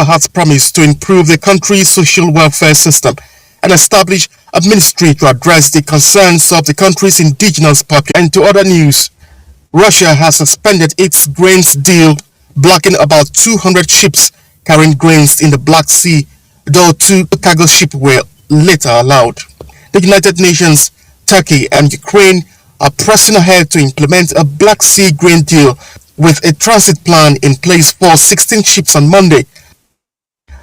has promised to improve the country's social welfare system and establish a ministry to address the concerns of the country's indigenous population. And to other news, Russia has suspended its grains deal, blocking about 200 ships carrying grains in the Black Sea, though 2 cargo ships were later allowed. The United Nations, Turkey and Ukraine are pressing ahead to implement a Black Sea grain deal with a transit plan in place for 16 ships on Monday.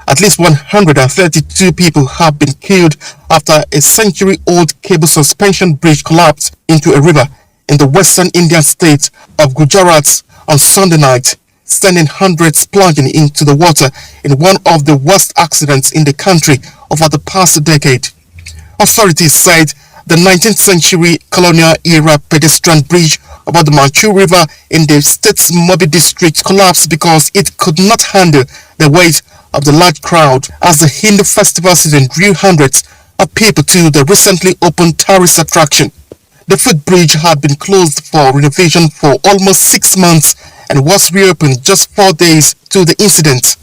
At least 132 people have been killed after a century-old cable suspension bridge collapsed into a river in the western Indian state of Gujarat on Sunday night, sending hundreds plunging into the water in one of the worst accidents in the country over the past decade. Authorities said the 19th century colonial-era pedestrian bridge over the Manchu River in the state's Mobi district collapsed because it could not handle the weight of the large crowd as the Hindu festival season drew hundreds of people to the recently opened tourist attraction. The footbridge had been closed for renovation for almost 6 months and was reopened just 4 days to the incident.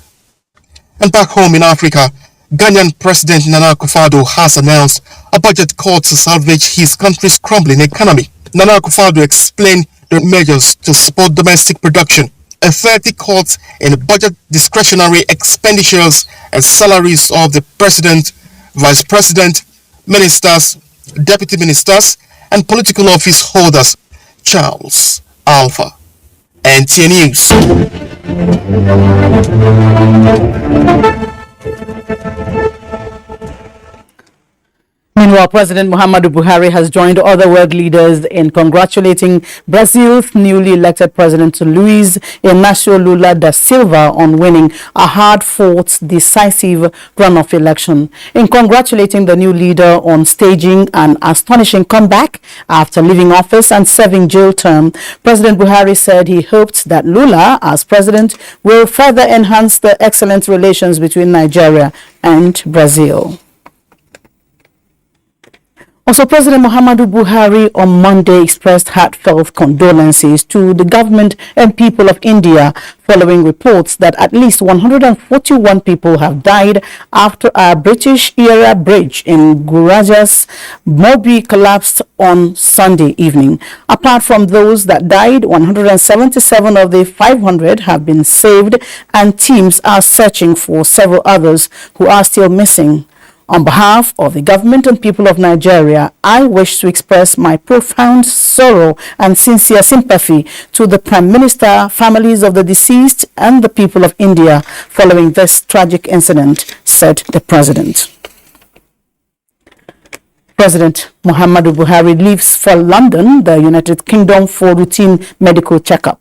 And back home in Africa, Ghanaian President Nana Akufo-Addo has announced a budget call to salvage his country's crumbling economy. Nana Akufo-Addo explained the measures to support domestic production, a 30 cuts in budget discretionary expenditures and salaries of the president, vice president, ministers, deputy ministers, and political office holders. Charles Alpha, NTA News. Meanwhile, President Muhammadu Buhari has joined other world leaders in congratulating Brazil's newly elected President Luiz Inácio Lula da Silva on winning a hard-fought, decisive runoff election. In congratulating the new leader on staging an astonishing comeback after leaving office and serving jail term, President Buhari said he hoped that Lula, as president, will further enhance the excellent relations between Nigeria and Brazil. Also, President Muhammadu Buhari on Monday expressed heartfelt condolences to the government and people of India following reports that at least 141 people have died after a British-era bridge in Gujarat's Mobi collapsed on Sunday evening. Apart from those that died, 177 of the 500 have been saved, and teams are searching for several others who are still missing. On behalf of the government and people of Nigeria, I wish to express my profound sorrow and sincere sympathy to the Prime Minister, families of the deceased, and the people of India following this tragic incident, said the President. President Muhammadu Buhari leaves for London, the United Kingdom, for routine medical checkup.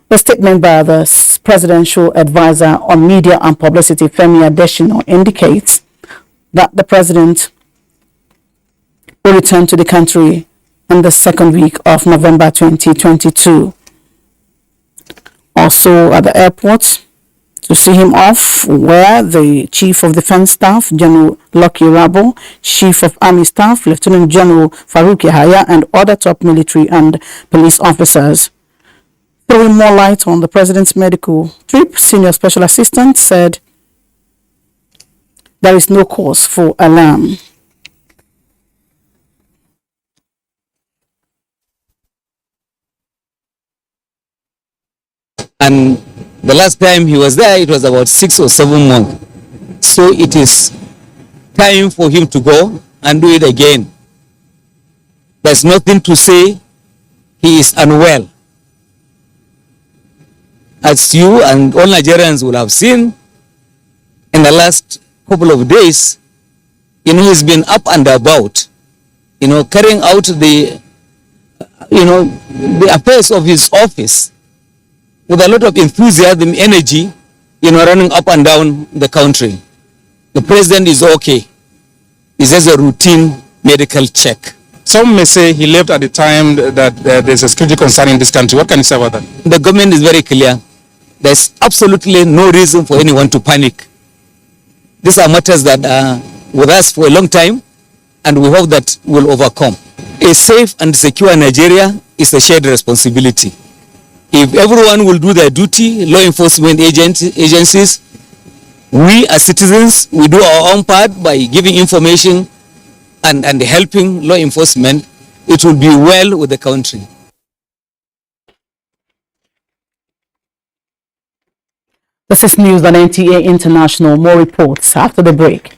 The statement by the Presidential Advisor on Media and Publicity, Femi Adesina, indicates that the President will return to the country in the second week of November 2022. Also at the airport to see him off were the Chief of Defense Staff, General Lekki Rabo, Chief of Army Staff, Lieutenant General Farouk Yahaya, and other top military and police officers. Throwing more light on the President's medical trip, Senior Special Assistant said there is no cause for alarm. And the last time he was there, it was about 6 or 7 months. So it is time for him to go and do it again. There's nothing to say he is unwell. As you and all Nigerians will have seen in the last couple of days, he's been up and about, carrying out the affairs of his office with a lot of enthusiasm, energy, running up and down the country. The president is okay. It's just a routine medical check. Some may say he left at the time that there's a security concern in this country. What can you say about that? The government is very clear. There's absolutely no reason for anyone to panic. These are matters that are with us for a long time, and we hope that we'll overcome. A safe and secure Nigeria is a shared responsibility. If everyone will do their duty, law enforcement agencies, We as citizens, we do our own part by giving information and helping law enforcement. It will be well with the country. This is news on NTA International. More reports after the break.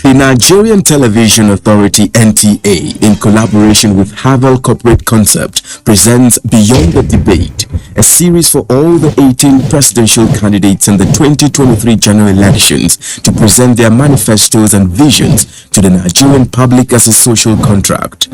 The Nigerian Television Authority NTA, in collaboration with Havel Corporate Concept, presents Beyond the Debate, a series for all the 18 presidential candidates in the 2023 general elections to present their manifestos and visions to the Nigerian public as a social contract.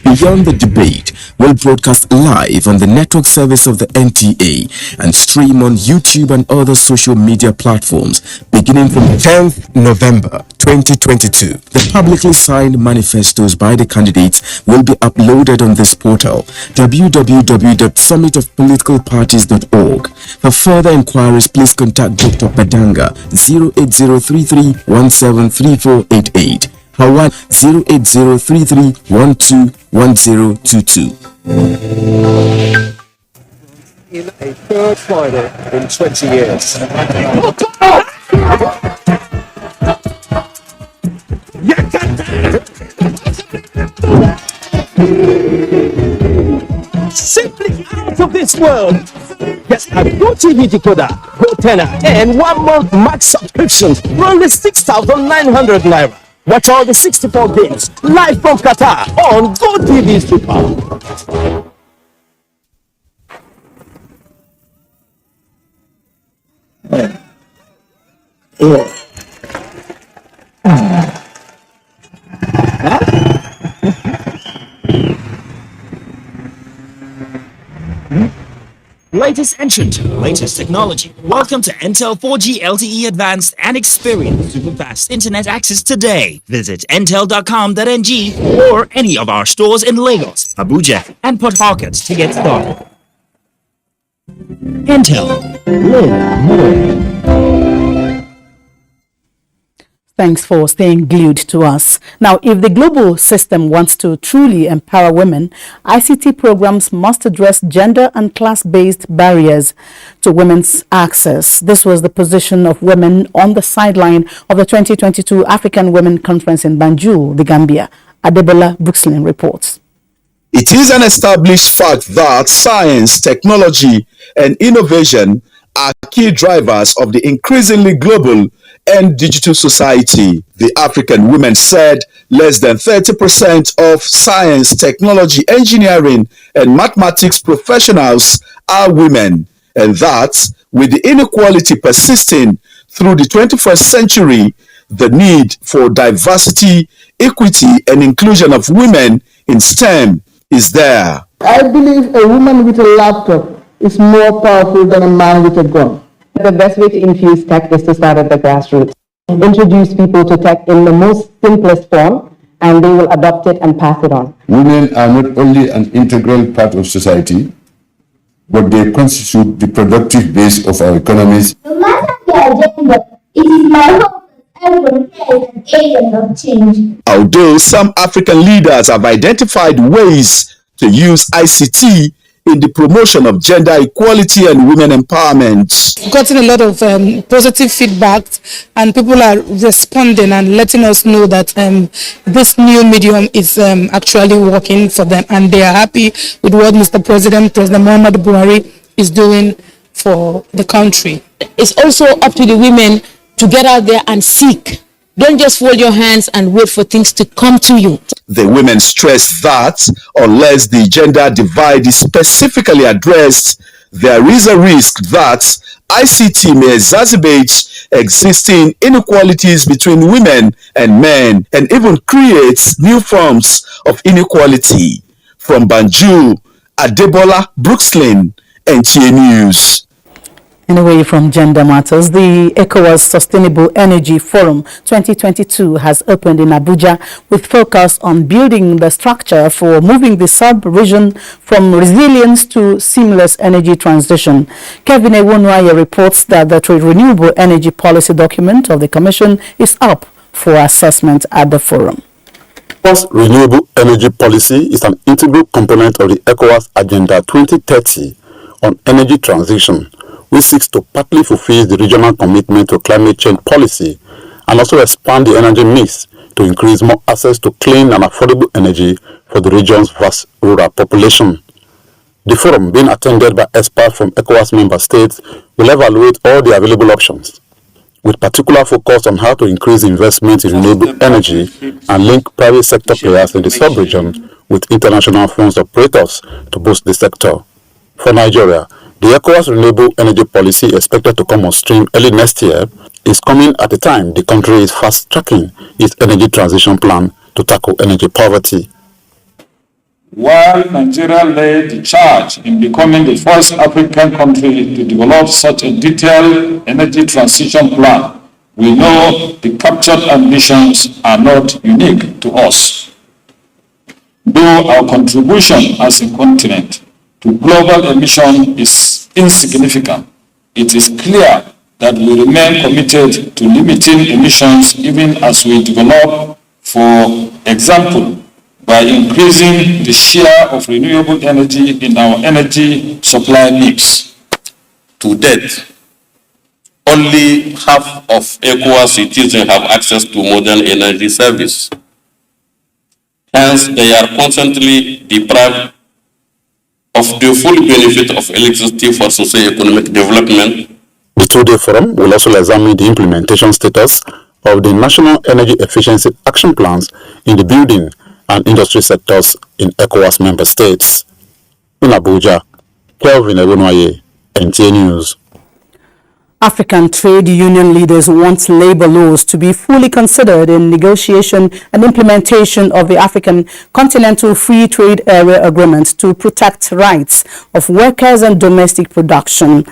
Beyond the Debate will broadcast live on the network service of the NTA and stream on YouTube and other social media platforms beginning from 10th November 2022. The publicly signed manifestos by the candidates will be uploaded on this portal, www.summitofpoliticalparties.org. For further inquiries, please contact Dr. Padanga 08033173488. Hawan 08033121022. In a third Friday in 20 years. Simply out of this world. Yes, a GoTV decoder, GoTenna, and 1 month max subscription for only 6,900 naira. Watch all the 64 games live from Qatar on GoTV Super. Latest entrant, latest technology. Welcome to Intel 4G LTE Advanced and experience super fast internet access today. Visit intel.com.ng or any of our stores in Lagos, Abuja, and Port Harcourt to get started. Intel. Live more. Thanks for staying glued to us. Now, if the global system wants to truly empower women, ICT programs must address gender and class-based barriers to women's access. This was the position of women on the sideline of the 2022 African Women Conference in Banjul, the Gambia. Adebola Brooksland reports. It is an established fact that science, technology, and innovation are key drivers of the increasingly global and digital society. The African women said less than 30% of science, technology, engineering, and mathematics professionals are women, and that with the inequality persisting through the 21st century, the need for diversity, equity, and inclusion of women in STEM is there. I believe a woman with a laptop is more powerful than a man with a gun. The best way to infuse tech is to start at the grassroots. Introduce people to tech in the most simplest form, and they will adopt it and pass it on. Women are not only an integral part of society, but they constitute the productive base of our economies. No matter the agenda, it is my hope that everyone here is an agent of change. Although some African leaders have identified ways to use ICT in the promotion of gender equality and women empowerment. We've gotten a lot of positive feedback, and people are responding and letting us know that this new medium is actually working for them, and they are happy with what Mr. President Muhammadu Buhari is doing for the country. It's also up to the women to get out there and seek. Don't just fold your hands and wait for things to come to you. The women stress that unless the gender divide is specifically addressed, there is a risk that ICT may exacerbate existing inequalities between women and men and even create new forms of inequality. From Banjul, Adebola Brooksland, NTA News. And away from gender matters, the ECOWAS Sustainable Energy Forum 2022 has opened in Abuja with focus on building the structure for moving the sub-region from resilience to seamless energy transition. Kevin Ewonwaye reports that the renewable energy policy document of the Commission is up for assessment at the forum. ECOWAS renewable energy policy is an integral component of the ECOWAS Agenda 2030 on energy transition, which seeks to partly fulfill the regional commitment to climate change policy and also expand the energy mix to increase more access to clean and affordable energy for the region's vast rural population. The forum, being attended by experts from ECOWAS member states, will evaluate all the available options, with particular focus on how to increase investment in renewable energy and link private sector players in the sub-region with international funds operators to boost the sector. For Nigeria, the ECOWAS renewable energy policy, expected to come on stream early next year, is coming at a time the country is fast-tracking its energy transition plan to tackle energy poverty. While Nigeria led the charge in becoming the first African country to develop such a detailed energy transition plan, we know the captured ambitions are not unique to us. Though our contribution as a continent to global emission is insignificant, it is clear that we remain committed to limiting emissions even as we develop, for example, by increasing the share of renewable energy in our energy supply mix. To date, only half of ECOWAS citizens have access to modern energy service. Hence, they are constantly deprived of the full benefit of electricity for socio-economic development. The two-day forum will also examine the implementation status of the National Energy Efficiency Action Plans in the building and industry sectors in ECOWAS member states. In Abuja, Kelvin Ebunwaye, NTA News. African trade union leaders want labor laws to be fully considered in negotiation and implementation of the African Continental Free Trade Area Agreement to protect rights of workers and domestic production.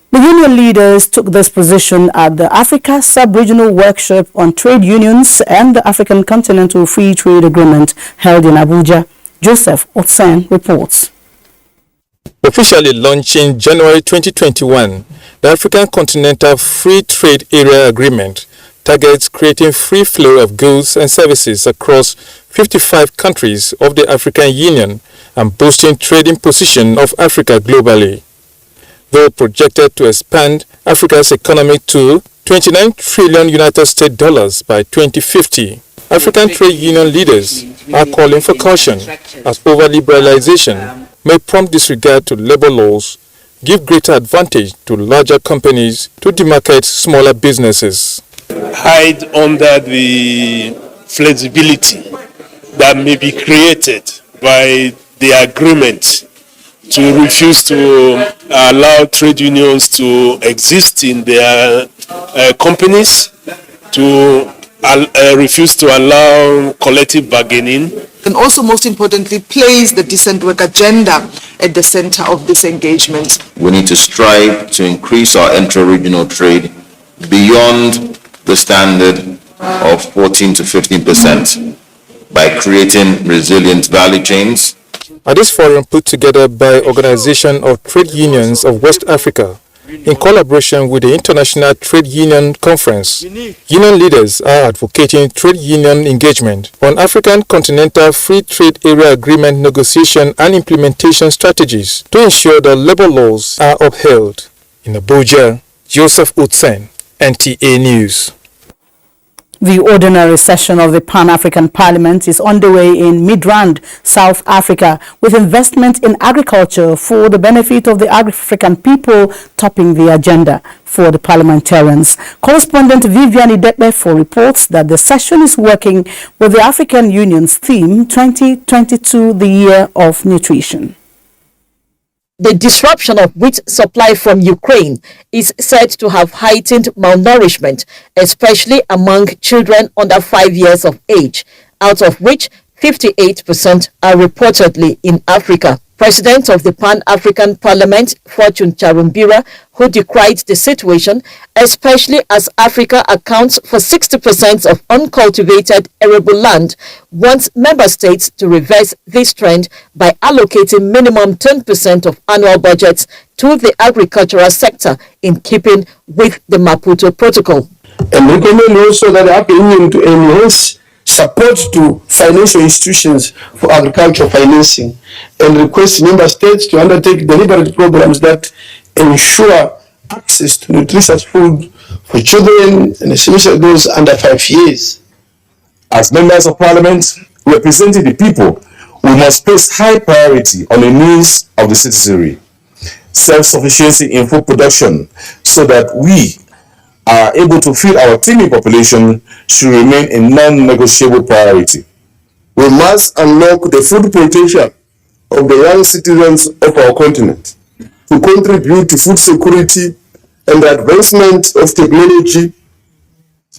The union leaders took this position at the Africa Sub-Regional Workshop on Trade Unions and the African Continental Free Trade Agreement held in Abuja. Joseph Otsen reports. Officially launching January 2021, the African Continental Free Trade Area Agreement targets creating free flow of goods and services across 55 countries of the African Union and boosting trading position of Africa globally. Though projected to expand Africa's economy to $29 trillion United States dollars by 2050, African trade union leaders are calling for caution as over-liberalization may prompt disregard to labor laws, give greater advantage to larger companies to demarcate smaller businesses. Hide under the flexibility that may be created by the agreement to refuse to allow trade unions to exist in their companies, to refuse to allow collective bargaining. And also, most importantly, place the decent work agenda at the center of this engagement. We need to strive to increase our intra-regional trade beyond the standard of 14 to 15% by creating resilient value chains. At this forum put together by Organization of Trade Unions of West Africa, in collaboration with the International Trade Union Conference, union leaders are advocating trade union engagement on African Continental Free Trade Area Agreement negotiation and implementation strategies to ensure that labor laws are upheld. In Abuja, Joseph Utsen, NTA News. The ordinary session of the Pan-African Parliament is underway in Midrand, South Africa, with investment in agriculture for the benefit of the African people topping the agenda for the parliamentarians. Correspondent Vivian Idekbefo reports that the session is working with the African Union's theme 2022, the Year of Nutrition. The disruption of wheat supply from Ukraine is said to have heightened malnourishment, especially among children under 5 years of age, out of which 58% are reportedly in Africa. President of the Pan-African Parliament, Fortune Charumbira, who decried the situation, especially as Africa accounts for 60% of uncultivated arable land, wants member states to reverse this trend by allocating minimum 10% of annual budgets to the agricultural sector in keeping with the Maputo Protocol. And recommend also that the African Union to enhance support to financial institutions for agricultural financing, and request member states to undertake deliberate programs that ensure access to nutritious food for children, and especially those under 5 years. As members of parliament representing the people, we must place high priority on the needs of the citizenry, self-sufficiency in food production, so that we are able to feed our teeming population should remain a non-negotiable priority. We must unlock the food potential of the young citizens of our continent to contribute to food security and the advancement of technology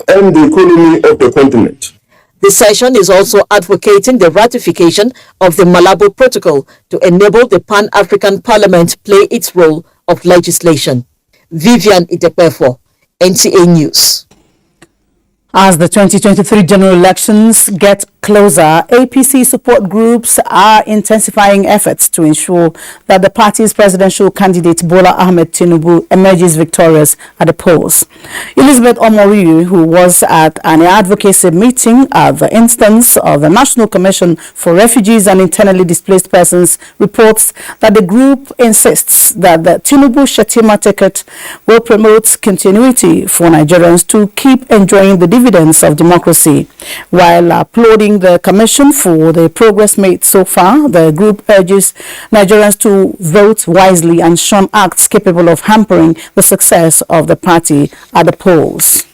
and the economy of the continent. The session is also advocating the ratification of the Malabo Protocol to enable the Pan-African Parliament play its role of legislation. Vivian Itepefo, NTA News. As the 2023 general elections get closer, APC support groups are intensifying efforts to ensure that the party's presidential candidate Bola Ahmed Tinubu emerges victorious at the polls. Elizabeth Omori, who was at an advocacy meeting at the instance of the National Commission for Refugees and Internally Displaced Persons, reports that the group insists that the Tinubu-Shetima ticket will promote continuity for Nigerians to keep enjoying the dividends of democracy. While applauding the commission for the progress made so far, the group urges Nigerians to vote wisely and shun acts capable of hampering the success of the party at the polls.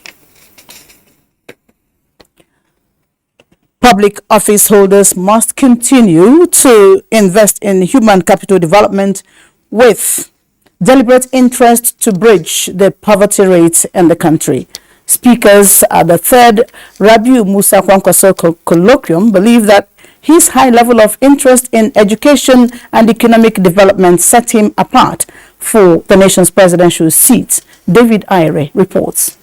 Public office holders must continue to invest in human capital development with deliberate interest to bridge the poverty rate in the country. Speakers at the third Rabiu Musa Kwankwaso colloquium believe that his high level of interest in education and economic development set him apart for the nation's presidential seat. David Ire reports.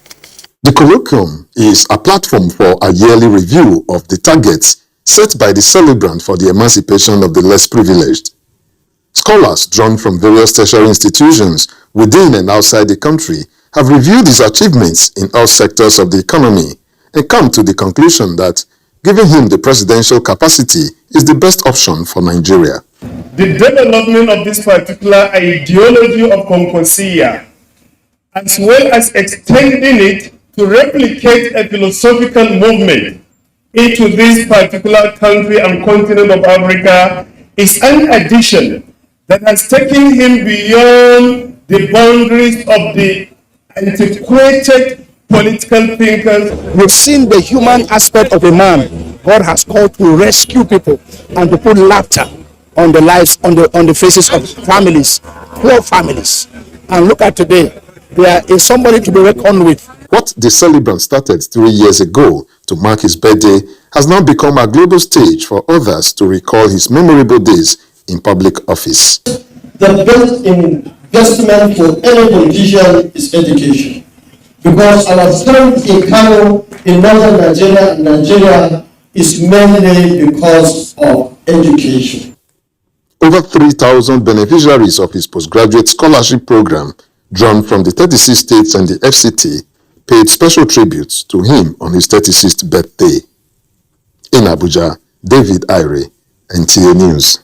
The colloquium is a platform for a yearly review of the targets set by the celebrant for the emancipation of the less privileged. Scholars drawn from various tertiary institutions within and outside the country have reviewed his achievements in all sectors of the economy and come to the conclusion that giving him the presidential capacity is the best option for Nigeria. The development of this particular ideology of Konkosia, as well as extending it to replicate a philosophical movement into this particular country and continent of Africa, is an addition that has taken him beyond the boundaries of the antiquated political thinkers. We've seen the human aspect of a man God has called to rescue people and to put laughter on the lives, on the faces of families, poor families. And look at today, there is somebody to be reckoned with. What the celebrant started 3 years ago to mark his birthday has now become a global stage for others to recall his memorable days in public office. The best investment for any politician is education, because our strength in Kano, in northern Nigeria and Nigeria is mainly because of education. Over 3,000 beneficiaries of his postgraduate scholarship program, drawn from the 36 states and the FCT, paid special tributes to him on his 36th birthday. In Abuja, David Ire, NTA News.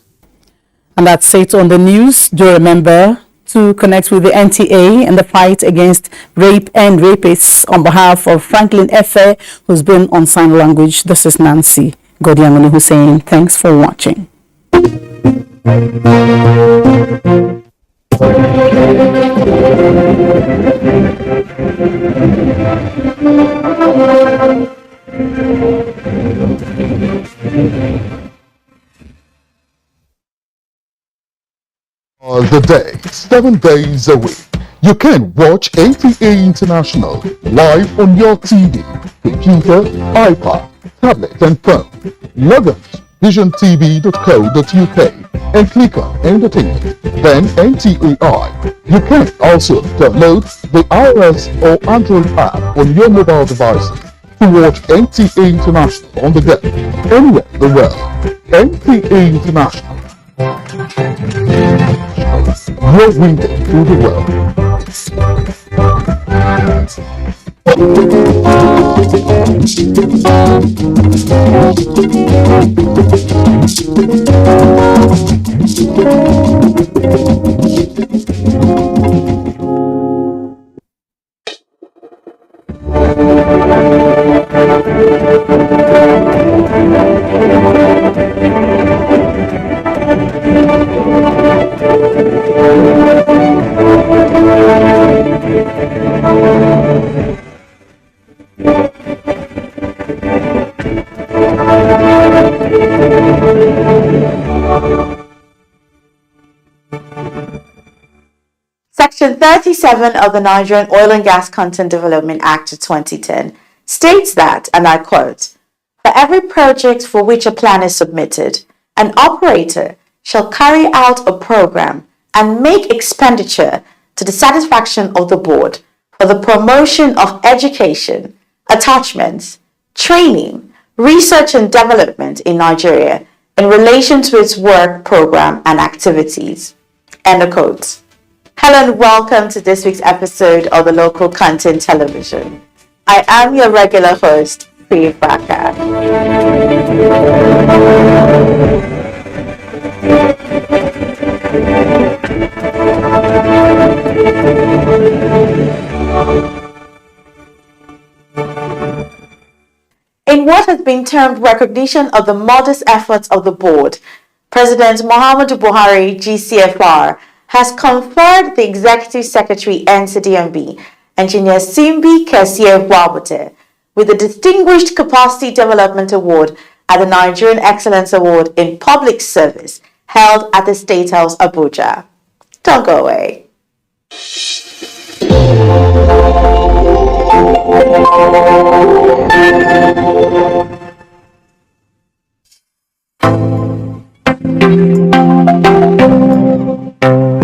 And that's it on the news. Do remember to connect with the NTA in the fight against rape and rapists. On behalf of Franklin Efe, who's been on sign language, this is Nancy Godiangoni Hussein. Thanks for watching. The day, 7 days a week. You can watch NTA International live on your TV, computer, iPad, tablet and phone. Log on to visiontv.co.uk and click on Entertainment, then NTAI. You can also download the iOS or Android app on your mobile devices to watch NTA International on the go, anywhere in the world. NTA International, your window to the world. Section 37 of the Nigerian Oil and Gas Content Development Act of 2010 states that, and I quote, "For every project for which a plan is submitted, an operator shall carry out a program and make expenditure to the satisfaction of the board for the promotion of education, attachments, training, research and development in Nigeria in relation to its work program and activities." End of quote. Hello and welcome to this week's episode of the Local Content Television. I am your regular host, Priya Baka. In what has been termed recognition of the modest efforts of the board, President Muhammadu Buhari, GCFR, has conferred the Executive Secretary NCDMB, Engineer Simbi Kessier Wabute, with the Distinguished Capacity Development Award at the Nigerian Excellence Award in Public Service held at the State House, Abuja. Don't go away.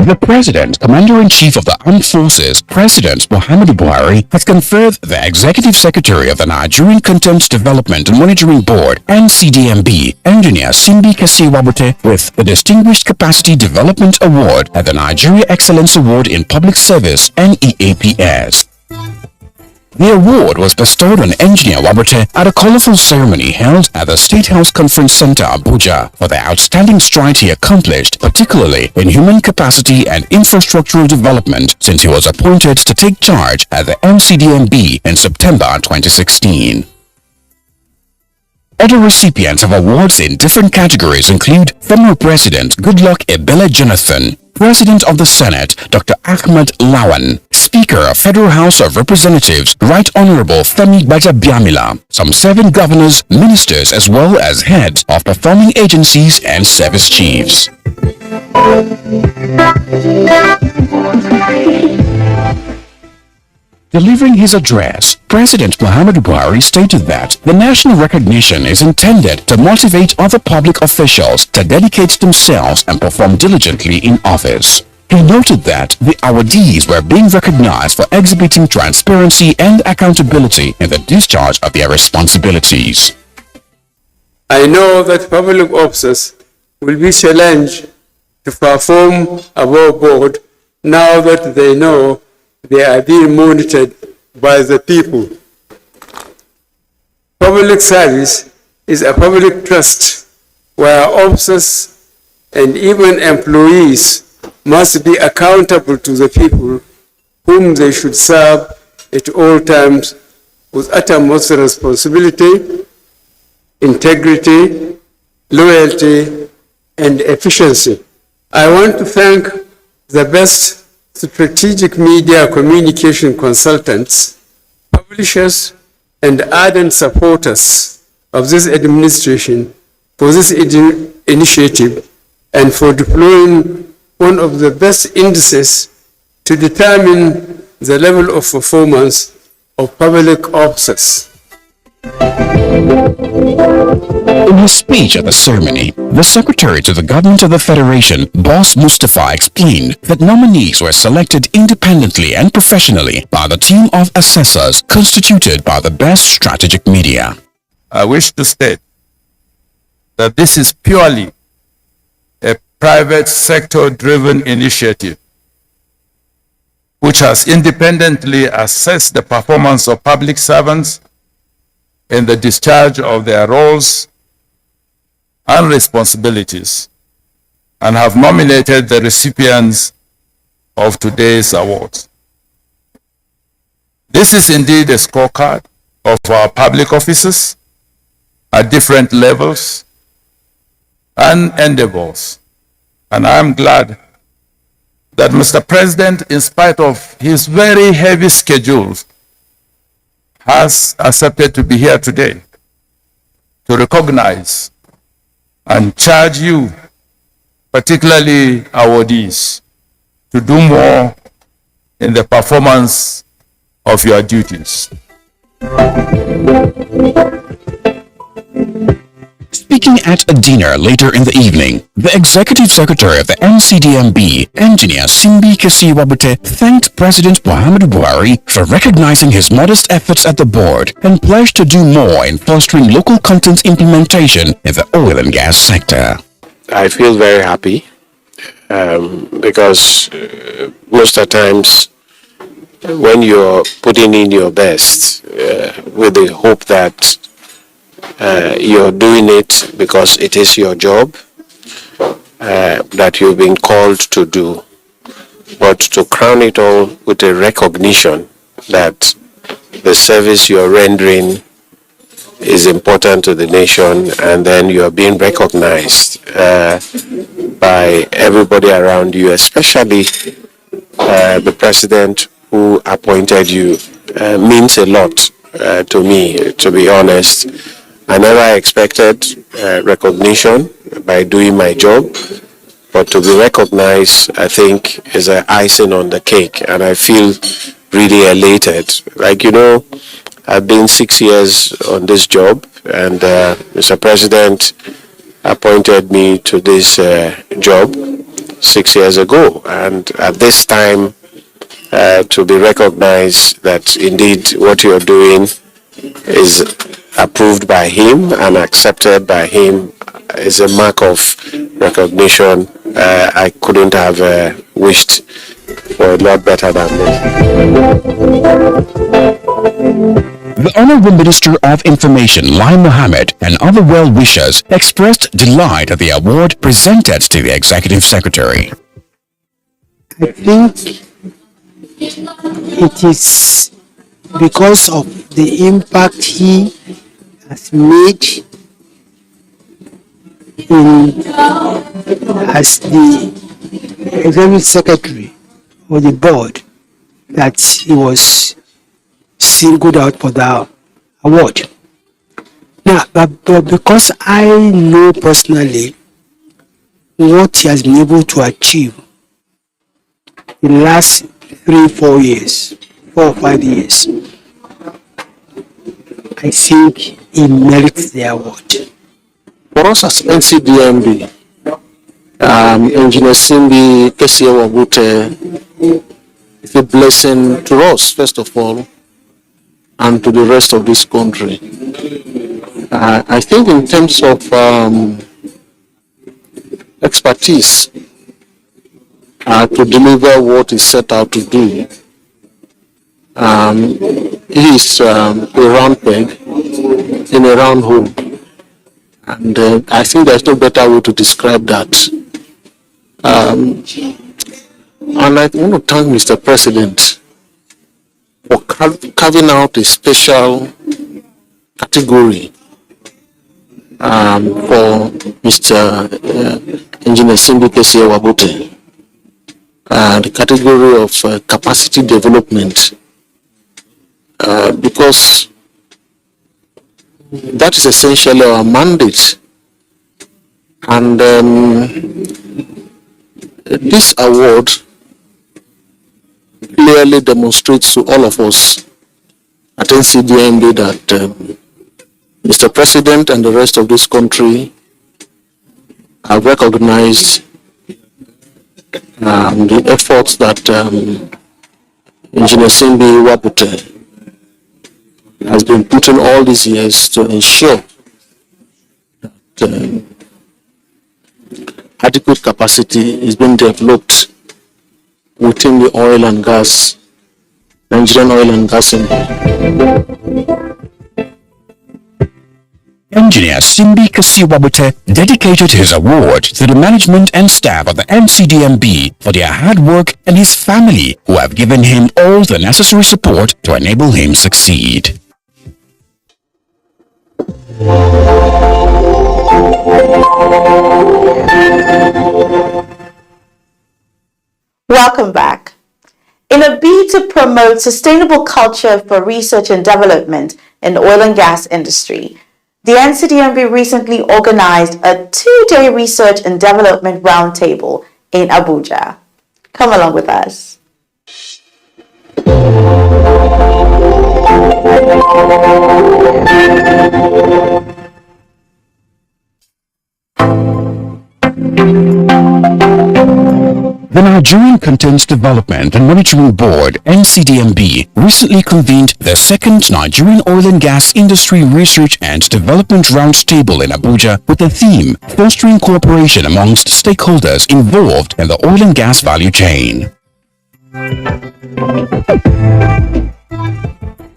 The President, Commander-in-Chief of the Armed Forces, President Muhammadu Buhari, has conferred the Executive Secretary of the Nigerian Content Development and Monitoring Board, NCDMB, Engineer Simbi Kessier Wabute, with the Distinguished Capacity Development Award at the Nigeria Excellence Award in Public Service, NEAPS. The award was bestowed on Engineer Wabute at a colorful ceremony held at the State House Conference Center, Abuja, for the outstanding stride he accomplished, particularly in human capacity and infrastructural development, since he was appointed to take charge at the NCDMB in September 2016. Other recipients of awards in different categories include former President Goodluck Ebele Jonathan, President of the Senate Dr. Ahmed Lawan, Speaker of Federal House of Representatives Right Honorable Femi Gbajabiamila, some 7 governors, ministers as well as heads of performing agencies and service chiefs. Delivering his address, President Muhammadu Buhari stated that the national recognition is intended to motivate other public officials to dedicate themselves and perform diligently in office. He noted that the awardees were being recognized for exhibiting transparency and accountability in the discharge of their responsibilities. I know that public officers will be challenged to perform above board now that they know they are being monitored by the people. Public service is a public trust where officers and even employees must be accountable to the people whom they should serve at all times with utmost responsibility, integrity, loyalty, and efficiency. I want to thank the best strategic media communication consultants, publishers, and ardent supporters of this administration for this initiative and for deploying one of the best indices to determine the level of performance of public officers. In his speech at the ceremony, the Secretary to the Government of the Federation, Boss Mustafa, explained that nominees were selected independently and professionally by the team of assessors constituted by the best strategic media. I wish to state that this is purely a private sector-driven initiative which has independently assessed the performance of public servants in the discharge of their roles and responsibilities, and have nominated the recipients of today's awards. This is indeed a scorecard of our public officers at different levels and endeavors. And I'm glad that Mr. President, in spite of his very heavy schedules, has accepted to be here today to recognize and charge you, particularly awardees, to do more in the performance of your duties. Speaking at a dinner later in the evening, the Executive Secretary of the NCDMB, Engineer Simbi Kesi-Wabute, thanked President Muhammadu Buhari for recognizing his modest efforts at the board and pledged to do more in fostering local content implementation in the oil and gas sector. I feel very happy because most of the times when you're putting in your best with the hope that you're doing it because it is your job that you've been called to do, but to crown it all with a recognition that the service you're rendering is important to the nation, and then you're being recognized by everybody around you, especially the president who appointed you, means a lot to me, to be honest. I never expected recognition by doing my job, but to be recognized, I think, is an icing on the cake, and I feel really elated. Like, you know, I've been 6 years on this job, and Mr. President appointed me to this job 6 years ago, and at this time, to be recognized that indeed what you're doing is approved by him and accepted by him is a mark of recognition. I couldn't have wished for a lot better than this. The Honorable Minister of Information, Lai Mohammed, and other well-wishers expressed delight at the award presented to the Executive Secretary. I think it is because of the impact he has made as the Executive Secretary of the board that he was singled out for the award. Now, but because I know personally what he has been able to achieve in the last 4 years, 4 or 5 years, I think he merits the award. For us as NCDMB, Engineer Simbi Kesi-Wabute is a blessing to us, first of all, and to the rest of this country. I think in terms of expertise to deliver what he set out to do, he is a round peg in a round hole. And I think there's no better way to describe that. And I want to thank Mr. President for carving out a special category for Mr. Engineer Simbi Kesi-Wabute, the category of capacity development, because that is essentially our mandate. And this award clearly demonstrates to all of us at NCDMB that Mr. President and the rest of this country have recognized the efforts that Engineer Simbi Wabute has been putting all these years to ensure that adequate capacity is being developed within the oil and gas, Nigerian oil and gas industry. Engineer Simbi Kasiwabute dedicated his award to the management and staff of the NCDMB for their hard work and his family, who have given him all the necessary support to enable him succeed. Welcome back. In a bid to promote sustainable culture for research and development in the oil and gas industry, the NCDMB recently organized a 2-day research and development roundtable in Abuja. Come along with us. The Nigerian Contents Development and Monitoring Board, NCDMB, recently convened the second Nigerian Oil and Gas Industry Research and Development Roundtable in Abuja with the theme Fostering Cooperation Amongst Stakeholders Involved in the Oil and Gas Value Chain.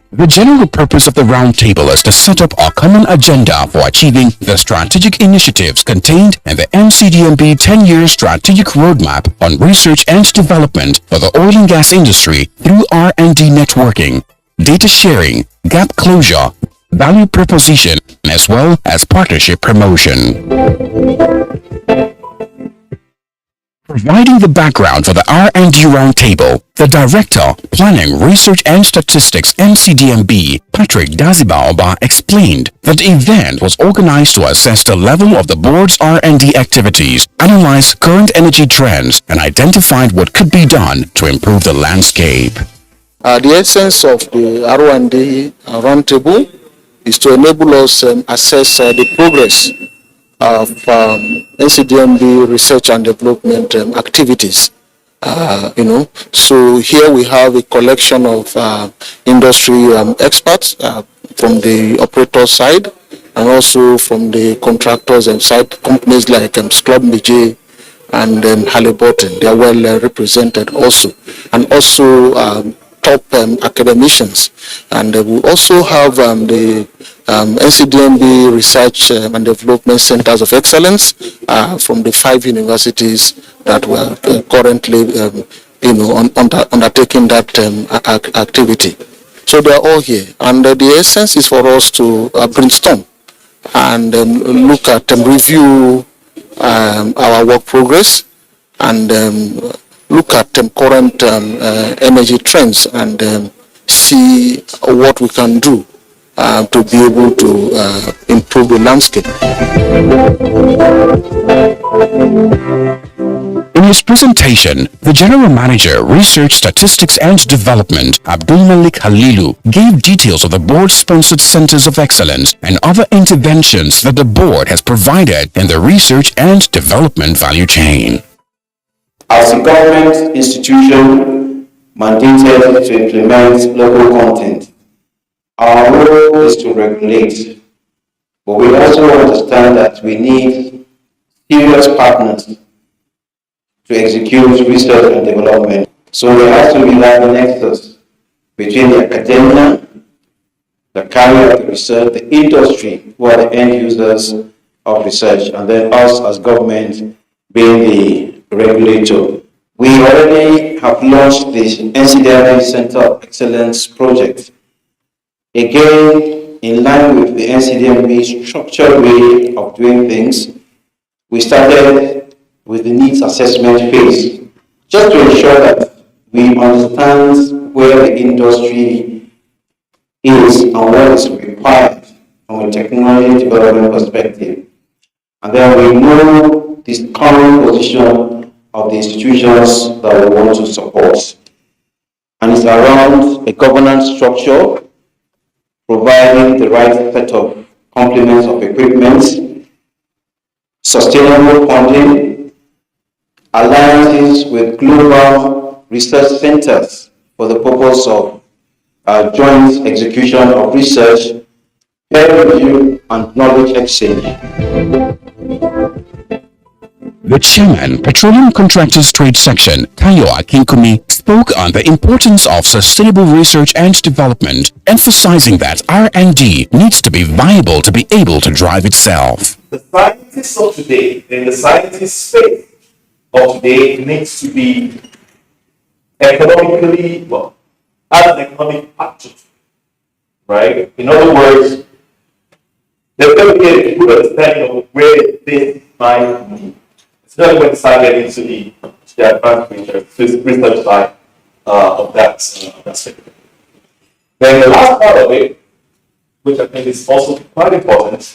The general purpose of the roundtable is to set up a common agenda for achieving the strategic initiatives contained in the NCDMB 10-year strategic roadmap on research and development for the oil and gas industry through R&D networking, data sharing, gap closure, value proposition, as well as partnership promotion. Providing the background for the R&D Roundtable, the Director, Planning, Research and Statistics, NCDMB, Patrick Dazibaoba, explained that the event was organized to assess the level of the board's R&D activities, analyze current energy trends, and identify what could be done to improve the landscape. The essence of the R&D Roundtable is to enable us assess the progress of NCDMB research and development activities. So here we have a collection of industry experts from the operator side and also from the contractors and side companies like Schlumberger and Halliburton. They are well represented also, and also top academicians. And we also have the NCDMB Research and Development Centers of Excellence from the 5 universities that were currently, undertaking that activity. So they are all here, and the essence is for us to brainstorm and look at review our work progress and look at current energy trends and see what we can do to be able to improve the landscape. In his presentation, the General Manager, Research, Statistics and Development, Abdul Malik Halilu, gave details of the board-sponsored Centers of Excellence and other interventions that the board has provided in the research and development value chain. As a government institution mandated to implement local content, our role is to regulate, but we also understand that we need serious partners to execute research and development. So there has to be that nexus between the academia, the carrier of the research, the industry, who are the end users of research, and then us as government being the regulator. We already have launched the NCDMB Center of Excellence project. Again, in line with the NCDMB structured way of doing things, we started with the needs assessment phase, just to ensure that we understand where the industry is and what is required from a technology development perspective. And then we know the current position of the institutions that we want to support. And it's around a governance structure, providing the right set of complements of equipment, sustainable funding, alliances with global research centers for the purpose of joint execution of research, peer review, and knowledge exchange. The chairman, Petroleum Contractors Trade Section, Tayo Akinkumi, spoke on the importance of sustainable research and development, emphasizing that R&D needs to be viable to be able to drive itself. The scientists of today, in the scientist space of today, needs to be economically, well, as an economic factor, right? In other words, there's going to be a good understanding of where this might be. It's not going to start getting into the advanced research side of that sector. Then the last part of it, which I think is also quite important, is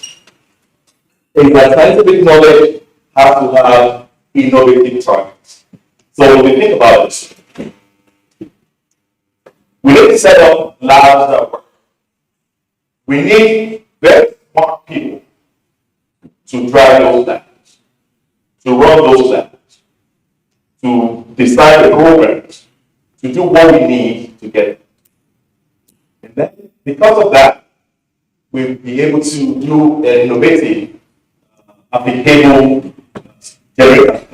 that scientific knowledge has to have innovative targets. So when we think about this, we need to set up labs that work. We need very smart people to drive those labs, to run those labs, to design the programs, to do what we need to get it. And then, because of that, we'll be able to do an innovative, applicable, generic.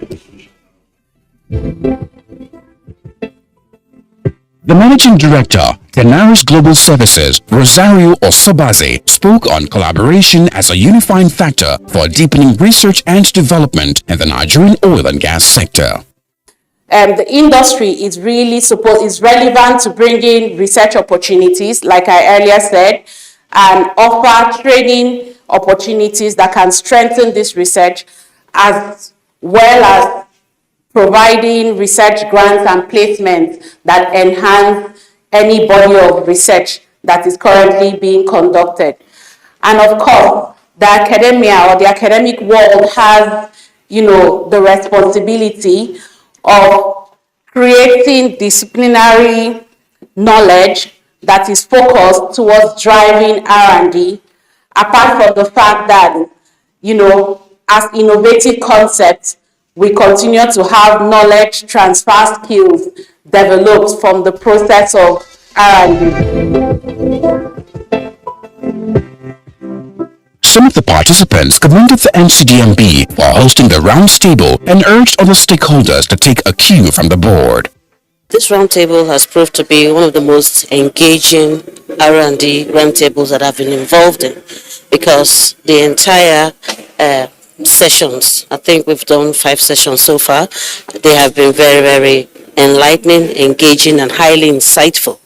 The managing director, Tenaris Global Services, Rosario Osobaze, spoke on collaboration as a unifying factor for deepening research and development in the Nigerian oil and gas sector. The industry is relevant to bring in research opportunities, like I earlier said, and offer training opportunities that can strengthen this research, as well as providing research grants and placements that enhance any body of research that is currently being conducted. And of course, the academia or the academic world has, the responsibility of creating disciplinary knowledge that is focused towards driving R&D, apart from the fact that, as innovative concepts, we continue to have knowledge transfer skills developed from the process of R&D. Some of the participants commended the NCDMB for hosting the roundtable and urged other stakeholders to take a cue from the board. This roundtable has proved to be one of the most engaging R&D roundtables that I've been involved in, because the entire sessions, I think we've done 5 sessions so far, they have been very, very enlightening, engaging, and highly insightful.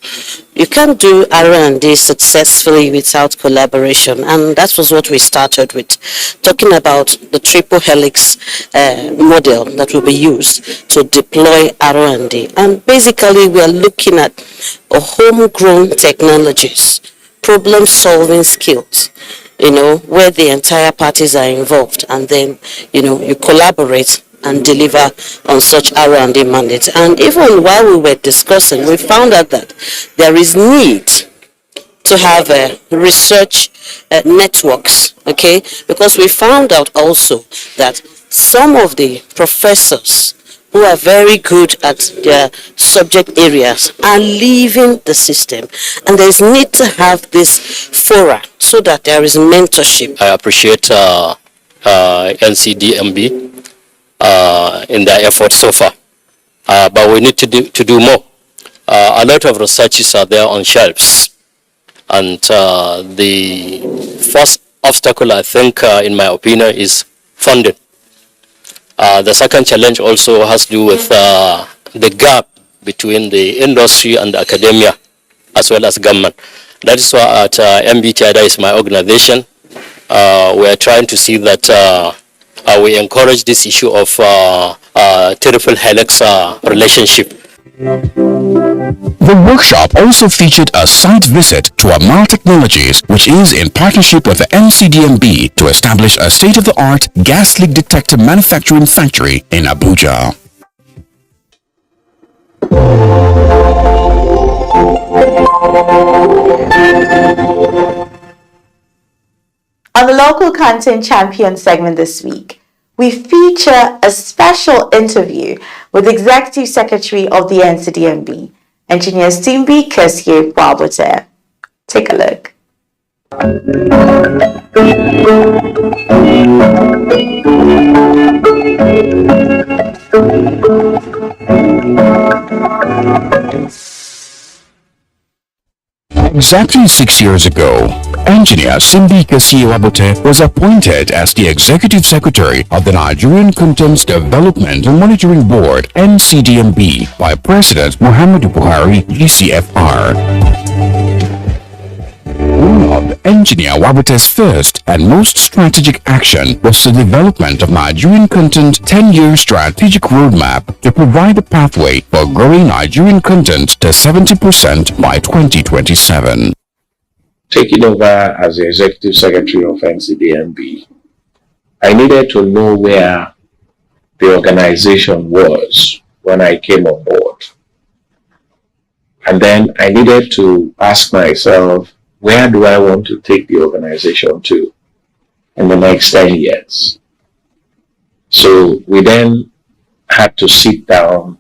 You can't do R&D successfully without collaboration, and that was what we started with, talking about the triple helix model that will be used to deploy R&D. And basically, we are looking at homegrown technologies, problem-solving skills, where the entire parties are involved, and then, you collaborate and deliver on such R&D mandates. And even while we were discussing, we found out that there is need to have research networks, okay? Because we found out also that some of the professors who are very good at their subject areas are leaving the system, and there's need to have this fora so that there is mentorship. I appreciate NCDMB in their efforts so far, but we need to do more. A lot of researches are there on shelves, and the first obstacle, I think, in my opinion, is funding. The second challenge also has to do with the gap between the industry and the academia, as well as government. That is why at MBTI, that is my organization, we are trying to see that we encourage this issue of triple helix relationship. The workshop also featured a site visit to Amal Technologies, which is in partnership with the NCDMB to establish a state-of-the-art gas leak detector manufacturing factory in Abuja. On the Local Content Champion segment this week, we feature a special interview with Executive Secretary of the NCDMB, Engineer Simbi Kesye Wabote. Take a look. Exactly 6 years ago, Engineer Simbi Kasiewabute was appointed as the Executive Secretary of the Nigerian Customs Development and Monitoring Board (NCDMB) by President Muhammadu Buhari, GCFR. One of Engineer Wabute's first and most strategic action was the development of Nigerian content 10-year strategic roadmap to provide a pathway for growing Nigerian content to 70% by 2027. Taking over as the Executive Secretary of NCDMB, I needed to know where the organization was when I came on board. And then I needed to ask myself, where do I want to take the organization to in the next 10 years? So we then had to sit down,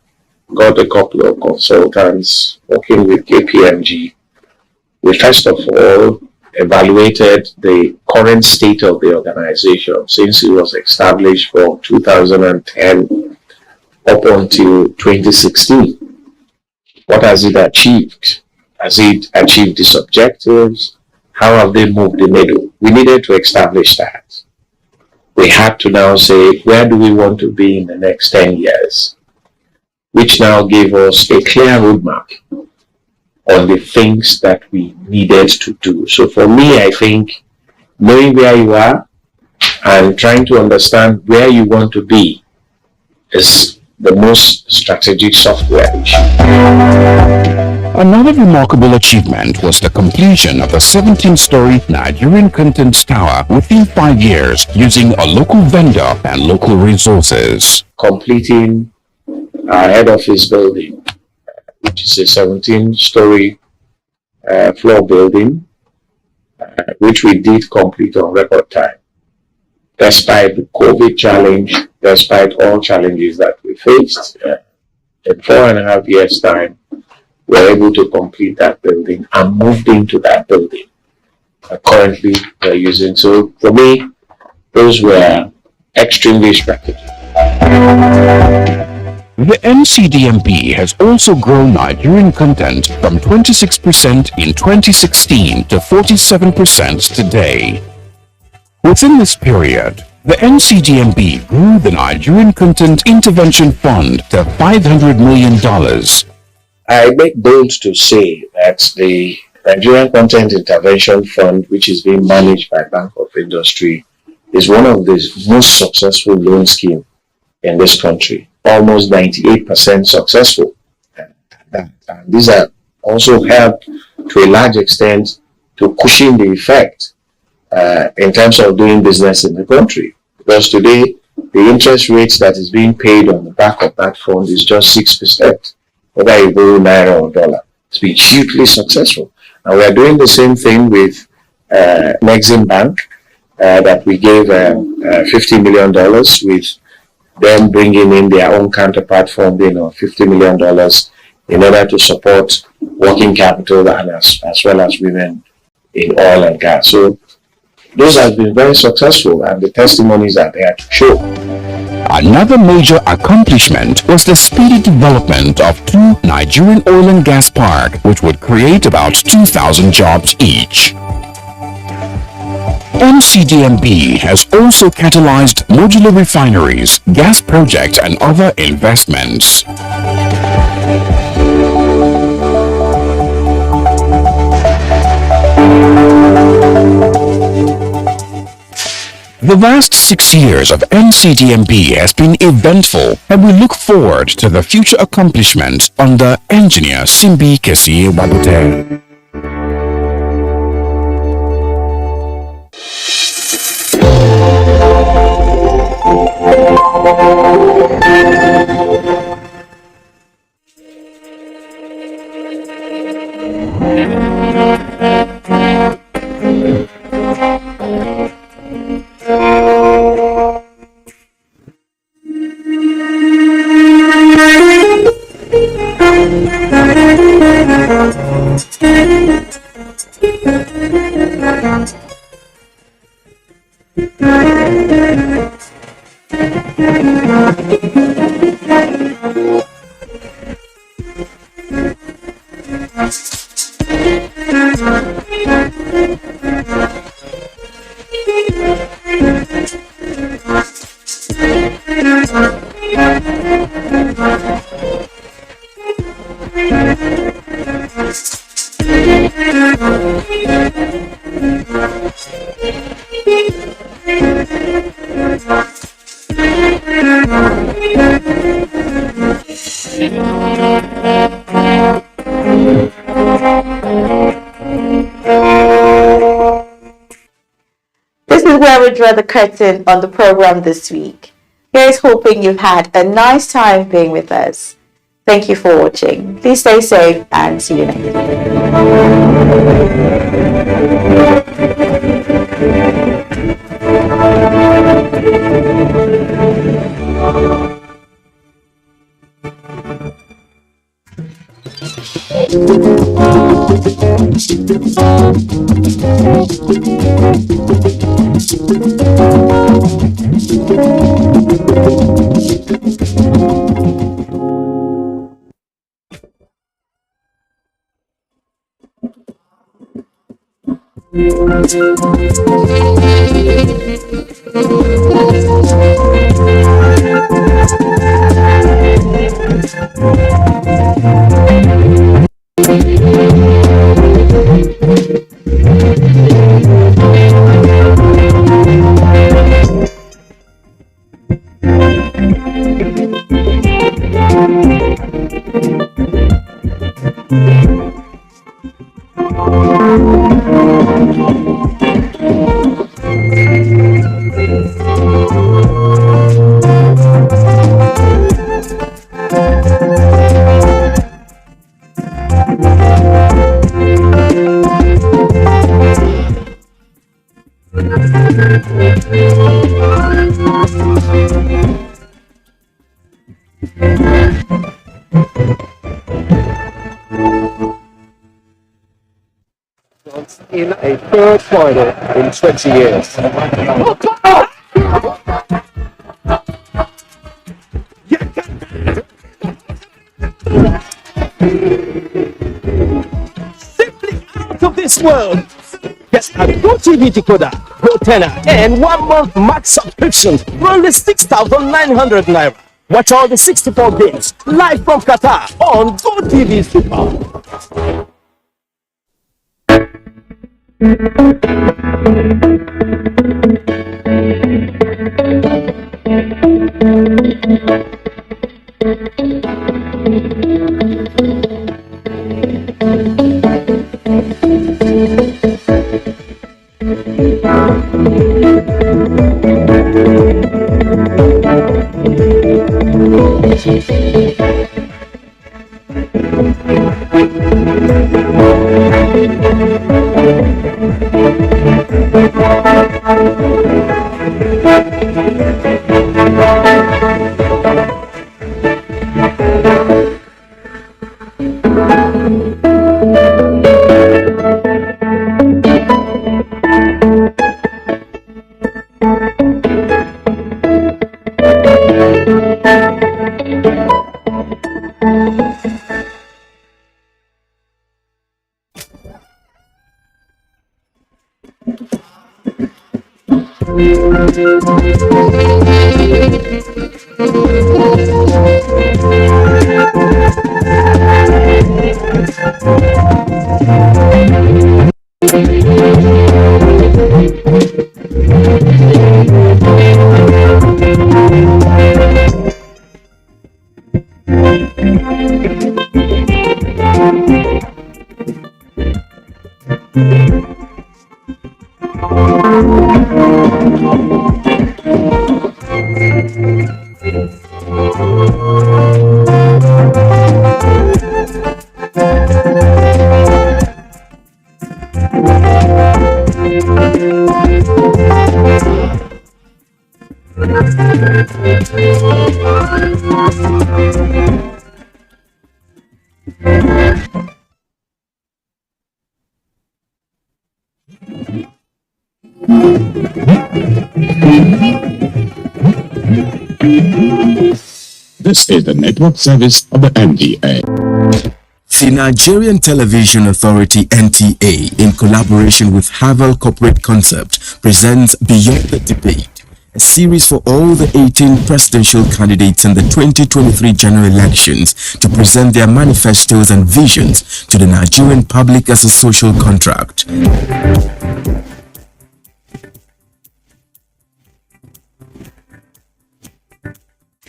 got a couple of consultants working with KPMG. We first of all evaluated the current state of the organization since it was established from 2010 up until 2016. What has it achieved? Has it achieved its objectives? How have they moved the needle? We needed to establish that. We had to now say, where do we want to be in the next 10 years? Which now gave us a clear roadmap on the things that we needed to do. So for me, I think knowing where you are and trying to understand where you want to be is the most strategic software. Another remarkable achievement was the completion of the 17-story Nigerian Content Tower within 5 years using a local vendor and local resources. Completing our head office building, which is a 17-story floor building, which we did complete on record time. Despite the COVID challenge, despite all challenges that we faced, in 4.5 years' time, we were able to complete that building and moved into that building. Currently, we're using. So for me, those were extremely strategic. The NCDMB has also grown Nigerian content from 26% in 2016 to 47% today. Within this period, the NCDMB grew the Nigerian Content Intervention Fund to $500 million. I make bold to say that the Nigerian Content Intervention Fund, which is being managed by Bank of Industry, is one of the most successful loan schemes in this country. Almost 98% successful. And these are also helped to a large extent to cushion the effect in terms of doing business in the country. Because today, the interest rates that is being paid on the back of that fund is just 6%, whether you borrow naira or dollar. It's been hugely successful. And we are doing the same thing with Nexim Bank, that we gave $50 million, with them bringing in their own counterpart funding of $50 million in order to support working capital and as well as women in oil and gas. So those have been very successful, and the testimonies are there to show. Another major accomplishment was the speedy development of 2 Nigerian oil and gas parks, which would create about 2,000 jobs each. NCDMB has also catalyzed modular refineries, gas projects, and other investments. The last 6 years of NCDMB has been eventful, and we look forward to the future accomplishments under Engineer Simbi Kasiewabute. This is where we draw the curtain on the program this week. Here's hoping you've had a nice time being with us. Thank you for watching. Please stay safe and see you next in a third final in 20 years. Simply out of this world. Get a GoTV decoder, GoTenna, and 1 month max subscription for only 6,900 naira. Watch all the 64 games live from Qatar on GoTV Super. This is the network service of the NTA. The Nigerian Television Authority NTA, in collaboration with Havel Corporate Concept, presents Beyond the Debate, a series for all the 18 presidential candidates in the 2023 general elections to present their manifestos and visions to the Nigerian public as a social contract.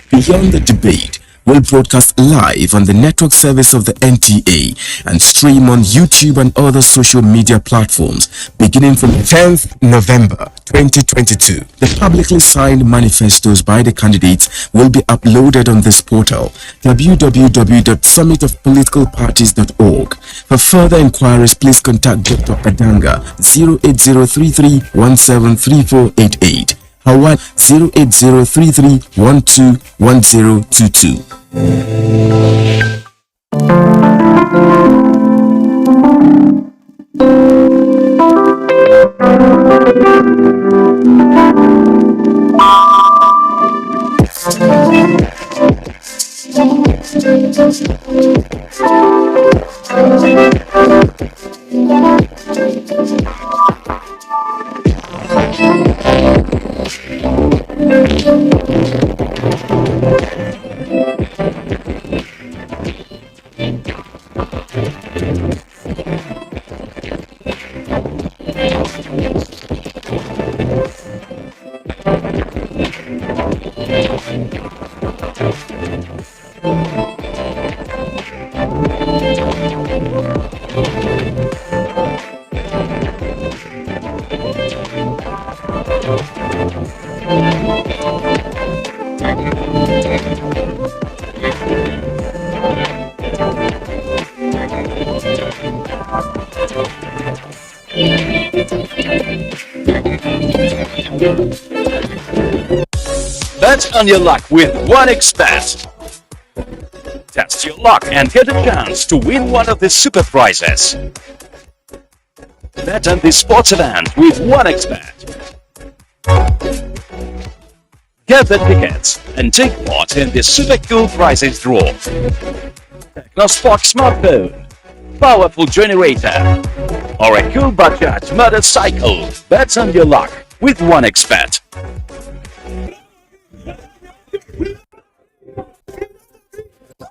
Beyond the Debate will broadcast live on the network service of the NTA and stream on YouTube and other social media platforms beginning from 10th November 2022. The publicly signed manifestos by the candidates will be uploaded on this portal, www.summitofpoliticalparties.org. For further inquiries, please contact Dr. Adanga 08033173488. Howard 08033121022. Bet on your luck with OneXBet. Test your luck and get a chance to win one of the super prizes. Bet on the sports event with OneXBet. Get the tickets and take part in the super cool prizes draw. TechnoSpark smartphone, powerful generator, or a cool Bajaj motorcycle. Bet on your luck with OneXBet.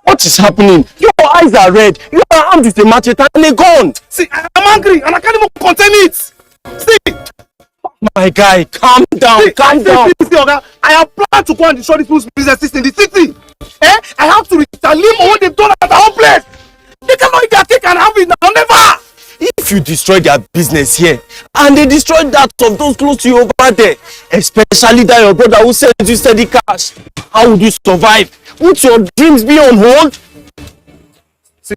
What is happening? Your eyes are red. You are armed with a machete and a gun. See, I'm angry and I can't even contain it. See, my guy, calm down, calm down. I have planned to go and destroy these people's businesses in the city. I have to retaliate on what they've done at our own place. They cannot eat their cake and have it now, never. If you destroy their business here and they destroy that of those close to you over there, especially that your brother who sends you steady cash, how would you survive? Would your dreams be on hold? See,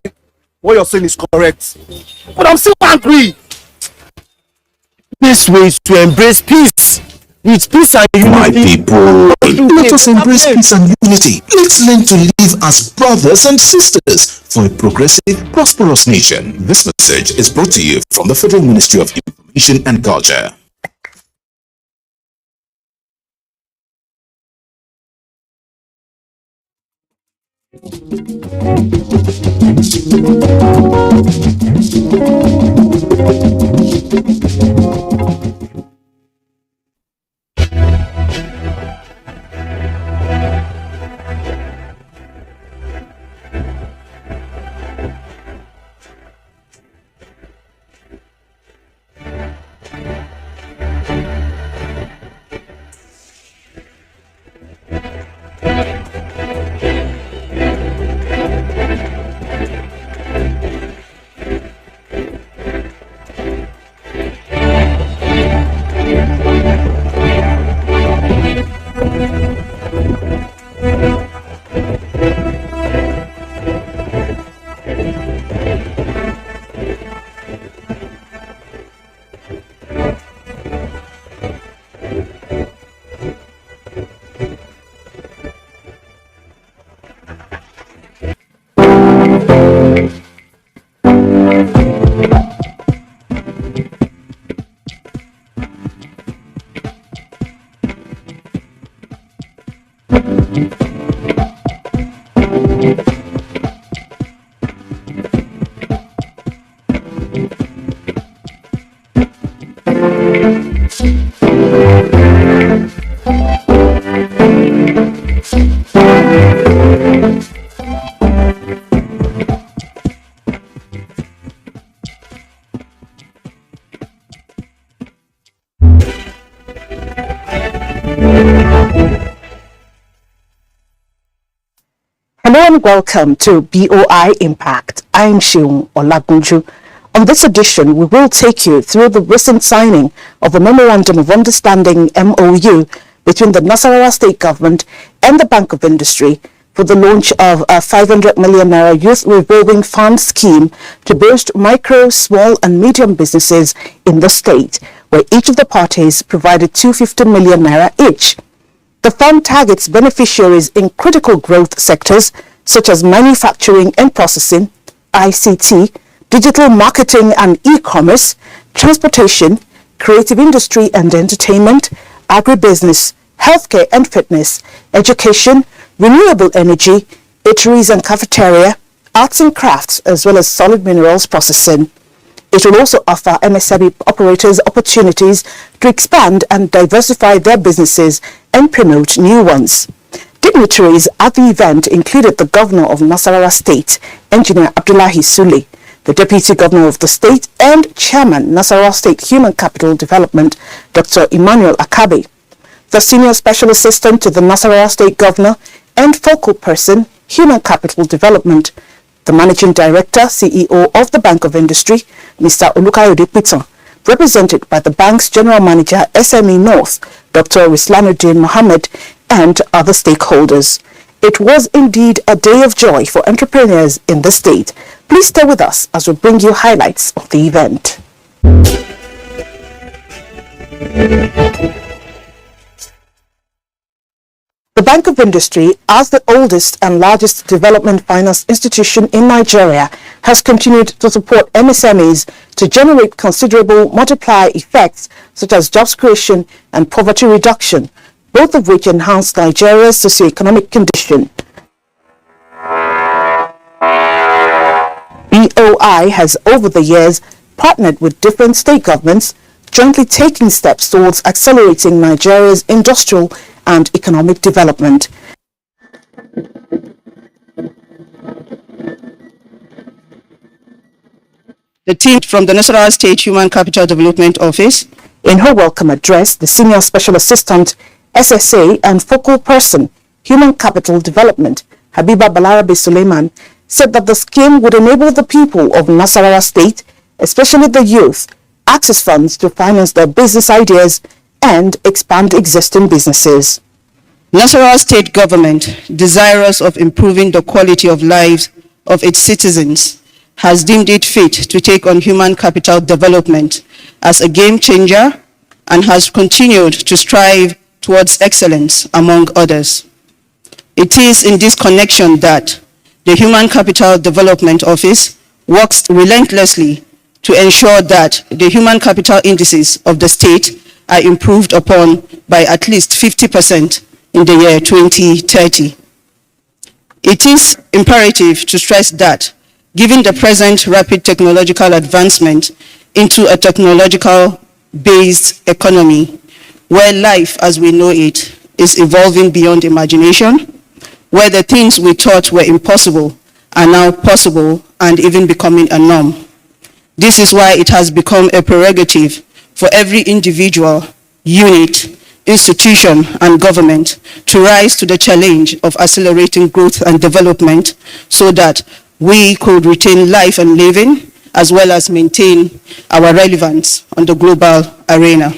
what you're saying is correct, but I'm still angry. Best way is to embrace peace. With peace and unity. My people, let us embrace peace and unity. Let's learn to live as brothers and sisters for a progressive, prosperous nation. This message is brought to you from the Federal Ministry of Information and Culture. and welcome to BOI Impact. I'm Shion Olagunju. On this edition, we will take you through the recent signing of a Memorandum of Understanding MOU between the Nasarawa State Government and the Bank of Industry for the launch of a 500 million naira youth revolving fund scheme to boost micro, small and medium businesses in the state, where each of the parties provided 250 million naira each. The fund targets beneficiaries in critical growth sectors such as manufacturing and processing, ICT, digital marketing and e-commerce, transportation, creative industry and entertainment, agribusiness, healthcare and fitness, education, renewable energy, eateries and cafeteria, arts and crafts, as well as solid minerals processing. It will also offer MSME operators opportunities to expand and diversify their businesses and promote new ones. Dignitaries at the event included the Governor of Nasarawa State, Engineer Abdullahi Sule, the Deputy Governor of the state and Chairman, Nasarawa State Human Capital Development, Dr. Emmanuel Akabe, the Senior Special Assistant to the Nasarawa State Governor and Focal Person, Human Capital Development, the Managing Director, CEO of the Bank of Industry, Mr. Olukayode Piton, represented by the bank's General Manager, SME North, Dr. Rislanuddin Mohammed, and other stakeholders. It was indeed a day of joy for entrepreneurs in the state. Please stay with us as we bring you highlights of the event. The Bank of Industry, as the oldest and largest development finance institution in Nigeria, has continued to support MSMEs to generate considerable multiplier effects such as jobs creation and poverty reduction, both of which enhance Nigeria's socioeconomic condition. BOI has over the years partnered with different state governments, jointly taking steps towards accelerating Nigeria's industrial and economic development. The team from the Nasarawa State Human Capital Development Office, in her welcome address, the Senior Special Assistant, SSA and Focal Person, Human Capital Development, Habiba Balarabe Suleiman, said that the scheme would enable the people of Nasarawa State, especially the youth, access funds to finance their business ideas and expand existing businesses. Nasarawa State Government, desirous of improving the quality of lives of its citizens, has deemed it fit to take on human capital development as a game changer and has continued to strive towards excellence, among others. It is in this connection that the Human Capital Development Office works relentlessly to ensure that the human capital indices of the state are improved upon by at least 50% in the year 2030. It is imperative to stress that, given the present rapid technological advancement into a technological-based economy, where life as we know it is evolving beyond imagination, where the things we thought were impossible are now possible and even becoming a norm. This is why it has become a prerogative for every individual, unit, institution, and government to rise to the challenge of accelerating growth and development so that we could retain life and living as well as maintain our relevance on the global arena.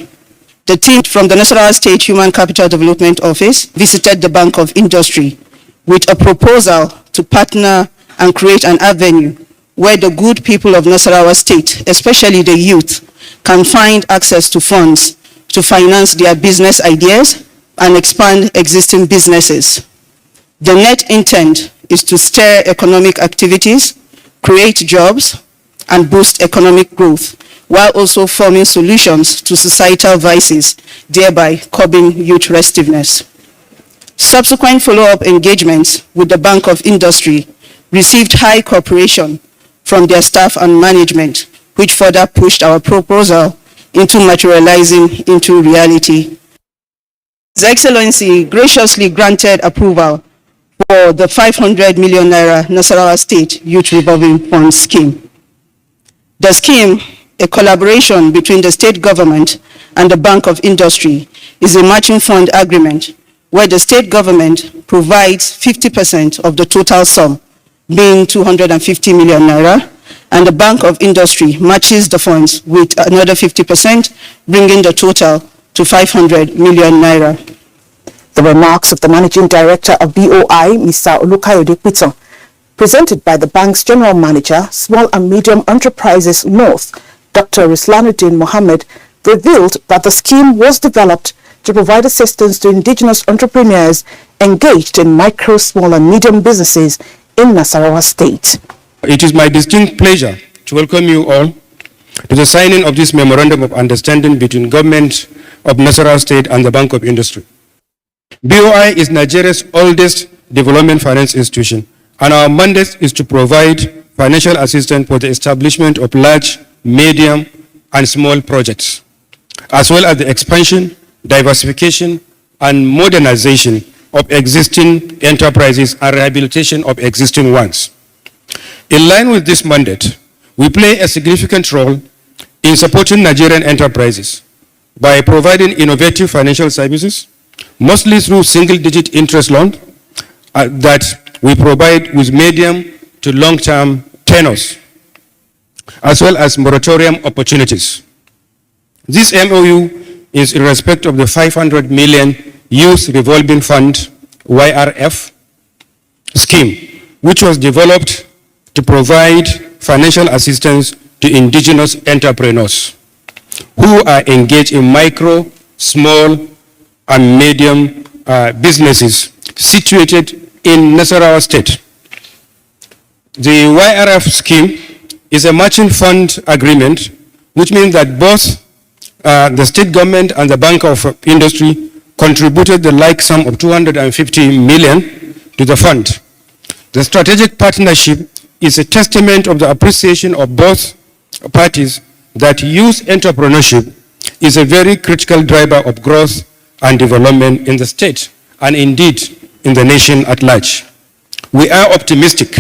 The team from the Nasarawa State Human Capital Development Office visited the Bank of Industry with a proposal to partner and create an avenue where the good people of Nasarawa State, especially the youth, can find access to funds to finance their business ideas and expand existing businesses. The net intent is to stir economic activities, create jobs, and boost economic growth, while also forming solutions to societal vices, thereby curbing youth restiveness. Subsequent follow-up engagements with the Bank of Industry received high cooperation from their staff and management, which further pushed our proposal into materializing into reality. His Excellency graciously granted approval for the 500 million naira Nasarawa State Youth Revolving Fund scheme. The scheme, a collaboration between the state government and the Bank of Industry, is a matching fund agreement where the state government provides 50% of the total sum, being 250 million naira, and the Bank of Industry matches the funds with another 50%, bringing the total to 500 million naira. The remarks of the Managing Director of BOI, Mr. Olukayode Piton, presented by the bank's General Manager, Small and Medium Enterprises North, Dr. Rislanuddin Mohammed, revealed that the scheme was developed to provide assistance to indigenous entrepreneurs engaged in micro, small and medium businesses in Nasarawa State. It is my distinct pleasure to welcome you all to the signing of this Memorandum of Understanding between Government of Nasarawa State and the Bank of Industry. BOI is Nigeria's oldest development finance institution, and our mandate is to provide financial assistance for the establishment of large, medium, and small projects, as well as the expansion, diversification, and modernization of existing enterprises and rehabilitation of existing ones. In line with this mandate, we play a significant role in supporting Nigerian enterprises by providing innovative financial services, mostly through single-digit interest loans that we provide with medium to long-term tenors, as well as moratorium opportunities. This MOU is in respect of the 500 million Youth Revolving Fund, YRF, scheme, which was developed to provide financial assistance to indigenous entrepreneurs who are engaged in micro, small, and medium businesses situated in Nasarawa State. The YRF scheme is a matching fund agreement, which means that both the state government and the Bank of Industry contributed the like sum of 250 million to the fund. The strategic partnership is a testament of the appreciation of both parties that youth entrepreneurship is a very critical driver of growth and development in the state and indeed in the nation at large. We are optimistic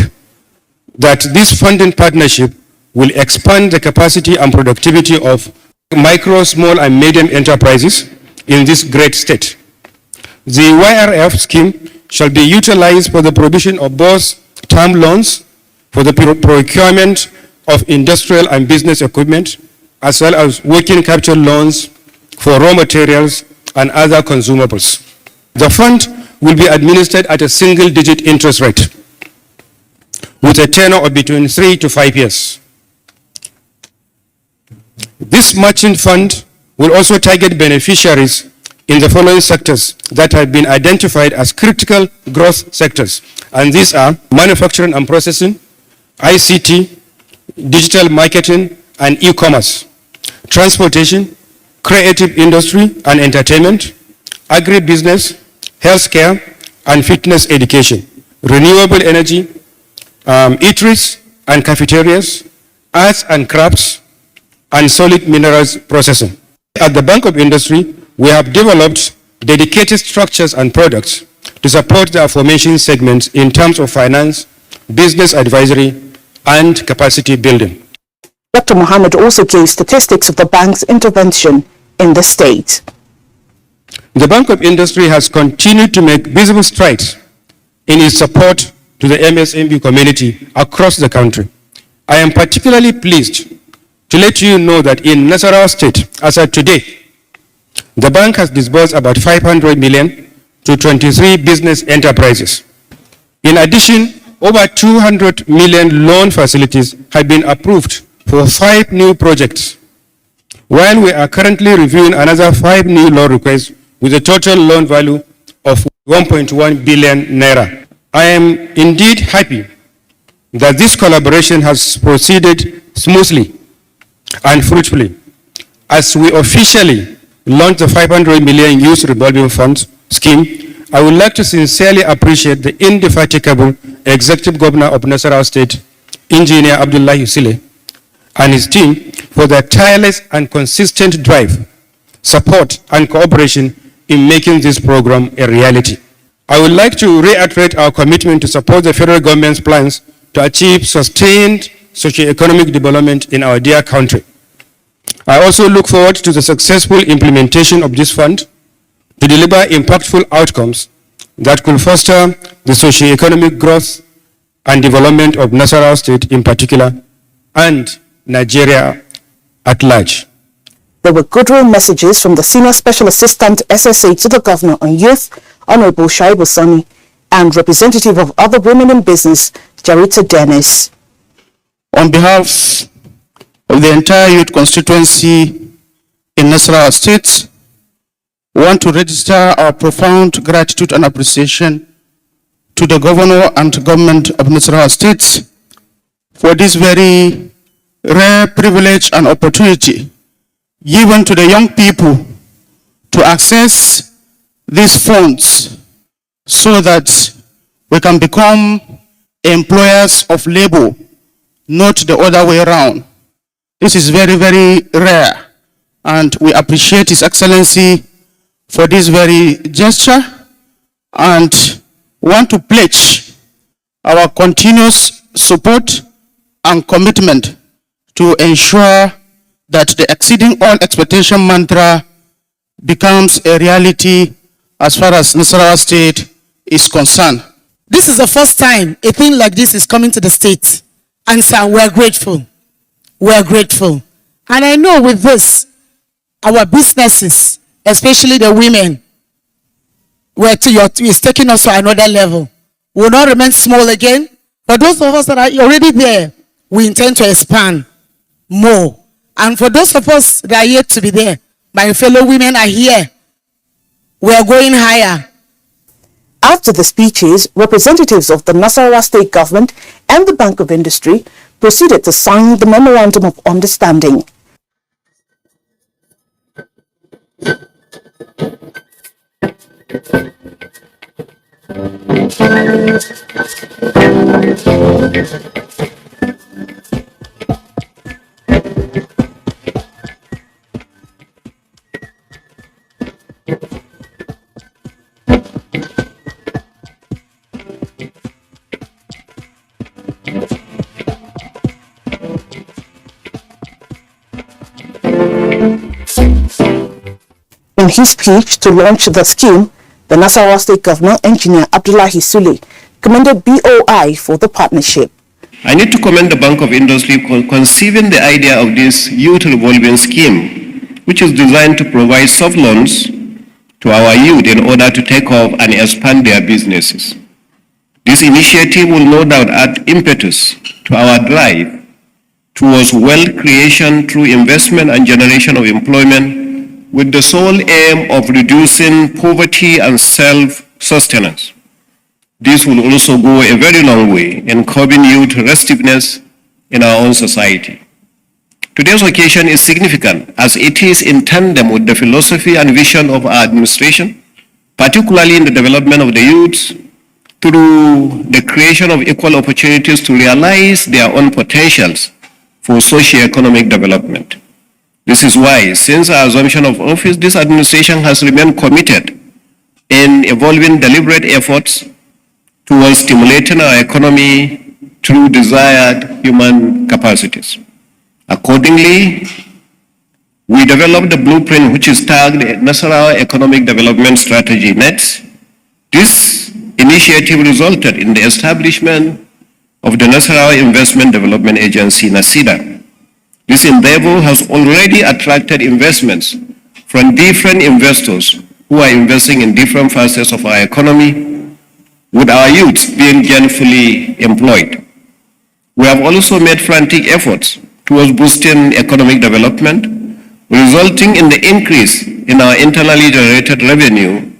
that this funding partnership will expand the capacity and productivity of micro, small and medium enterprises in this great state. The YRF scheme shall be utilized for the provision of both term loans for the procurement of industrial and business equipment, as well as working capital loans for raw materials and other consumables. The fund will be administered at a single-digit interest rate with a tenor of between 3 to 5 years. This matching fund will also target beneficiaries in the following sectors that have been identified as critical growth sectors, and these are manufacturing and processing, ICT, digital marketing and e-commerce, transportation, creative industry and entertainment, agribusiness, healthcare and fitness education, renewable energy, eateries and cafeterias, arts and crafts, and solid minerals processing. At the Bank of Industry, we have developed dedicated structures and products to support the aforementioned segments in terms of finance, business advisory, and capacity building. Dr. Mohammed also gave statistics of the bank's intervention in the state. The Bank of Industry has continued to make visible strides in its support to the MSMB community across the country. I am particularly pleased to let you know that in Nasarawa State, as of today, the bank has disbursed about 500 million to 23 business enterprises. In addition, over 200 million loan facilities have been approved for 5 new projects, while we are currently reviewing another 5 new loan requests with a total loan value of 1.1 billion naira. I am indeed happy that this collaboration has proceeded smoothly and fruitfully. As we officially launch the 500 million Youth Revolving Funds scheme, I would like to sincerely appreciate the indefatigable Executive Governor of Nasarawa State, Engineer Abdullahi Sile, and his team for their tireless and consistent drive, support, and cooperation in making this program a reality. I would like to reiterate our commitment to support the federal government's plans to achieve sustained socio-economic development in our dear country. I also look forward to the successful implementation of this fund to deliver impactful outcomes that could foster the socio-economic growth and development of Nasarawa State in particular and Nigeria at large. There were goodwill messages from the Senior Special Assistant SSA to the Governor on Youth, Honorable Shaibu Sani, and representative of other women in business, Jarita Dennis. On behalf of the entire youth constituency in Nasarawa State, we want to register our profound gratitude and appreciation to the Governor and Government of Nasarawa State for this very rare privilege and opportunity given to the young people to access these funds so that we can become employers of labor, not the other way around. This is very, very rare, and we appreciate His Excellency for this very gesture and want to pledge our continuous support and commitment to ensure that the exceeding all expectation mantra becomes a reality as far as Nasarawa State is concerned. This is the first time a thing like this is coming to the state. And sir, we're grateful. We're grateful. And I know with this, our businesses, especially the women, is taking us to another level. We will not remain small again. For those of us that are already there, we intend to expand more. And for those of us that are yet to be there, my fellow women are here. We are going higher. After the speeches, representatives of the Nasarawa State Government and the Bank of Industry proceeded to sign the Memorandum of Understanding. In his speech to launch the scheme, the Nasarawa State Governor, Engineer Abdullahi Sule, commended BOI for the partnership. I need to commend the Bank of Industry for conceiving the idea of this youth revolving scheme, which is designed to provide soft loans to our youth in order to take off and expand their businesses. This initiative will no doubt add impetus to our drive towards wealth creation through investment and generation of employment, with the sole aim of reducing poverty and self-sustenance. This will also go a very long way in curbing youth restiveness in our own society. Today's occasion is significant as it is in tandem with the philosophy and vision of our administration, particularly in the development of the youth through the creation of equal opportunities to realize their own potentials for socio-economic development. This is why, since our assumption of office, this administration has remained committed in evolving deliberate efforts towards stimulating our economy through desired human capacities. Accordingly, we developed a blueprint which is tagged Nasarawa Economic Development Strategy (NEDS). This initiative resulted in the establishment of the Nasarawa Investment Development Agency, NACIDA. This endeavor has already attracted investments from different investors who are investing in different facets of our economy, with our youth being gainfully employed. We have also made frantic efforts towards boosting economic development, resulting in the increase in our internally generated revenue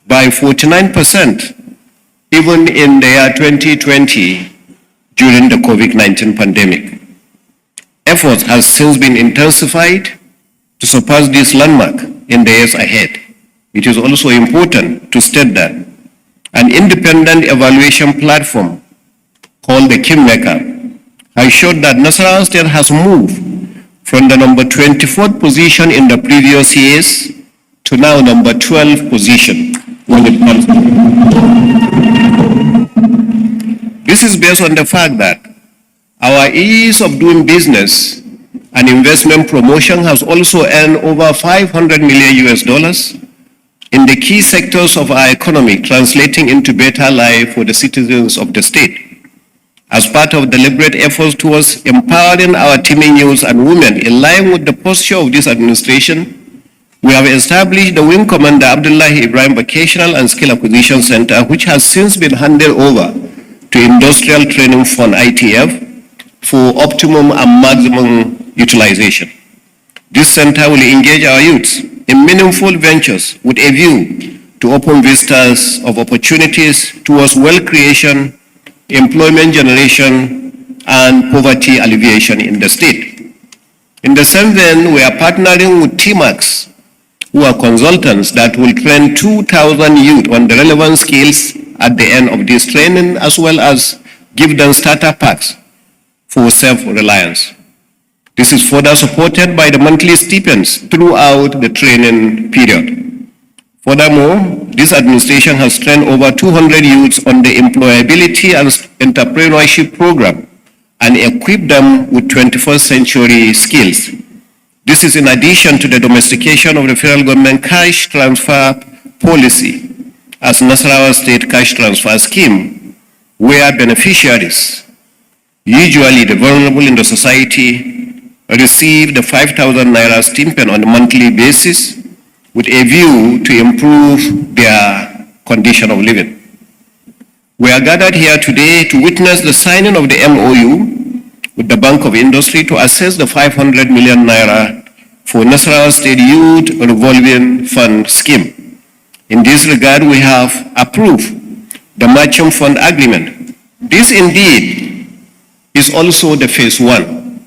by 49% even in the year 2020 during the COVID-19 pandemic. Efforts have since been intensified to surpass this landmark in the years ahead. It is also important to state that an independent evaluation platform called the Kingmaker has showed that Nasarawa State has moved from the number 24th position in the previous years to now number 12 position when it comes to. This is based on the fact that our ease of doing business and investment promotion has also earned over $500 million in the key sectors of our economy, translating into better life for the citizens of the state. As part of deliberate efforts towards empowering our teeming youth and women in line with the posture of this administration, we have established the Wing Commander Abdullahi Ibrahim Vocational and Skill Acquisition Center, which has since been handed over to Industrial Training Fund ITF for optimum and maximum utilization. This center will engage our youths in meaningful ventures with a view to open vistas of opportunities towards wealth creation, employment generation, and poverty alleviation in the state. In the same vein, we are partnering with TMAX, who are consultants that will train 2,000 youth on the relevant skills at the end of this training, as well as give them starter packs for self-reliance. This is further supported by the monthly stipends throughout the training period. Furthermore, this administration has trained over 200 youths on the employability and entrepreneurship program and equipped them with 21st century skills. This is in addition to the domestication of the federal government cash transfer policy as Nasarawa State Cash Transfer Scheme, where beneficiaries, usually the vulnerable in the society, receive the 5,000 naira stipend on a monthly basis with a view to improve their condition of living. We are gathered here today to witness the signing of the MOU with the Bank of Industry to assess the 500 million naira for Nasarawa State Youth Revolving Fund Scheme. In this regard, we have approved the matching fund agreement. This indeed is also the phase one.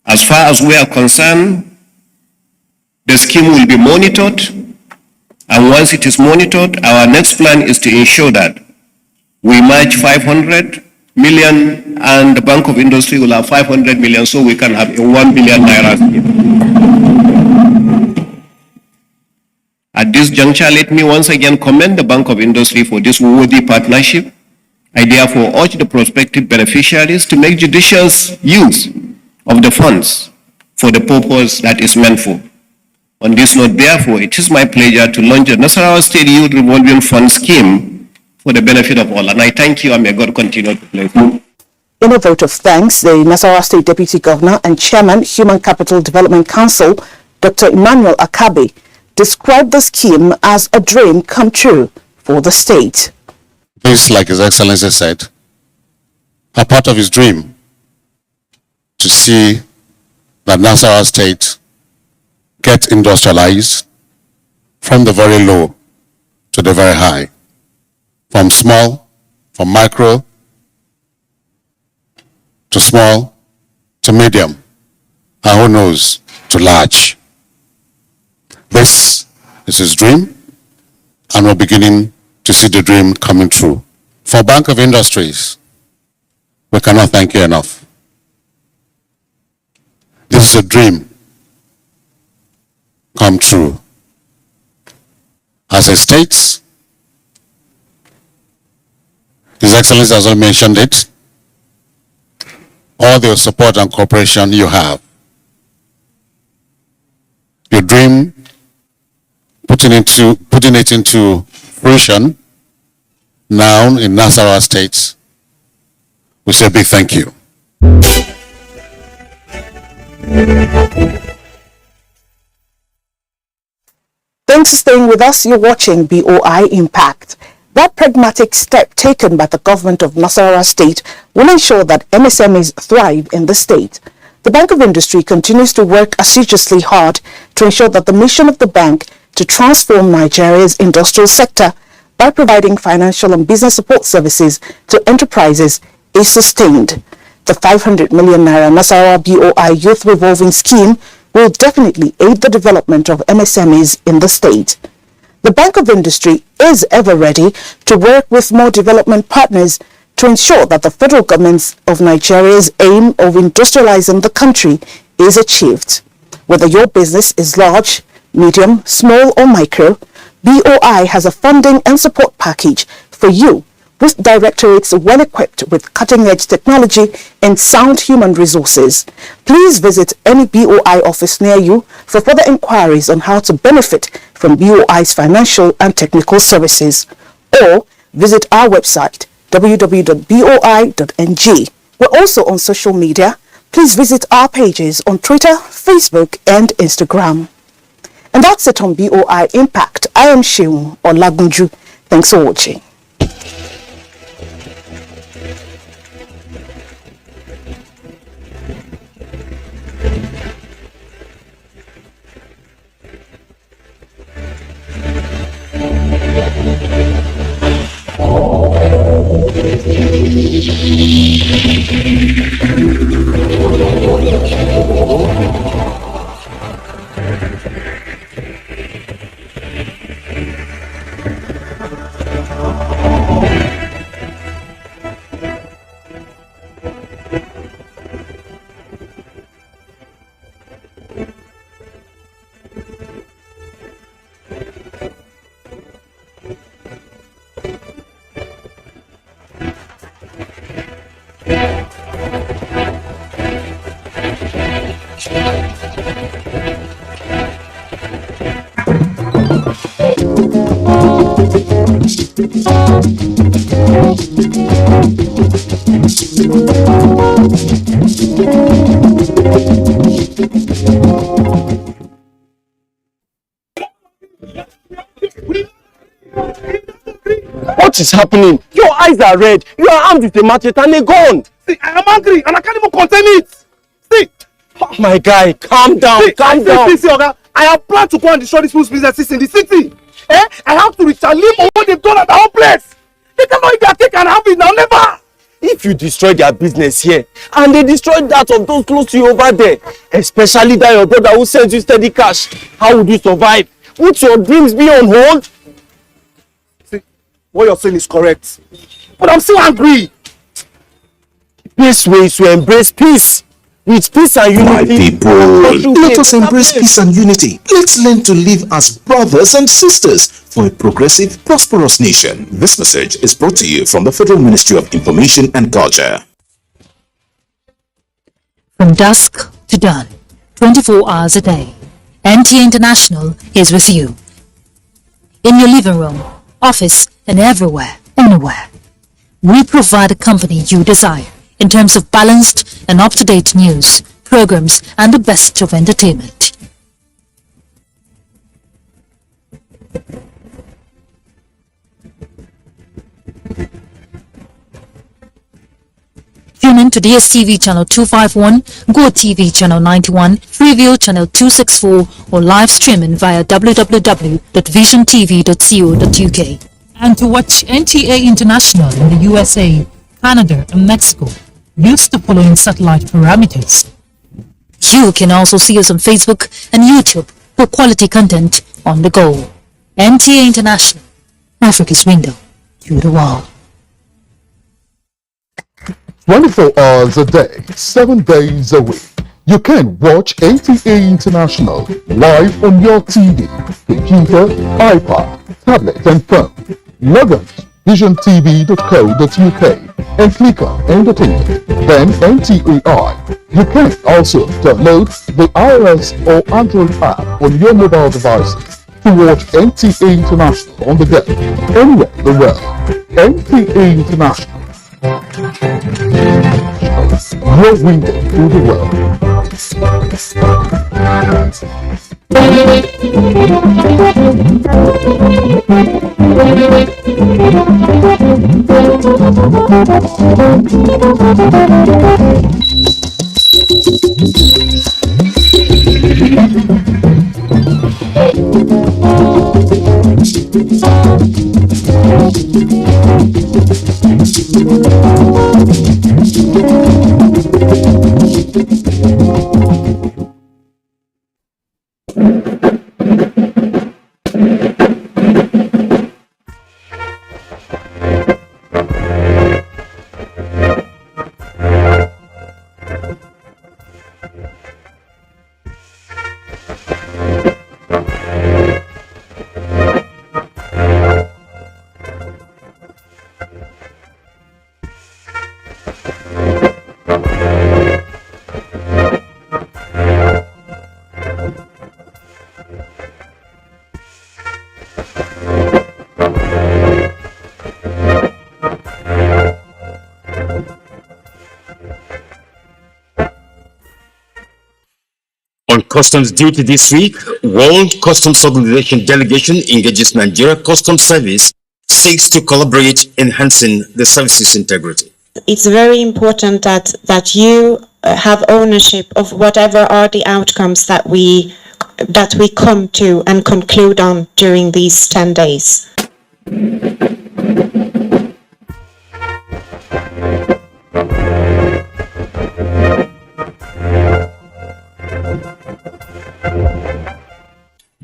As far as we are concerned, the scheme will be monitored, and once it is monitored, our next plan is to ensure that we match 500 million and the Bank of Industry will have 500 million, so we can have a 1 billion naira scheme. At this juncture, let me once again commend the Bank of Industry for this worthy partnership. I therefore urge the prospective beneficiaries to make judicious use of the funds for the purpose that is meant for. On this note, therefore, it is my pleasure to launch the Nasarawa State Youth Revolving Fund Scheme for the benefit of all. And I thank you, and may God continue to bless you. In a vote of thanks, the Nasarawa State Deputy Governor and Chairman, Human Capital Development Council, Dr. Emmanuel Akabe, described the scheme as a dream come true for the state. This, like His Excellency said, a part of his dream to see that Nasarawa State get industrialized from the very low to the very high, from small, from micro to small to medium, and who knows, to large. This is his dream, and we're beginning to see the dream coming true. For Bank of Industries, we cannot thank you enough. This is a dream come true. As a state, His Excellency has already mentioned it, all the support and cooperation you have. Your dream, putting it into fruition now in Nasarawa State, we say a big thank you. Thanks for staying with us. You're watching BOI Impact. That pragmatic step taken by the government of Nasarawa State will ensure that MSMEs thrive in the state. The Bank of Industry continues to work assiduously hard to ensure that the mission of the bank to transform Nigeria's industrial sector by providing financial and business support services to enterprises is sustained. The 500 million naira Nasarawa BOI Youth Revolving Scheme will definitely aid the development of MSMEs in the state. The Bank of Industry is ever ready to work with more development partners to ensure that the federal government of Nigeria's aim of industrializing the country is achieved. Whether your business is large, medium, small or micro, BOI has a funding and support package for you This directorate is well equipped with cutting-edge technology and sound human resources. Please visit any BOI office near you for further inquiries on how to benefit from BOI's financial and technical services, or visit our website www.boi.ng. We're also on social media. Please visit our pages on Twitter, Facebook, and Instagram. And that's it on BOI Impact. I am Sheung Olagunju. Thanks for watching. What is happening? Your eyes are red. You are armed with a machete and a gun. See, I am angry and I can't even contain it. See. Oh, my guy, calm down, calm down. See, Oga, I have planned to go and destroy these people's businesses in the city. I have to retaliate for what they've done at our place. They cannot eat their cake and have it now, never. If you destroy their business here, and they destroy that of those close to you over there, especially that your brother who sends you steady cash, how would you survive? Would your dreams be on hold? See, what you're saying is correct. But I'm still angry. The best way is to embrace peace. With peace and unity. My people, let us embrace peace and unity. Let's learn to live as brothers and sisters for a progressive, prosperous nation. This message is brought to you from the Federal Ministry of Information and Culture. From dusk to dawn, 24 hours a day, NTA International is with you. In your living room, office, and everywhere, anywhere. We provide a company you desire in terms of balanced and up-to-date news, programs, and the best of entertainment. Tune in to DSTV channel 251, GoTV channel 91, Freeview channel 264, or live streaming via www.visiontv.co.uk. And to watch NTA International in the USA, Canada, and Mexico, use the following satellite parameters. You can also see us on Facebook and YouTube for quality content on the go. NTA International, Africa's window to the world. 24 hours a day, 7 days a week. You can watch NTA International live on your TV, computer, iPad, tablet, and phone. Log on to visiontv.co.uk and click on Entertainment, then NTAI. You can also download the iOS or Android app on your mobile devices to watch NTA International on the go, anywhere in the world. NTA International, your window to the world. On customs duty this week, World Customs Organization delegation engages Nigeria Customs Service, seeks to collaborate, enhancing the service's integrity. It's very important that you have ownership of whatever are the outcomes that we come to and conclude on during these 10 days.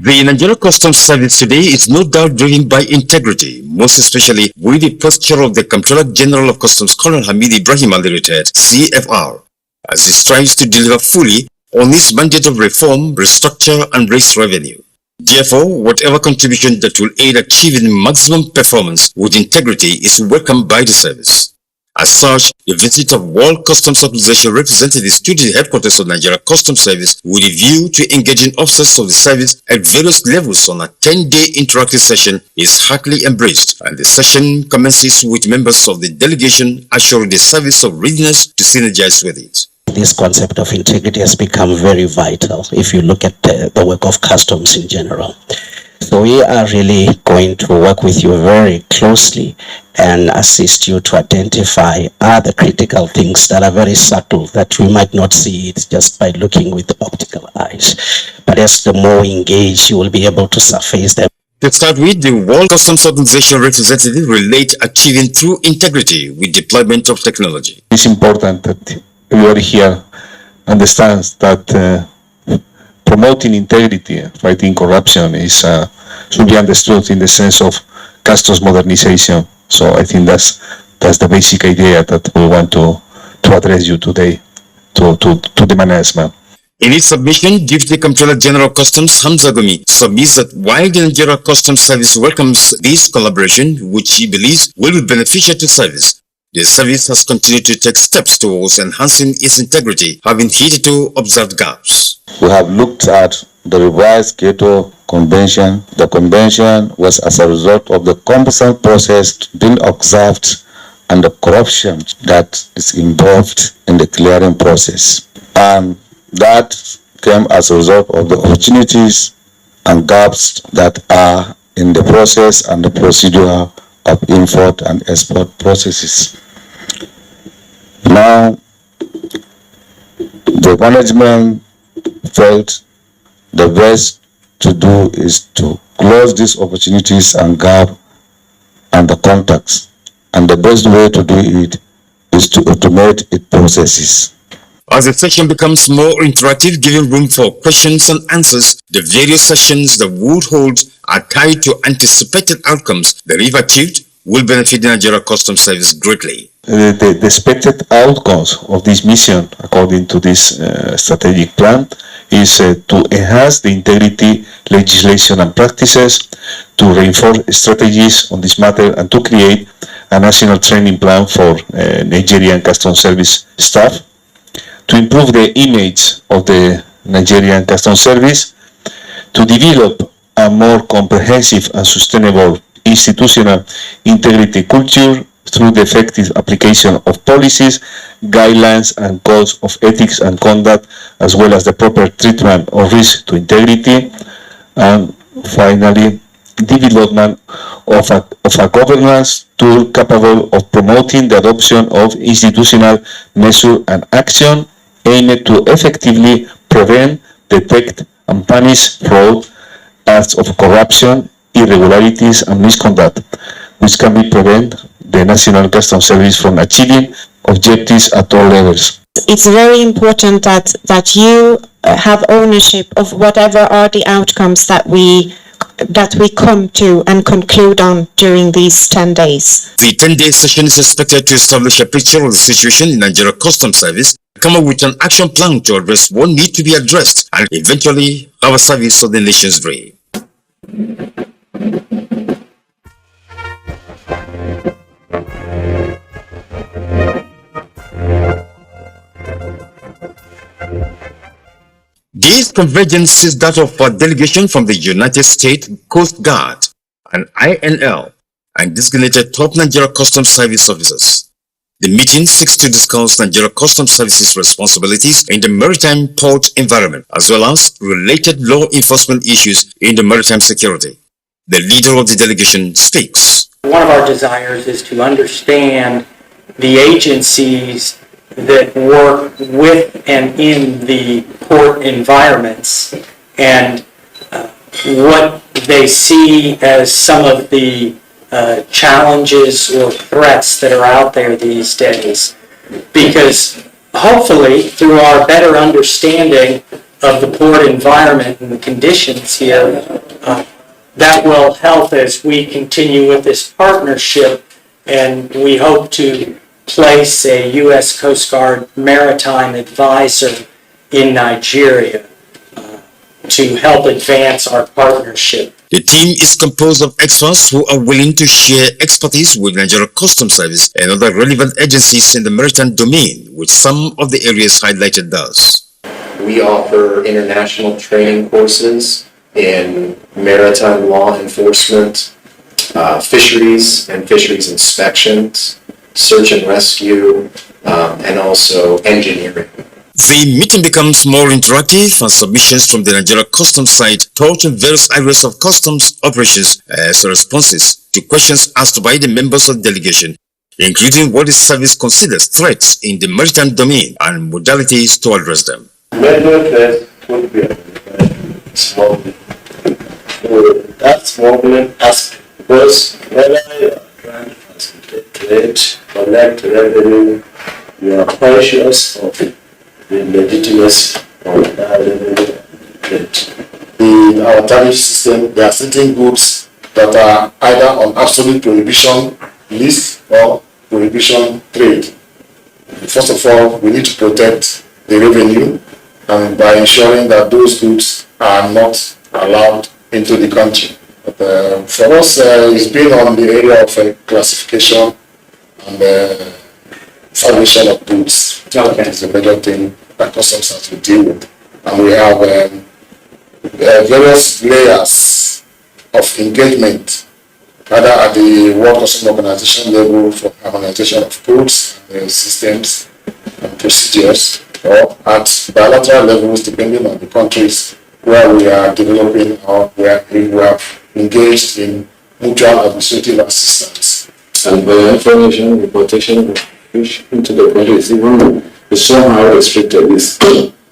The Nigeria Customs Service today is no doubt driven by integrity, most especially with the posture of the Comptroller General of Customs, Colonel Hamid Ibrahim Ali retired, CFR, as he strives to deliver fully on his mandate of reform, restructure, and raise revenue. Therefore, whatever contribution that will aid achieving maximum performance with integrity is welcomed by the service. As such, the visit of World Customs Organization representatives to the headquarters of Nigeria Customs Service with a view to engaging officers of the service at various levels on a 10-day interactive session is heartily embraced, and the session commences with members of the delegation assuring the service of readiness to synergize with it. This concept of integrity has become very vital if you look at the work of customs in general. So we are really going to work with you very closely and assist you to identify other critical things that are very subtle that we might not see it just by looking with the optical eyes. But as the more we engage, you will be able to surface them. To start with, the World Customs Organization representative relate achieving through integrity with deployment of technology. It's important that everybody here understands that promoting integrity, fighting corruption is should be understood in the sense of customs modernization. So I think that's the basic idea that we want to address you today to the management. In its submission, Deputy Comptroller General of Customs Hamza Gomi submits that while the Nigeria Customs Service welcomes this collaboration, which he believes will be beneficial to service, the service has continued to take steps towards enhancing its integrity, having hitherto observed gaps. We have looked at the revised Kyoto Convention. The convention was as a result of the cumbersome process being observed and the corruption that is involved in the clearing process. And that came as a result of the opportunities and gaps that are in the process and the procedure of import and export processes. Now, the management felt the best to do is to close these opportunities and gap and the contacts. And the best way to do it is to automate its processes. As the session becomes more interactive, giving room for questions and answers, the various sessions that would hold are tied to anticipated outcomes that, if achieved, will benefit the Nigeria Customs Service greatly. The expected outcomes of this mission, according to this strategic plan, is to enhance the integrity, legislation and practices, to reinforce strategies on this matter, and to create a national training plan for Nigerian Customs Service staff, to improve the image of the Nigerian Customs Service, to develop a more comprehensive and sustainable institutional integrity culture through the effective application of policies, guidelines and codes of ethics and conduct, as well as the proper treatment of risk to integrity, and finally, development of a governance tool capable of promoting the adoption of institutional measures and action aimed to effectively prevent, detect and punish fraud, acts of corruption, irregularities and misconduct, which can be prevent the National Customs Service from achieving objectives at all levels. It's very important that you have ownership of whatever are the outcomes that we come to and conclude on during these 10 days. The 10-day session is expected to establish a picture of the situation in Nigeria Customs Service, come up with an action plan to address what needs to be addressed, and eventually have a service of the nation's brain. This convergence is that of a delegation from the United States Coast Guard and INL and designated top Nigeria Customs Service officers. The meeting seeks to discuss Nigeria Customs Services responsibilities in the maritime port environment, as well as related law enforcement issues in the maritime security. The leader of the delegation speaks. One of our desires is to understand the agencies that work with and in the port environments and what they see as some of the challenges or threats that are out there these days. Because hopefully through our better understanding of the port environment and the conditions here, that will help as we continue with this partnership, and we hope to place a U.S. Coast Guard maritime advisor in Nigeria to help advance our partnership. The team is composed of experts who are willing to share expertise with Nigeria Customs Service and other relevant agencies in the maritime domain, with some of the areas highlighted thus. We offer international training courses in maritime law enforcement, fisheries and fisheries inspections, search and rescue, and also engineering. The meeting becomes more interactive as submissions from the Nigeria Customs side touch on various areas of customs operations as responses to questions asked by the members of the delegation, including what the service considers threats in the maritime domain and modalities to address them. Major threats could be smuggling. So that smuggling aspect, because whether you are trying to facilitate trade, collect revenue, you are conscious of the legitimacy of that revenue trade. In our tariff system, there are certain goods that are either on absolute prohibition list or prohibition trade. First of all, we need to protect the revenue and by ensuring that those goods are not allowed into the country. But, for us, it's been on the area of classification and formation of goods. That is a major thing that customs has to deal with. And we have various layers of engagement, either at the World Customs Organization level for harmonization of goods, systems, and procedures, or at bilateral levels depending on the countries where we are developing or where we have engaged in mutual administrative assistance. And the information, importation of fish into the country is even somehow restricted.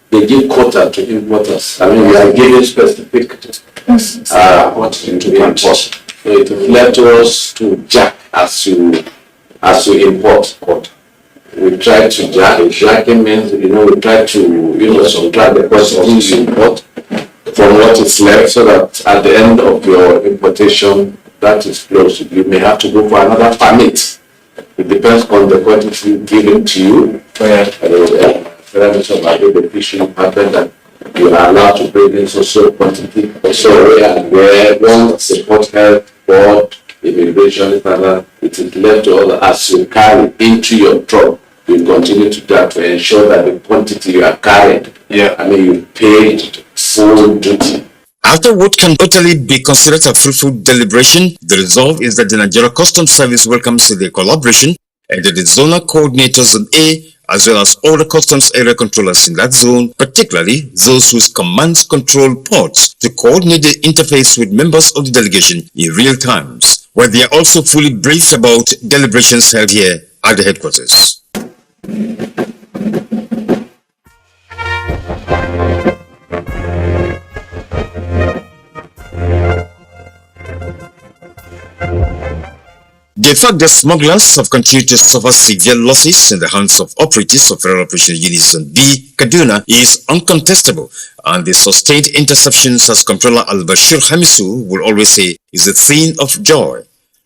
They give quota to importers. I mean, they are giving specific what to import. So it will led to us to jack as you import quota. We try to jack. Jacking means, we try to, subtract the cost of you import from what is left, so that at the end of your importation, that is closed. You may have to go for another permit. It depends on the quantity given to you, where the fishing pattern that you are allowed to bring in so quantity, where once the port health board, immigration, it is left to others as you carry into your truck. You continue to do that to ensure that the quantity you are carrying, you paid full duty. After what can totally be considered a fruitful deliberation, the resolve is that the Nigeria Customs Service welcomes the collaboration and the zonal coordinators in A, as well as all the customs area controllers in that zone, particularly those whose commands control ports, to coordinate the interface with members of the delegation in real times, where they are also fully briefed about deliberations held here at the headquarters. The fact that smugglers have continued to suffer severe losses in the hands of operatives of Federal Operation Unison B, Kaduna, is uncontestable, and the sustained interceptions, as Comptroller Al-Bashir Hamisu will always say, is a thing of joy.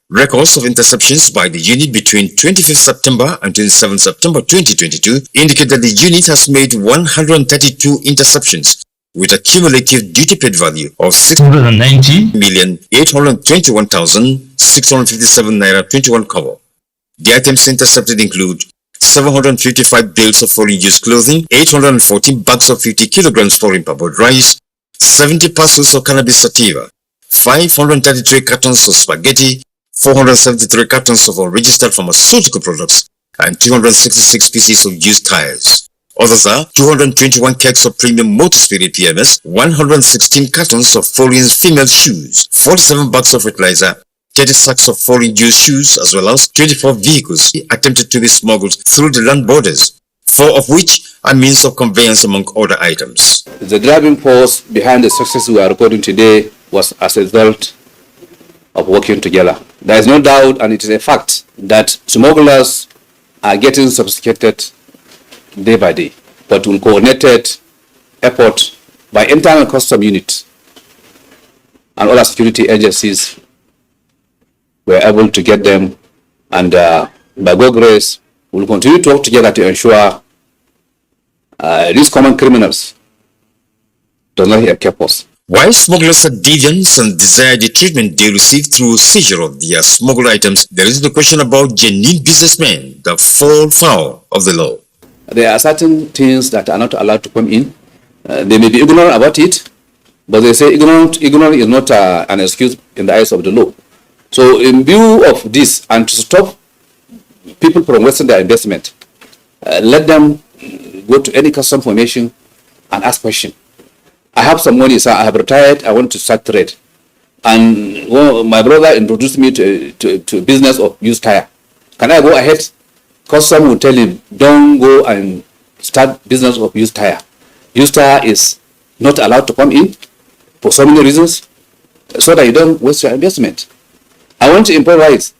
Records of interceptions by the unit between 25th September and 27th September 2022 indicate that the unit has made 132 interceptions, with a cumulative duty paid value of 690,821,657 naira 21 kobo. The items intercepted include 755 bales of foreign used clothing, 814 bags of 50 kilograms foreign parboiled rice, 70 parcels of cannabis sativa, 533 cartons of spaghetti, 473 cartons of unregistered pharmaceutical products, and 266 pieces of used tires. Others are 221 kegs of premium motor spirit PMS, 116 cartons of foreign female shoes, 47 bags of fertilizer, 30 sacks of foreign used shoes, as well as 24 vehicles attempted to be smuggled through the land borders, 4 of which are means of conveyance among other items. The driving force behind the success we are reporting today was as a result of working together. There is no doubt, and it is a fact, that smugglers are getting sophisticated day by day, but with coordinated effort by internal custom units and other security agencies, we are able to get them, and by God's grace, we will continue to work together to ensure these common criminals do not escape us. While smugglers are deviants and desire the treatment they receive through seizure of their smuggled items, there is the question about genuine businessmen that fall foul of the law. There are certain things that are not allowed to come in. They may be ignorant about it, but they say ignorant is not an excuse in the eyes of the law. So in view of this, and to stop people from wasting their investment, let them go to any custom formation and ask questions. I have some money, sir. I have retired. I want to start trade. And my brother introduced me to business of used tire. Can I go ahead? Custom will tell him, don't go and start business of used tire. Used tire is not allowed to come in for so many reasons, so that you don't waste your investment. I want to import rice.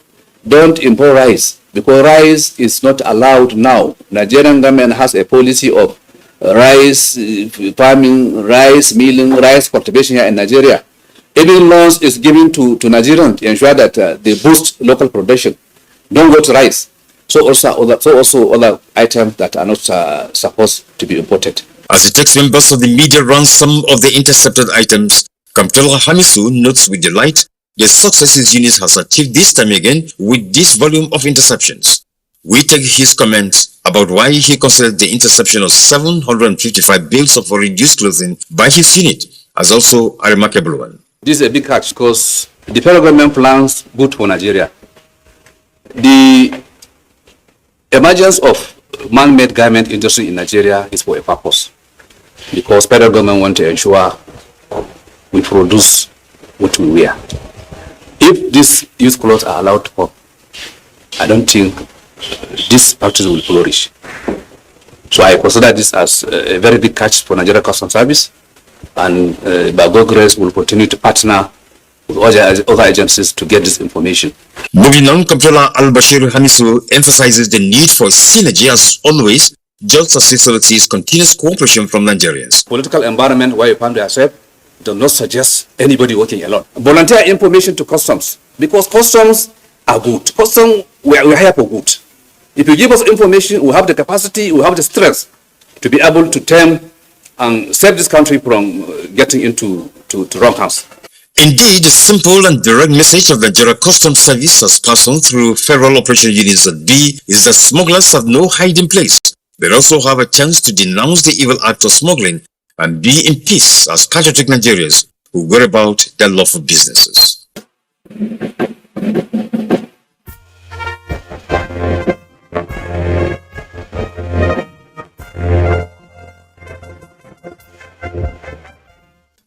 Don't import rice, because rice is not allowed now. Nigerian government has a policy of rice farming, rice milling, rice cultivation here in Nigeria. Even loans is given to Nigerians to ensure that they boost local production. Don't go to rice. So also other items that are not supposed to be imported. As the text members of the media run some of the intercepted items, Comptroller Hamisu notes with delight the success his unit has achieved this time again with this volume of interceptions. We take his comments about why he considered the interception of 755 bales of foreign used clothing by his unit as also a remarkable one. This is a big catch because the federal government plans good for Nigeria. The emergence of man-made garment industry in Nigeria is for a purpose, because federal government want to ensure we produce what we wear. If these used clothes are allowed to come, I don't think this practice will flourish. So I consider this as a very big catch for Nigeria Customs Service, and by God's grace will continue to partner with other agencies to get this information. Moving on, Comptroller Al-Bashir Hamisu emphasizes the need for synergy as always, just as he solicits continuous cooperation from Nigerians. Political environment where you find yourself does not suggest anybody working alone. Volunteer information to customs, because customs are good. Customs, we're here for good. If you give us information, we have the capacity, we have the strength to be able to turn and save this country from getting into wrong hands. Indeed, the simple and direct message of the Nigeria Customs Service as passed on through federal operation units at B is that smugglers have no hiding place. They also have a chance to denounce the evil act of smuggling and be in peace as patriotic Nigerians who worry about their lawful businesses.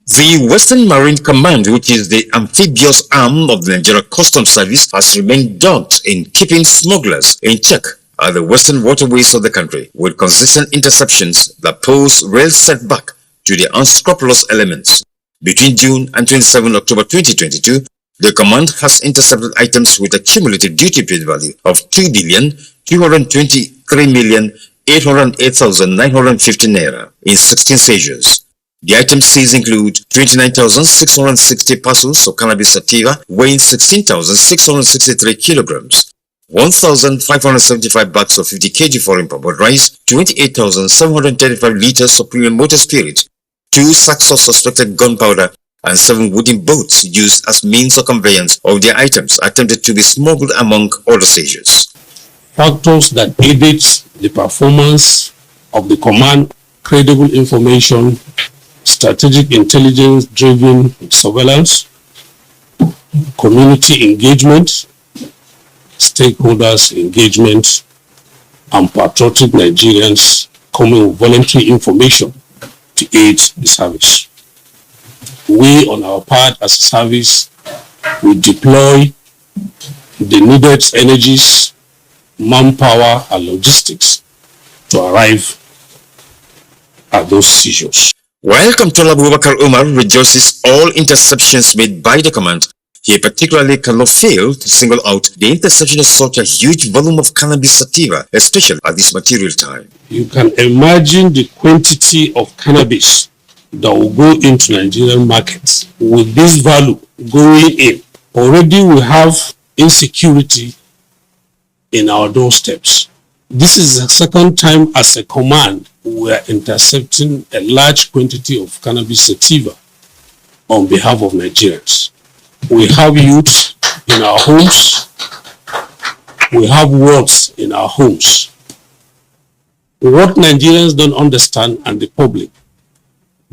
The Western Marine Command, which is the amphibious arm of the Nigeria Customs Service, has remained dogged in keeping smugglers in check at the western waterways of the country, with consistent interceptions that pose real setback to the unscrupulous elements. Between June and 27 October 2022, the command has intercepted items with a cumulative duty paid value of 2,223,808,950 naira in 16 seizures. The items seized include 29,660 parcels of cannabis sativa weighing 16,663 kilograms, 1,575 bags of 50 kg foreign purple rice, 28,735 liters of premium motor spirit, 2 sacks of suspected gunpowder, and 7 wooden boats used as means of conveyance of their items attempted to be smuggled among other seizures. Factors that aided the performance of the command: credible information, strategic intelligence-driven surveillance, community engagement, stakeholders engagement, and patriotic Nigerians coming with voluntary information to aid the service. We, on our part as a service, we deploy the needed energies, manpower, and logistics to arrive at those seizures. While Comptroller Abubakar Umar rejoices all interceptions made by the command, he particularly cannot fail to single out the interception of such a huge volume of cannabis sativa, especially at this material time. You can imagine the quantity of cannabis that will go into Nigerian markets with this value going in. Already we have insecurity in our doorsteps. This is the second time as a command we are intercepting a large quantity of cannabis sativa on behalf of Nigerians. We have youths in our homes. We have works in our homes. What Nigerians don't understand, and the public,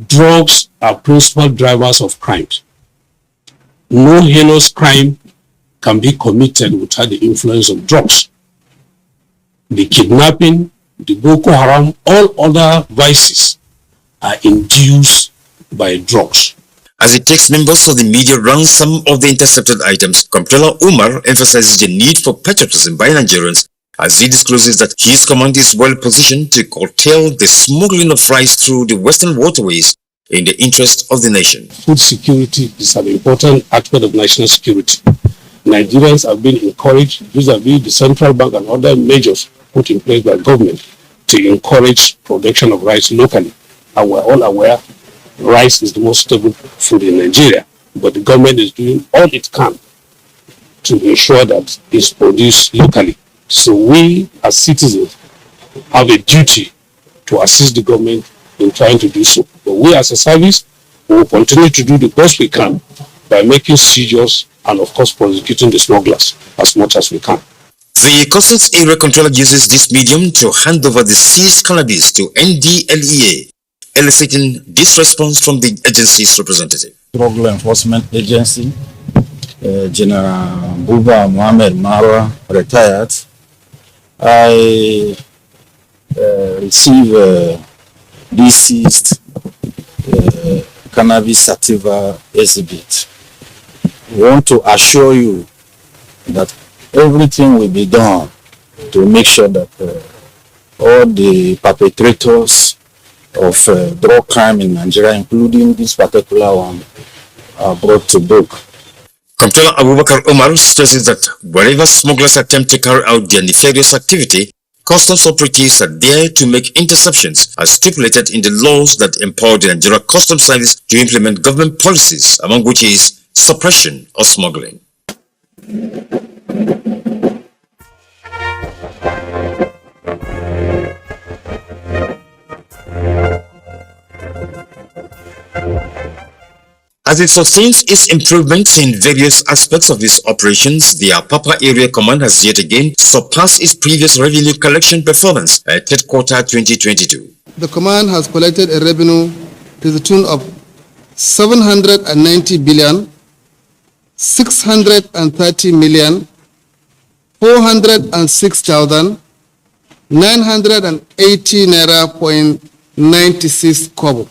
drugs are principal drivers of crimes. No heinous crime can be committed without the influence of drugs. The kidnapping, the Boko Haram, all other vices are induced by drugs. As it takes members of the media around some of the intercepted items, Comptroller Umar emphasizes the need for patriotism by Nigerians as he discloses that his command is well positioned to curtail the smuggling of rice through the western waterways in the interest of the nation. Food security is an important aspect of national security. Nigerians have been encouraged vis-a-vis the central bank and other measures put in place by government to encourage production of rice locally. And we're all aware rice is the most stable food in Nigeria, but the government is doing all it can to ensure that it's produced locally. So we as citizens have a duty to assist the government in trying to do so. But we as a service will continue to do the best we can by making seizures and of course prosecuting the smugglers as much as we can. The Customs Area Controller uses this medium to hand over the seized cannabis to NDLEA, eliciting this response from the agency's representative. Drug Law Enforcement Agency, General Buba Mohammed Marwa, retired. I received this seized cannabis sativa exhibit. We want to assure you that everything will be done to make sure that all the perpetrators of drug crime in Nigeria, including this particular one, are brought to book. Comptroller Abubakar Umar stresses that wherever smugglers attempt to carry out their nefarious activity, customs operatives are there to make interceptions as stipulated in the laws that empower the Nigeria Customs Service to implement government policies, among which is suppression of smuggling. As it sustains its improvements in various aspects of its operations, the Apapa Area Command has yet again surpassed its previous revenue collection performance at third quarter 2022. The command has collected a revenue to the tune of 790 billion 630 million 406,980 naira.96 kobo.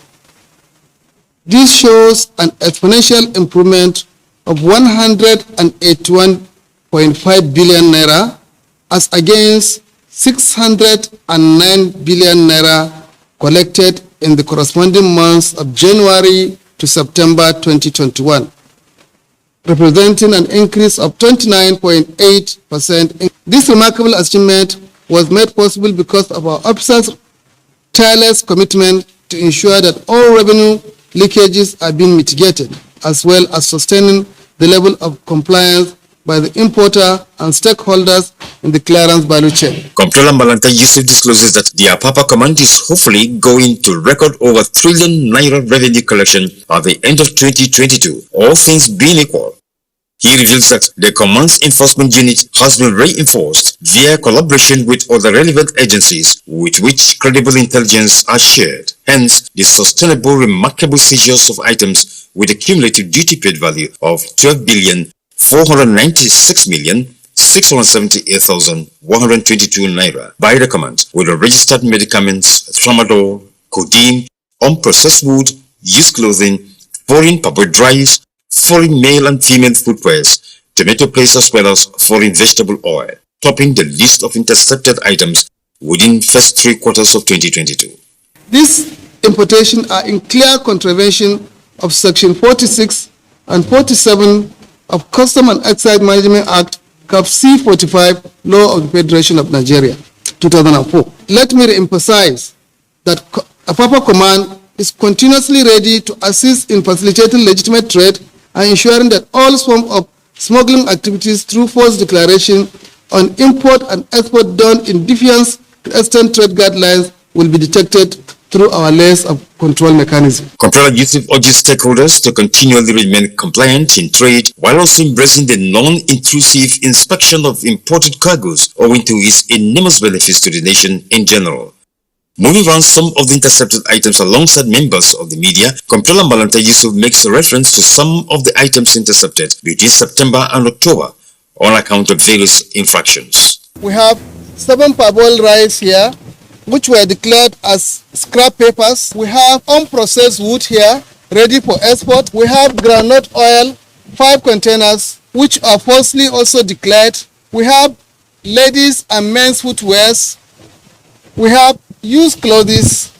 This shows an exponential improvement of 181.5 billion naira as against 609 billion naira collected in the corresponding months of January to September 2021, representing an increase of 29.8%. This remarkable achievement was made possible because of our officers' tireless commitment to ensure that all revenue leakages are being mitigated, as well as sustaining the level of compliance by the importer and stakeholders in the clearance value chain. Comptroller Malanta Yusuf discloses that the Apapa Command is hopefully going to record over ₦1 trillion revenue collection at the end of 2022, all things being equal. He reveals that the command's enforcement unit has been reinforced via collaboration with other relevant agencies with which credible intelligence are shared. Hence, the sustainable remarkable seizures of items with a cumulative duty paid value of 12,496,700 678,122 naira by the command, with the registered medicaments, tramadol, codeine, unprocessed wood, used clothing, foreign paper dries, foreign male and female footwears, tomato paste as well as foreign vegetable oil, topping the list of intercepted items within first 3 quarters of 2022. These importations are in clear contravention of Section 46 and 47 of Custom and Excise Management Act, Cap C45, Law of the Federation of Nigeria, 2004. Let me emphasize that Apapa Command is continuously ready to assist in facilitating legitimate trade and ensuring that all forms of smuggling activities through false declaration on import and export done in defiance to extant trade guidelines will be detected through our layers of control mechanism. Comptroller Yusuf urges stakeholders to continually remain compliant in trade while also embracing the non-intrusive inspection of imported cargoes owing to its enormous benefits to the nation in general. Moving on some of the intercepted items alongside members of the media, Comptroller Malanta Yusuf makes a reference to some of the items intercepted between September and October on account of various infractions. We have 7 parboiled rice here, which were declared as scrap papers. We have unprocessed wood here, ready for export. We have groundnut oil, 5 containers, which are falsely also declared. We have ladies and men's footwears. We have used clothes,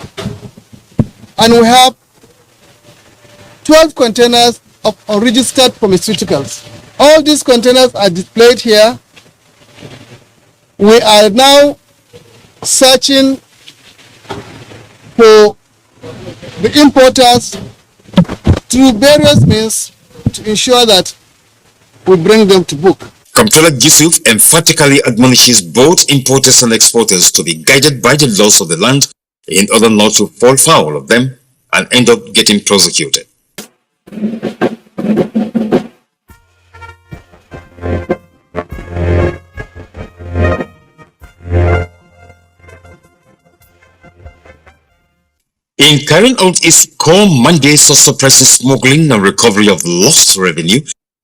and we have 12 containers of unregistered pharmaceuticals. All these containers are displayed here. We are now searching for the importers through various means to ensure that we bring them to book. Comptroller Yusuf emphatically admonishes both importers and exporters to be guided by the laws of the land in order not to fall foul of them and end up getting prosecuted. In carrying out its core mandates of suppressing smuggling and recovery of lost revenue,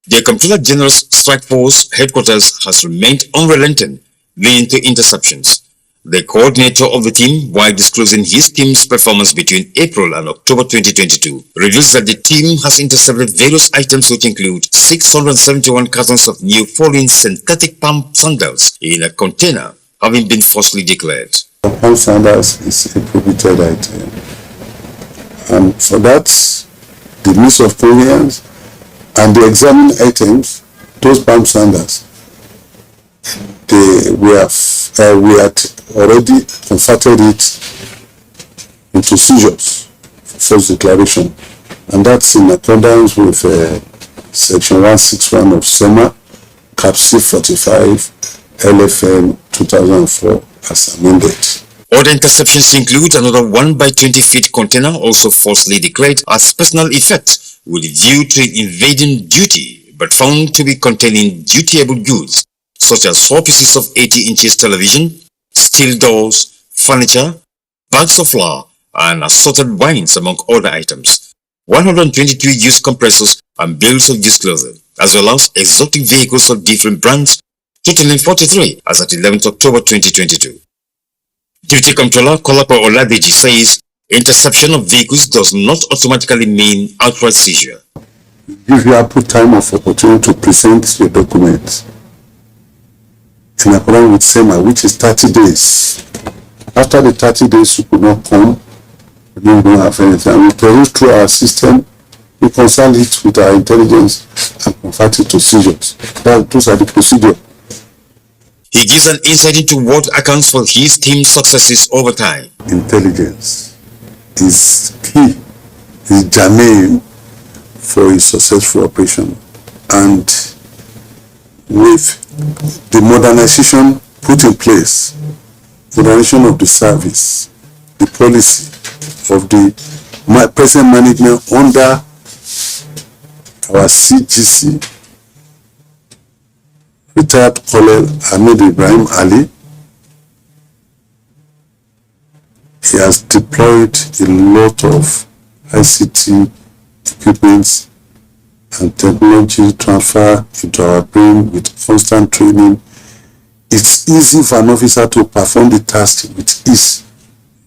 the Comptroller General's Strike Force headquarters has remained unrelenting, leading to interceptions. The coordinator of the team, while disclosing his team's performance between April and October 2022, reveals that the team has intercepted various items which include 671 cartons of new foreign synthetic palm sandals in a container having been falsely declared. Palm sandals is a prohibited item. And for that, the list of provisions and the examined items, those palm sandals, we had already converted it into seizures for false declaration, and that's in accordance with Section 161 of SEMA, Cap C45, LFN 2004 as amended. Other interceptions include another 1 by 20 feet container also falsely declared as personal effect with a view to evading duty but found to be containing dutiable goods such as 4 pieces of 80 inches television, steel doors, furniture, bags of flour, and assorted wines among other items. 122 used compressors and bales of used clothing, as well as exotic vehicles of different brands, totaling 43 as at 11th October 2022. Deputy Comptroller Kolapo Oladeji says interception of vehicles does not automatically mean outright seizure. Give you ample time of opportunity to present your documents in accordance with SEMA, which is 30 days. After the 30 days, you could not come, you don't have anything. And we peruse through our system, we consult it with our intelligence and convert it to seizures. Those are the procedures. He gives an insight into what accounts for his team's successes over time. Intelligence is key, is germane for a successful operation. And with the modernization put in place, modernization of the service, the policy of the present management under our CGC, retired Colonel Ahmed Ibrahim Ali, he has deployed a lot of ICT equipment and technology transfer into our brain with constant training it's easy for an officer to perform the task with ease.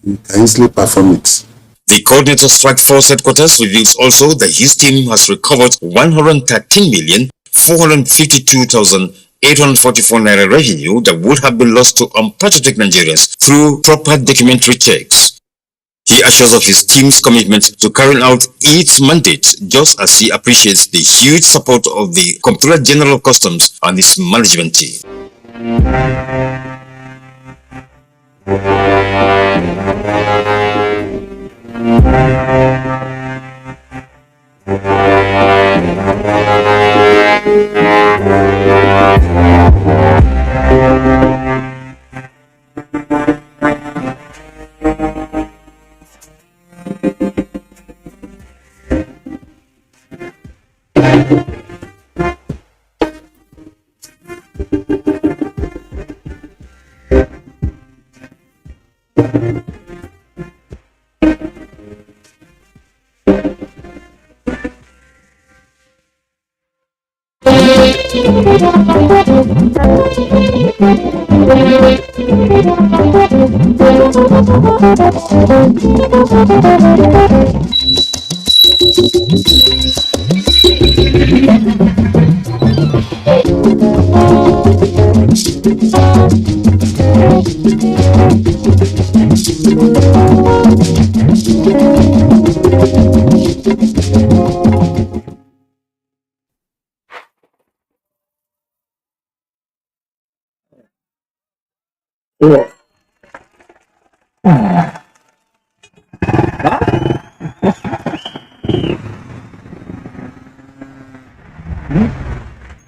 He can easily perform it. The Coordinator Strike Force Headquarters reveals also that his team has recovered 113,452,844 naira revenue that would have been lost to unpatriotic Nigerians through proper documentary checks. He assures of his team's commitment to carrying out its mandate, just as he appreciates the huge support of the Comptroller General of Customs and his management team.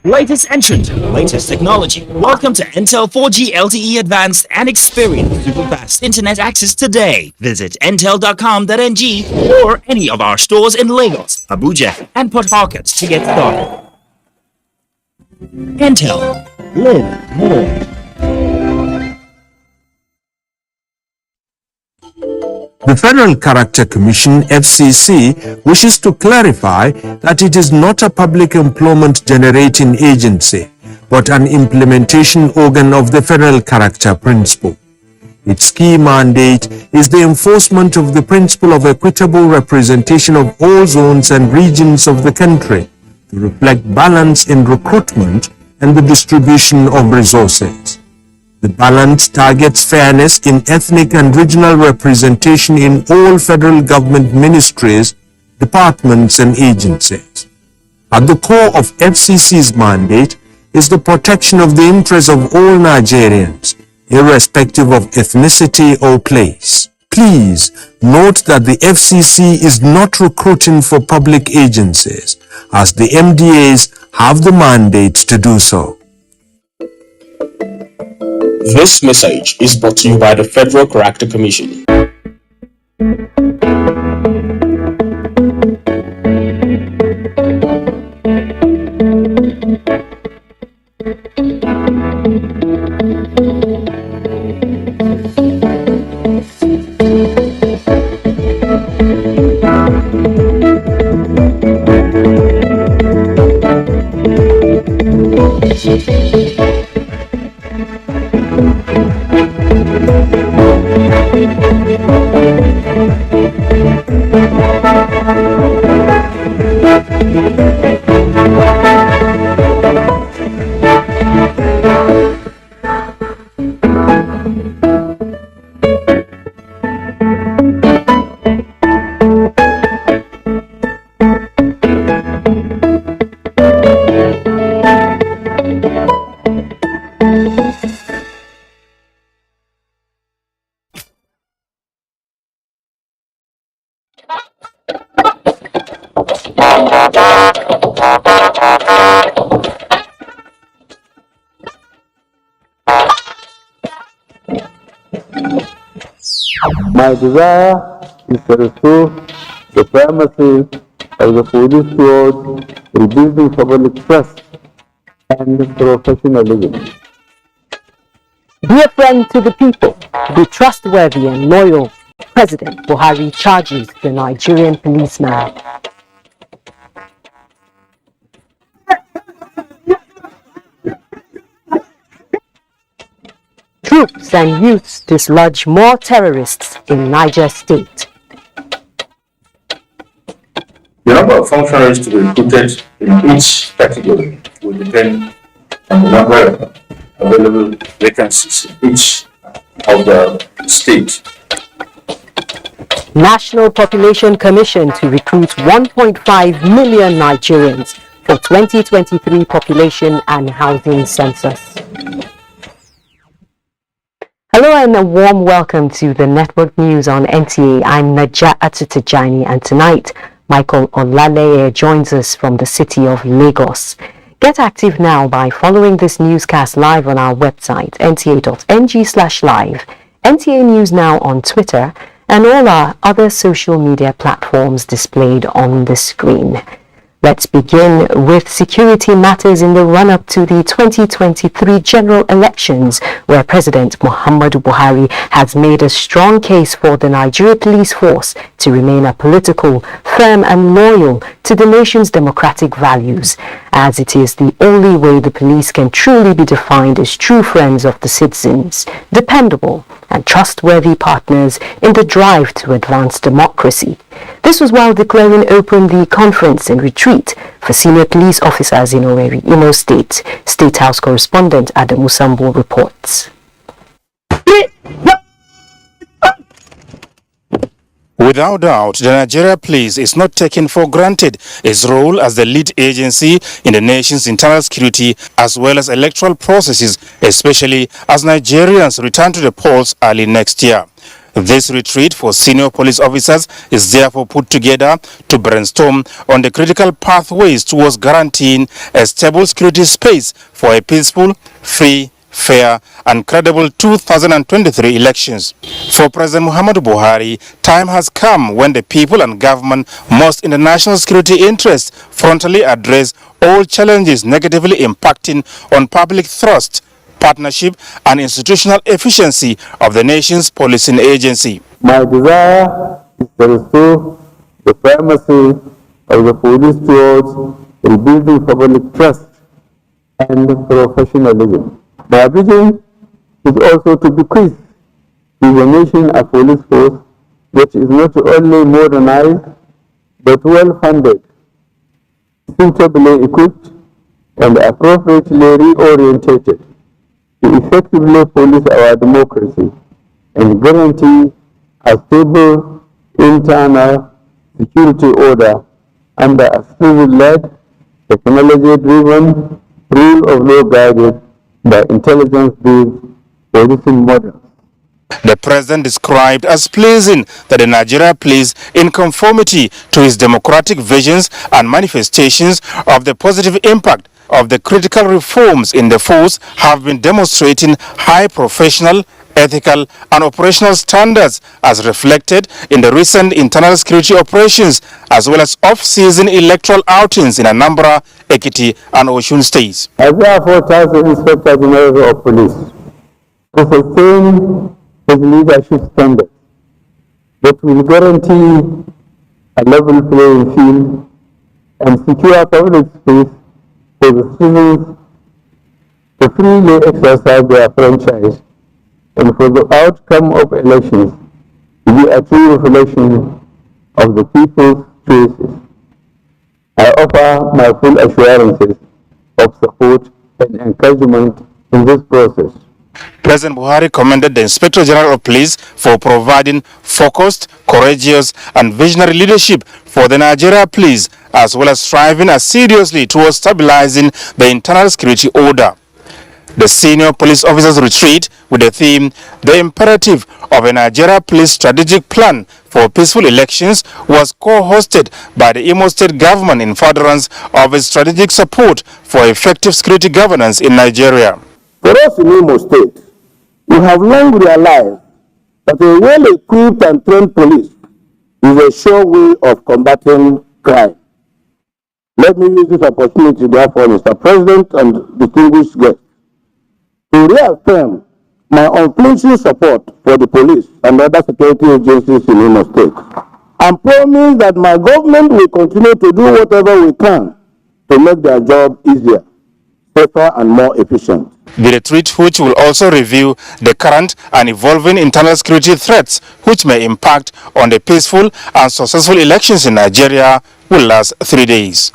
Latest entrant, latest technology. Welcome to Intel 4G LTE Advanced and experience super-fast internet access today. Visit intel.com.ng or any of our stores in Lagos, Abuja, and Port Harcourt to get started. Intel. Live more. The Federal Character Commission, FCC, wishes to clarify that it is not a public employment generating agency, but an implementation organ of the Federal Character Principle. Its key mandate is the enforcement of the principle of equitable representation of all zones and regions of the country to reflect balance in recruitment and the distribution of resources. The balance targets fairness in ethnic and regional representation in all federal government ministries, departments and agencies. At the core of FCC's mandate is the protection of the interests of all Nigerians, irrespective of ethnicity or place. Please note that the FCC is not recruiting for public agencies, as the MDAs have the mandate to do so. This message is brought to you by the Federal Character Commission. My desire is to restore the primacy of the police towards rebuilding public trust and professionalism. Be a friend to the people. Be trustworthy and loyal. President Buhari charges the Nigerian policeman. and youths dislodge more terrorists in Niger State. The number of functionaries to be recruited in each category will depend on the number of available vacancies in each of the states. National Population Commission to recruit 1.5 million Nigerians for 2023 population and housing census. Hello and a warm welcome to the Network News on NTA. I'm Najat Atutijani, and tonight Michael Olaleye joins us from the city of Lagos. Get active now by following this newscast live on our website, nta.ng/live, NTA News Now on Twitter, and all our other social media platforms displayed on the screen. Let's begin with security matters in the run-up to the 2023 general elections, where President Muhammadu Buhari has made a strong case for the Nigeria police force to remain apolitical, firm and loyal to the nation's democratic values, as it is the only way the police can truly be defined as true friends of the citizens, dependable and trustworthy partners in the drive to advance democracy. This was while declaring open the conference and retreat for senior police officers in Owerri, Imo State. State House correspondent Adamu Sambo reports. Without doubt, the Nigeria Police is not taken for granted its role as the lead agency in the nation's internal security as well as electoral processes, especially as Nigerians return to the polls early next year. This retreat for senior police officers is therefore put together to brainstorm on the critical pathways towards guaranteeing a stable security space for a peaceful, free, fair and credible 2023 elections. For President Muhammadu Buhari, time has come when the people and government must, in the national security interest, frontally address all challenges negatively impacting on public trust, partnership and institutional efficiency of the nation's policing agency. My desire is to restore the primacy of the police towards rebuilding public trust and professionalism. My vision is also to bequeath to the nation a police force which is not only modernized but well-funded, suitably equipped and appropriately reorientated to effectively police our democracy and guarantee a stable internal security order under a civil-led, technology-driven, rule of law guided by intelligence-based policing model. The president described as pleasing that the Nigeria Police, in conformity to his democratic visions and manifestations of the positive impact of the critical reforms in the force, have been demonstrating high professional, ethical and operational standards as reflected in the recent internal security operations as well as off-season electoral outings in Anambra, Ekiti and Osun states. I therefore task the Inspector General of Police to sustain his leadership standards that will guarantee a level playing field and secure public space for the citizens to freely exercise their franchise and for the outcome of elections to be a true reflection of the people's choices. I offer my full assurances of support and encouragement in this process. President Buhari commended the Inspector General of Police for providing focused, courageous and visionary leadership for the Nigeria Police, as well as striving assiduously towards stabilizing the internal security order. The senior police officers retreat with the theme, The Imperative of a Nigeria Police Strategic Plan for Peaceful Elections, was co-hosted by the Imo State government in furtherance of its strategic support for effective security governance in Nigeria. For us in Imo State, we have long realized that a well-equipped and trained police is a sure way of combating crime. Let me use this opportunity, therefore, Mr. President and distinguished guests, to reaffirm my unflinching support for the police and other security agencies in Imo State, and promise that my government will continue to do whatever we can to make their job easier, safer and more efficient. The retreat, which will also review the current and evolving internal security threats which may impact on the peaceful and successful elections in Nigeria, will last 3 days.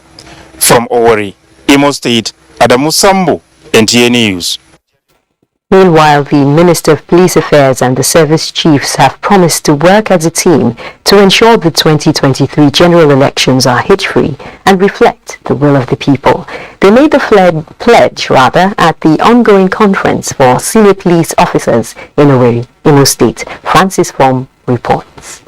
From Owerri, Imo State, Adamu Sambu, NTA News. Meanwhile, the Minister of Police Affairs and the service chiefs have promised to work as a team to ensure the 2023 general elections are hitch-free and reflect the will of the people. They made the pledge at the ongoing conference for senior police officers in Owerri, Imo State. Francis Form reports.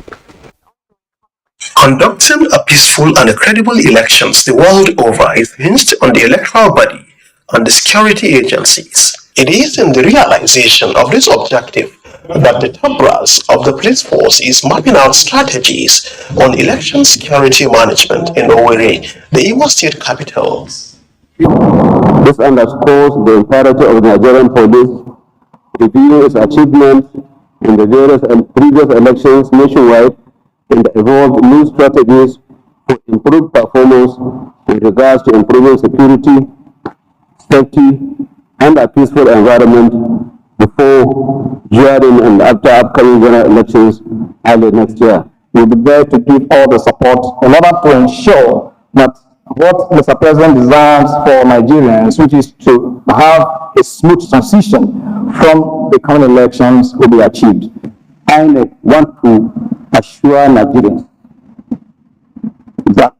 Conducting a peaceful and credible elections the world over is hinged on the electoral body and the security agencies. It is in the realization of this objective that the top brass of the police force is mapping out strategies on election security management in Owerri, the Imo State capital. This underscores the imperative of the Nigerian police reviewing its achievements in the various previous elections nationwide and evolve new strategies for improved performance in regards to improving security, safety, and a peaceful environment before, during, and after upcoming general elections early next year. We'll be there to give all the support in order to ensure that what Mr. President desires for Nigerians, which is to have a smooth transition from the coming elections, will be achieved. I want to assure Nigerians that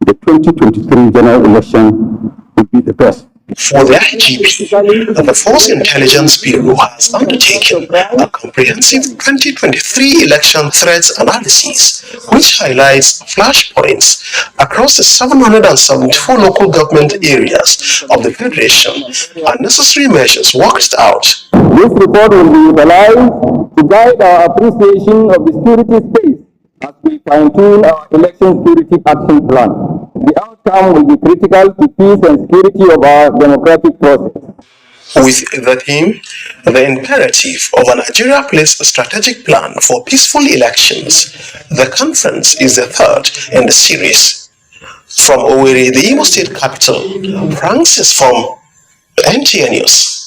the 2023 general election will be the best. For the IGP, the Force Intelligence Bureau has undertaken a comprehensive 2023 election threats analysis, which highlights flashpoints across the 774 local government areas of the Federation and necessary measures worked out. This report will be utilized to guide our appreciation of the security space as we fine-tune our election security action plan. The outcome will be critical to peace and security of our democratic process. With the theme, the imperative of a Nigeria Police strategic plan for peaceful elections, the conference is the third in the series. From Owerri, the Imo State capital, Francis from NTA News.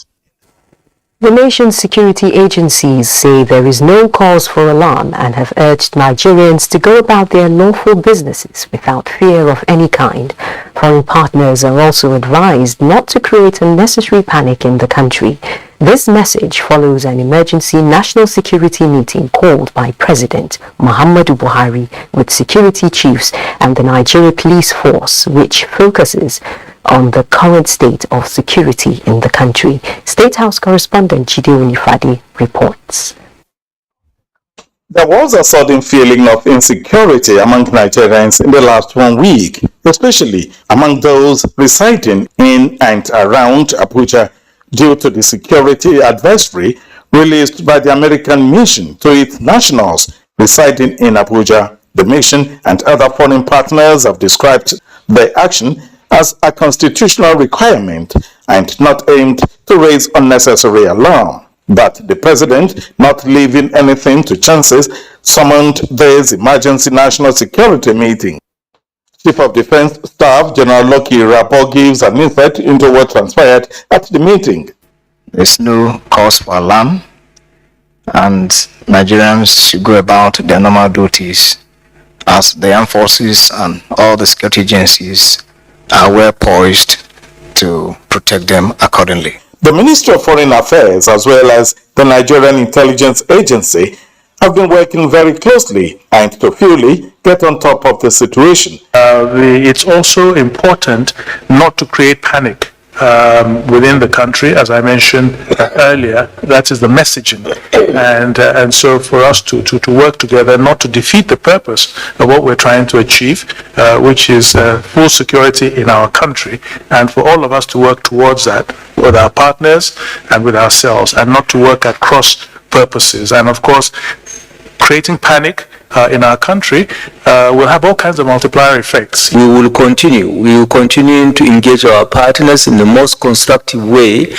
The nation's security agencies say there is no cause for alarm and have urged Nigerians to go about their lawful businesses without fear of any kind. Foreign partners are also advised not to create unnecessary panic in the country. This message follows an emergency national security meeting called by President Muhammadu Buhari with security chiefs and the Nigeria Police Force, which focuses on the current state of security in the country. State House correspondent Jide Unifade reports. There was a sudden feeling of insecurity among Nigerians in the last 1 week, especially among those residing in and around Abuja, due to the security advisory released by the American mission to its nationals residing in Abuja. The mission and other foreign partners have described the action as a constitutional requirement and not aimed to raise unnecessary alarm. But the president, not leaving anything to chances, summoned this emergency national security meeting. Chief of Defense Staff General Lekki gives an insight into what transpired at the meeting. There's no cause for alarm, and Nigerians should go about their normal duties as the armed forces and all the security agencies are well poised to protect them accordingly. The Ministry of Foreign Affairs as well as the Nigerian Intelligence Agency have been working very closely and to fully get on top of the situation. It's also important not to create panic within the country, as I mentioned earlier. That is the messaging, and so for us to work together, not to defeat the purpose of what we're trying to achieve, which is full security in our country, and for all of us to work towards that with our partners and with ourselves, and not to work at cross purposes. And of course, creating panic in our country will have all kinds of multiplier effects. We will continue to engage our partners in the most constructive way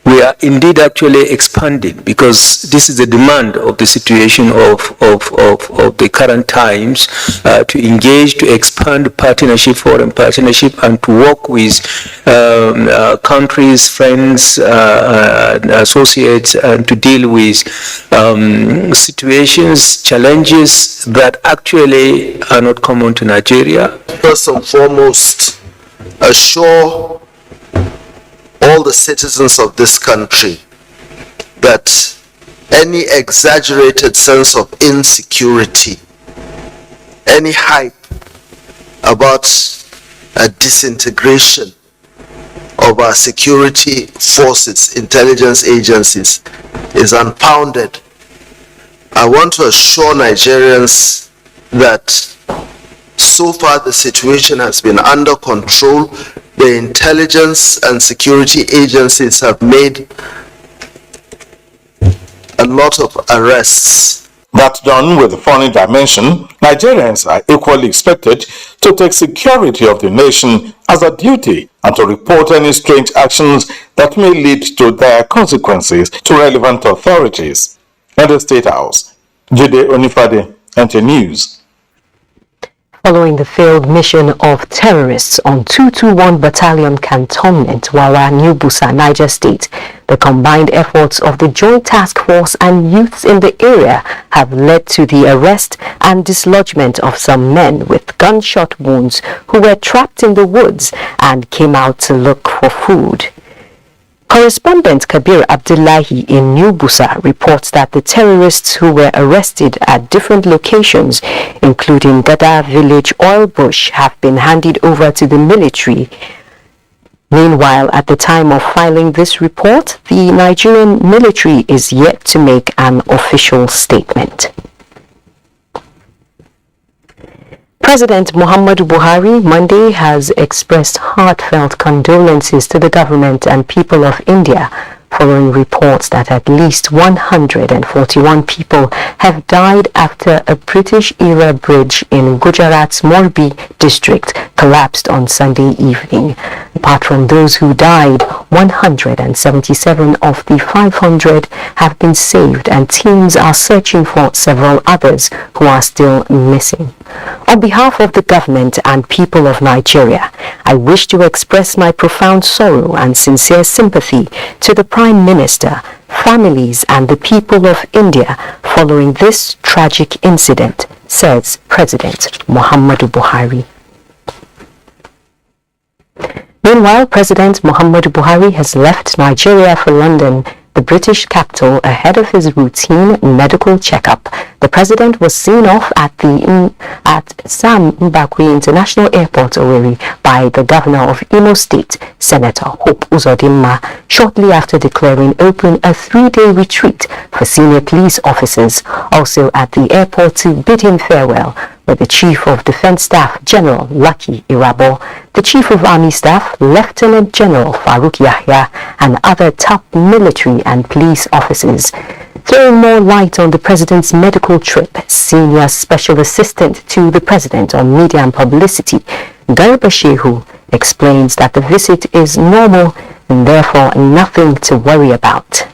we are indeed actually expanding, because this is a demand of the situation of the current times, to engage, to expand partnership, foreign partnership, and to work with countries, friends, associates, and to deal with situations, challenges that actually are not common to Nigeria. First and foremost, assure all the citizens of this country that any exaggerated sense of insecurity, any hype about a disintegration of our security forces, intelligence agencies, is unfounded. I want to assure Nigerians that so far the situation has been under control. The intelligence and security agencies have made a lot of arrests. That done with the foreign dimension, Nigerians are equally expected to take security of the nation as a duty and to report any strange actions that may lead to dire consequences to relevant authorities. In the State House, Jide Onifade, NTA News. Following the failed mission of terrorists on 221 Battalion Cantonment, Wawa, New Busa, Niger State, the combined efforts of the Joint Task Force and youths in the area have led to the arrest and dislodgement of some men with gunshot wounds who were trapped in the woods and came out to look for food. Correspondent Kabir Abdullahi in New Busa reports that the terrorists who were arrested at different locations, including Gada Village Oil Bush, have been handed over to the military. Meanwhile, at the time of filing this report, the Nigerian military is yet to make an official statement. President Muhammadu Buhari Monday has expressed heartfelt condolences to the government and people of India following reports that at least 141 people have died after a British-era bridge in Gujarat's Morbi district collapsed on Sunday evening. Apart from those who died, 177 of the 500 have been saved, and teams are searching for several others who are still missing. On behalf of the government and people of Nigeria, I wish to express my profound sorrow and sincere sympathy to the Prime Minister, families, and the people of India following this tragic incident, says President Muhammadu Buhari. Meanwhile, President Muhammadu Buhari has left Nigeria for London, the British capital, ahead of his routine medical checkup. The president was seen off at Sam Mbakwe International Airport, Owerri, by the governor of Imo State, Senator Hope Uzodinma, shortly after declaring open a 3-day retreat for senior police officers. Also at the airport to bid him farewell were the Chief of Defense Staff, General Lekki Irabo, the Chief of Army Staff, Lieutenant General Farouk Yahya, and other top military and police officers. Throwing more light on the president's medical trip, Senior Special Assistant to the President on Media and Publicity, Garba Shehu, explains that the visit is normal and therefore nothing to worry about.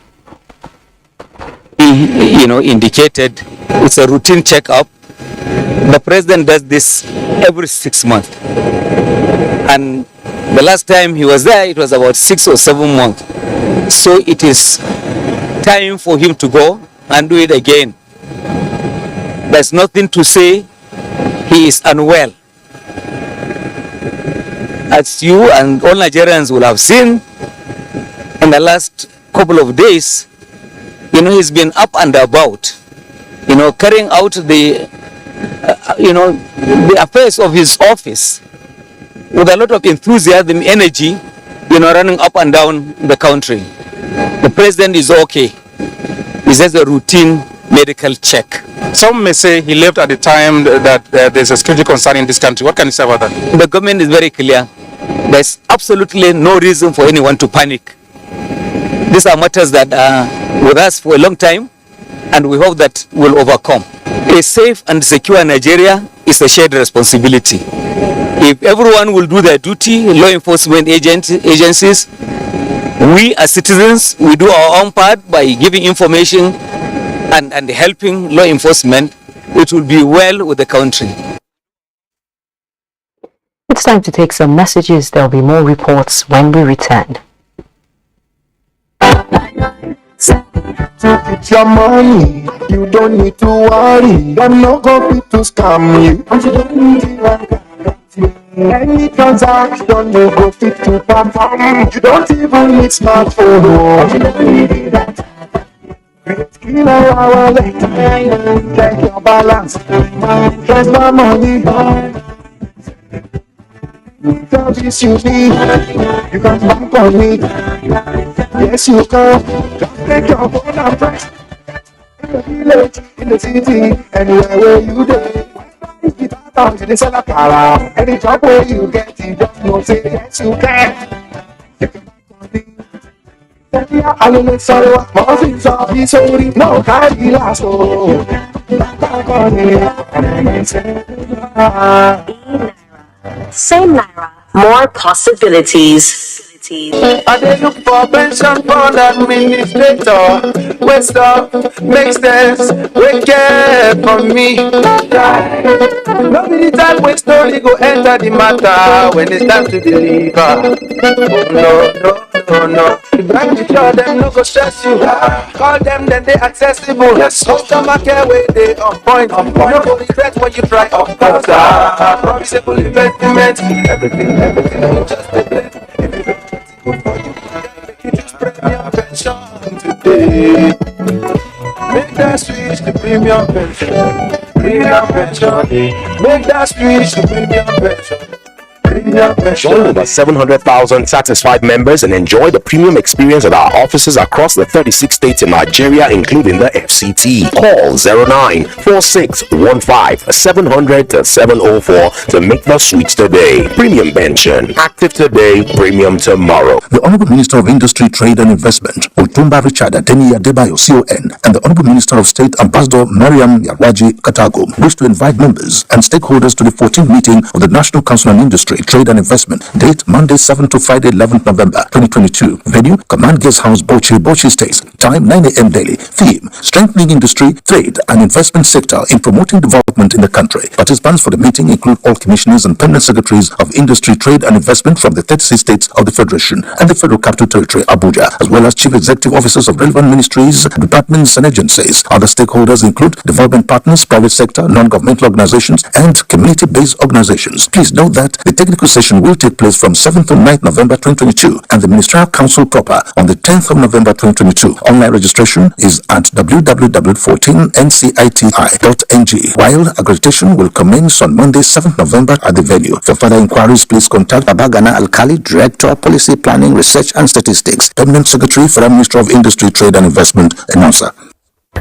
He, indicated it's a routine checkup. The president does this every 6 months. And the last time he was there, it was about 6 or 7 months. So it is time for him to go and do it again. There's nothing to say he is unwell. As you and all Nigerians will have seen in the last couple of days, he's been up and about, carrying out the affairs of his office with a lot of enthusiasm, energy, running up and down the country. The president is okay. It's just a routine medical check. Some may say he left at the time that there's a security concern in this country. What can you say about that? The government is very clear. There's absolutely no reason for anyone to panic. These are matters that are with us for a long time, and we hope that we'll overcome. A safe and secure Nigeria is a shared responsibility. If everyone will do their duty, law enforcement agencies, we as citizens, we do our own part by giving information and helping law enforcement, it will be well with the country. It's time to take some messages. There'll be more reports when we return. It's your money, you don't need to worry. I'm not going to scam you. And you don't need to any transaction you go fit to perform. You don't even need smartphone. You don't need that. In our wallet, check your balance, transfer money. Service you need, you can bank on me. Yes, you can. Just take your phone and press. In the village, in the city, anywhere where you go. You dey sell a car, any job where you get it, just know say yes you can. You can bank on me. Alele sorrow, morphine of the sorry, no carry last oh. Bank on me. Same Naira, more possibilities. I dey look for pension fund administrator. West up, make sense, wake up for me. No be the time when story go enter the matter when it's time to deliver. Oh no. Bank with sure them no go stress you. Call them then they accessible. Customer care where they on point. No go regret when you try up. Promisable investment. Everything just a blend. You just premium pension today. Make that switch to premium pension. Premium pension. Make that switch to premium pension. Join over 700,000 satisfied members and enjoy the premium experience at our offices across the 36 states in Nigeria, including the FCT. Call 094615-700-704 to make the switch today. Premium pension. Active today, premium tomorrow. The Honorable Minister of Industry, Trade and Investment, Otumba Richard Adeni Adebayo, CON, and the Honorable Minister of State, Ambassador Mariam Yarwaji Katago, wish to invite members and stakeholders to the 14th meeting of the National Council on Industry, Trade and Investment. Date Monday 7th to Friday 11th November 2022. Venue Command Guest House, Bochi States. Time 9 a.m. daily. Theme Strengthening Industry, Trade and Investment Sector in Promoting Development in the Country. Participants for the meeting include all commissioners and permanent secretaries of Industry, Trade and Investment from the 36 states of the Federation and the Federal Capital Territory, Abuja, as well as chief executive officers of relevant ministries, departments and agencies. Other stakeholders include development partners, private sector, non-governmental organizations and community-based organizations. Please note that the technical session will take place from 7th to 9th November 2022 and the Ministerial Council proper on the 10th of November 2022. Online registration is at www.14nciti.ng, while accreditation will commence on Monday 7th November at the venue. For further inquiries, please contact Abagana Alkali, Director, Policy Planning, Research and Statistics, Permanent Secretary for the Ministry of Industry, Trade and Investment, Announcer.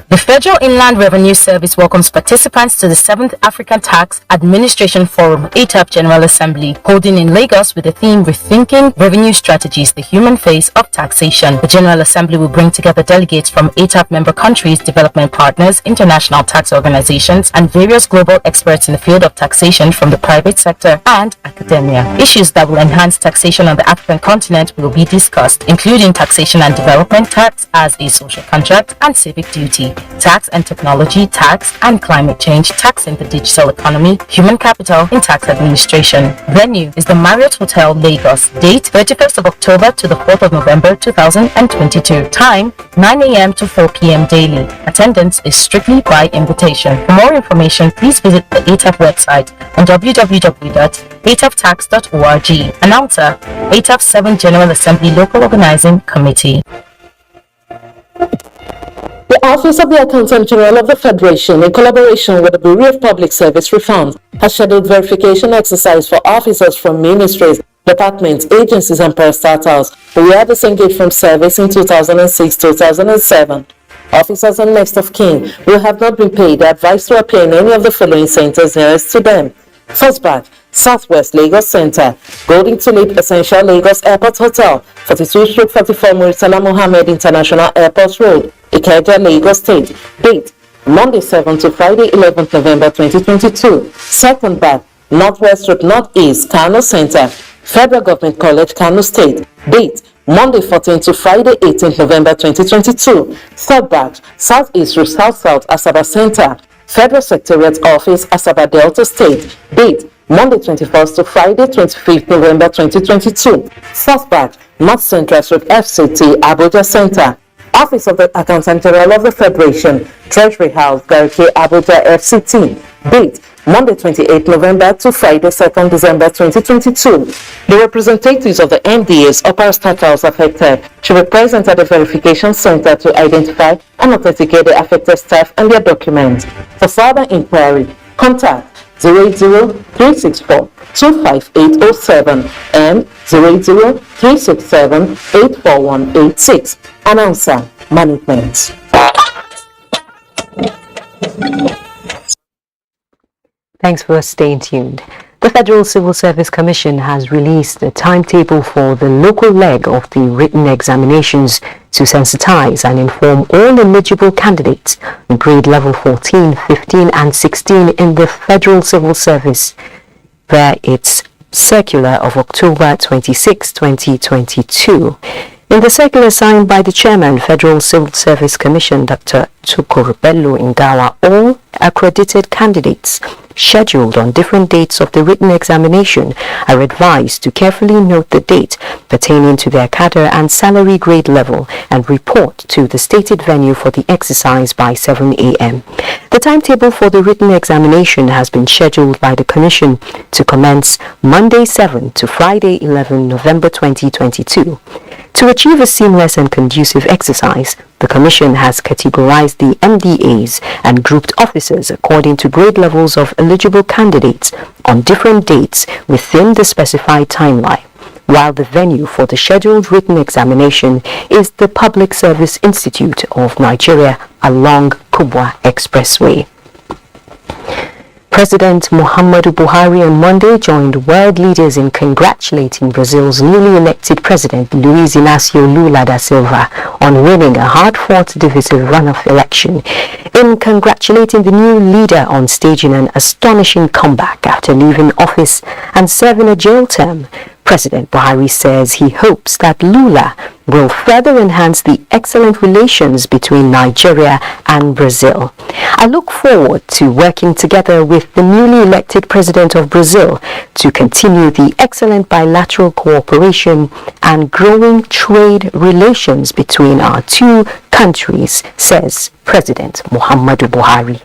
The Federal Inland Revenue Service welcomes participants to the 7th African Tax Administration Forum, ATAP General Assembly, holding in Lagos with the theme Rethinking Revenue Strategies, the Human Face of Taxation. The General Assembly will bring together delegates from ATAP member countries, development partners, international tax organizations, and various global experts in the field of taxation from the private sector and academia. Issues that will enhance taxation on the African continent will be discussed, including taxation and development, tax as a social contract, and civic duty. Tax and technology, tax and climate change, tax in the digital economy, human capital in tax administration. Venue is the Marriott Hotel, Lagos. Date 31st of October to the 4th of November 2022. Time 9 a.m. to 4 p.m. daily. Attendance is strictly by invitation. For more information, please visit the ATAP website on www.ataptax.org. Announcer, ATAP 7th General Assembly Local Organizing Committee. The Office of the Accountant General of the Federation, in collaboration with the Bureau of Public Service Reform, has scheduled verification exercise for officers from ministries, departments, agencies, and parastatals who were disengaged from service in 2006-2007. Officers and next of kin who have not been paid are advised to appear in any of the following centers nearest to them. First Bank, Southwest Lagos Center, Golden Tulip Essential Lagos Airport Hotel, 42/44 Muritala Mohammed International Airport Road, Ikeja, Lagos State. Date Monday 7th to Friday 11th November 2022. Second Bank, Northwest Road Northeast Kano Center, Federal Government College, Kano State. Date Monday 14th to Friday 18th November 2022. Third batch, Southeast to South-South Asaba Center, Federal Secretariat Office, Asaba Delta State. Date, Monday 21st to Friday 25th November 2022. Fourth batch, North Central Road FCT, Abuja Center, Office of the Accountant General of the Federation, Treasury House, Garki, Abuja FCT. Date, Monday 28th November to Friday 2nd December 2022. The representatives of the MDAs or parastatals affected should be present at the verification center to identify and authenticate the affected staff and their documents. For further inquiry, contact 080-364 25807 and 080-367-84186. Announcer, Management. Thanks for staying tuned. The Federal Civil Service Commission has released a timetable for the local leg of the written examinations to sensitize and inform all eligible candidates in grade level 14, 15 and 16 in the Federal Civil Service via its circular of October 26, 2022. In the circular signed by the Chairman, Federal Civil Service Commission, Dr. Tukurubelu Ngawa, all accredited candidates scheduled on different dates of the written examination are advised to carefully note the date pertaining to their cadre and salary grade level and report to the stated venue for the exercise by 7 a.m. The timetable for the written examination has been scheduled by the Commission to commence Monday 7 to Friday 11 November 2022. To achieve a seamless and conducive exercise, the Commission has categorized the MDAs and grouped officers according to grade levels of eligible candidates on different dates within the specified timeline, while the venue for the scheduled written examination is the Public Service Institute of Nigeria along Kubwa Expressway. President Muhammadu Buhari on Monday joined world leaders in congratulating Brazil's newly elected president Luiz Inácio Lula da Silva on winning a hard-fought divisive runoff election. In congratulating the new leader on staging an astonishing comeback after leaving office and serving a jail term, President Buhari says he hopes that Lula will further enhance the excellent relations between Nigeria and Brazil. I look forward to working together with the newly elected president of Brazil to continue the excellent bilateral cooperation and growing trade relations between our two countries, says President Muhammadu Buhari.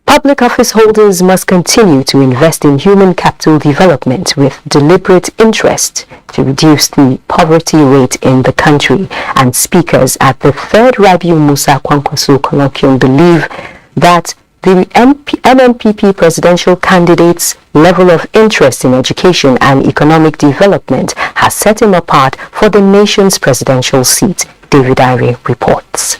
Public office holders must continue to invest in human capital development with deliberate interest to reduce the poverty rate in the country, and speakers at the third Rabiu Musa Kwankwaso colloquium believe that the MNPP presidential candidate's level of interest in education and economic development has set him apart for the nation's presidential seat. David Ire reports.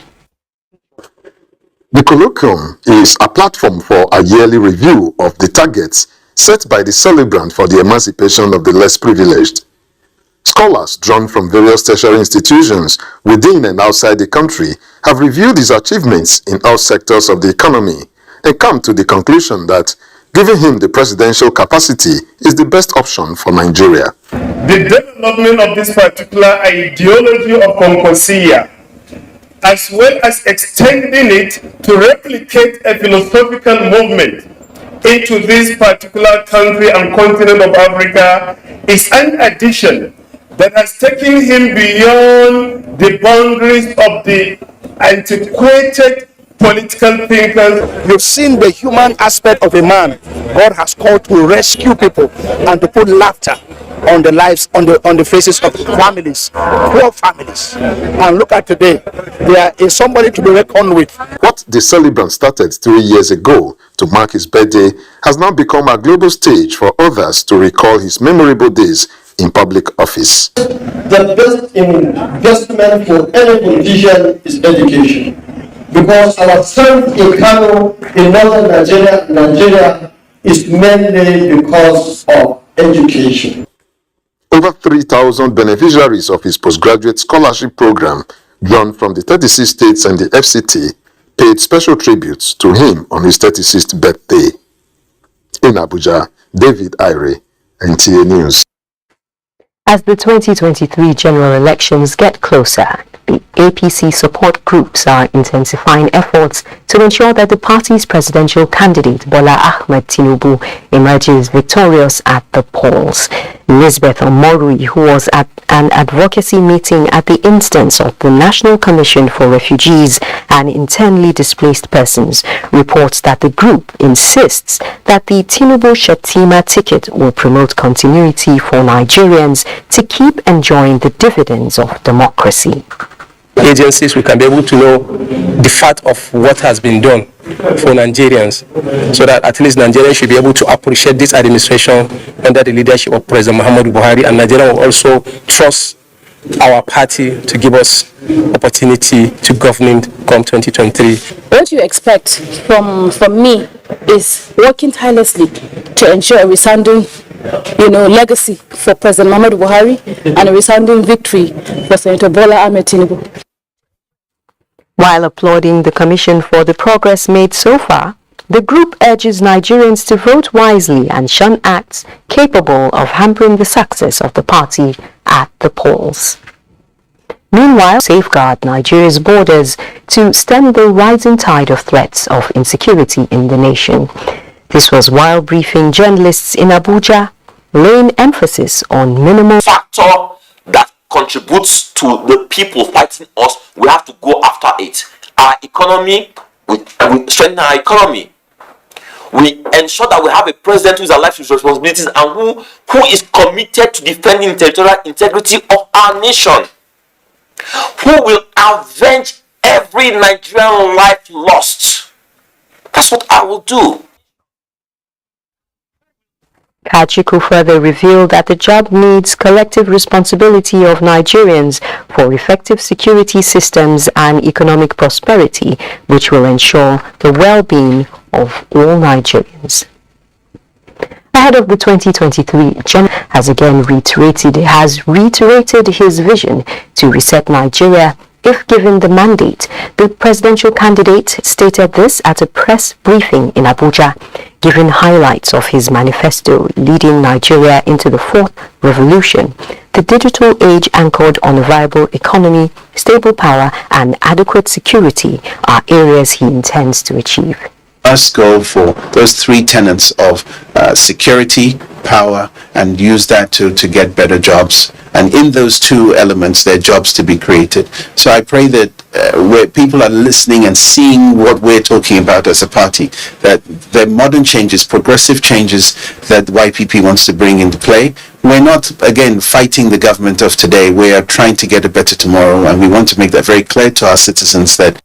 The colloquium is a platform for a yearly review of the targets set by the celebrant for the emancipation of the less privileged. Scholars drawn from various tertiary institutions within and outside the country have reviewed his achievements in all sectors of the economy and come to the conclusion that giving him the presidential capacity is the best option for Nigeria. The development of this particular ideology of Concosia, as well as extending it to replicate a philosophical movement into this particular country and continent of Africa, is an addition that has taken him beyond the boundaries of the antiquated political thinkers. You've seen the human aspect of a man God has called to rescue people and to put laughter on the lives, on the faces of families, poor families. And look at today, there is somebody to be reckoned with. What the celebrant started 3 years ago to mark his birthday has now become a global stage for others to recall his memorable days in public office. The best investment for any politician is education, because our strength in Kano, in northern Nigeria is mainly because of education. Over 3,000 beneficiaries of his postgraduate scholarship program, drawn from the 36 states and the FCT, paid special tributes to him on his 36th birthday. In Abuja, David Ire, NTA News. As the 2023 general elections get closer, the APC support groups are intensifying efforts to ensure that the party's presidential candidate Bola Ahmed Tinubu emerges victorious at the polls. Elizabeth Omorui, who was at an advocacy meeting at the instance of the National Commission for Refugees and Internally Displaced Persons, reports that the group insists that the Tinubu-Shettima ticket will promote continuity for Nigerians to keep enjoying the dividends of democracy. Agencies, we can be able to know the fact of what has been done for Nigerians, so that at least Nigerians should be able to appreciate this administration under the leadership of President Muhammadu Buhari, and Nigeria will also trust our party to give us opportunity to govern come 2023. What you expect from me is working tirelessly to ensure a resounding legacy for President Muhammadu Buhari and a resounding victory for Senator Bola Ahmed Tinubu. While applauding the Commission for the progress made so far, the group urges Nigerians to vote wisely and shun acts capable of hampering the success of the party at the polls. Meanwhile, safeguard Nigeria's borders to stem the rising tide of threats of insecurity in the nation. This was while briefing journalists in Abuja, laying emphasis on minimal factor that contributes to the people fighting us. We have to go after it. Our economy, we strengthen our economy. We ensure that we have a president who is alive to his responsibilities and who is committed to defending the territorial integrity of our nation, who will avenge every Nigerian life lost. That's what I will do. Kachiku further revealed that the job needs collective responsibility of Nigerians for effective security systems and economic prosperity, which will ensure the well-being of all Nigerians. Ahead of the 2023 General has again reiterated his vision to reset Nigeria if given the mandate. The presidential candidate stated this at a press briefing in Abuja, giving highlights of his manifesto leading Nigeria into the fourth revolution. The digital age anchored on a viable economy, stable power, and adequate security are areas he intends to achieve. Must go for those three tenets of security, power, and use that to get better jobs. And in those two elements, there are jobs to be created. So I pray that where people are listening and seeing what we're talking about as a party, that the modern changes, progressive changes that YPP wants to bring into play, we're not, again, fighting the government of today. We are trying to get a better tomorrow, and we want to make that very clear to our citizens that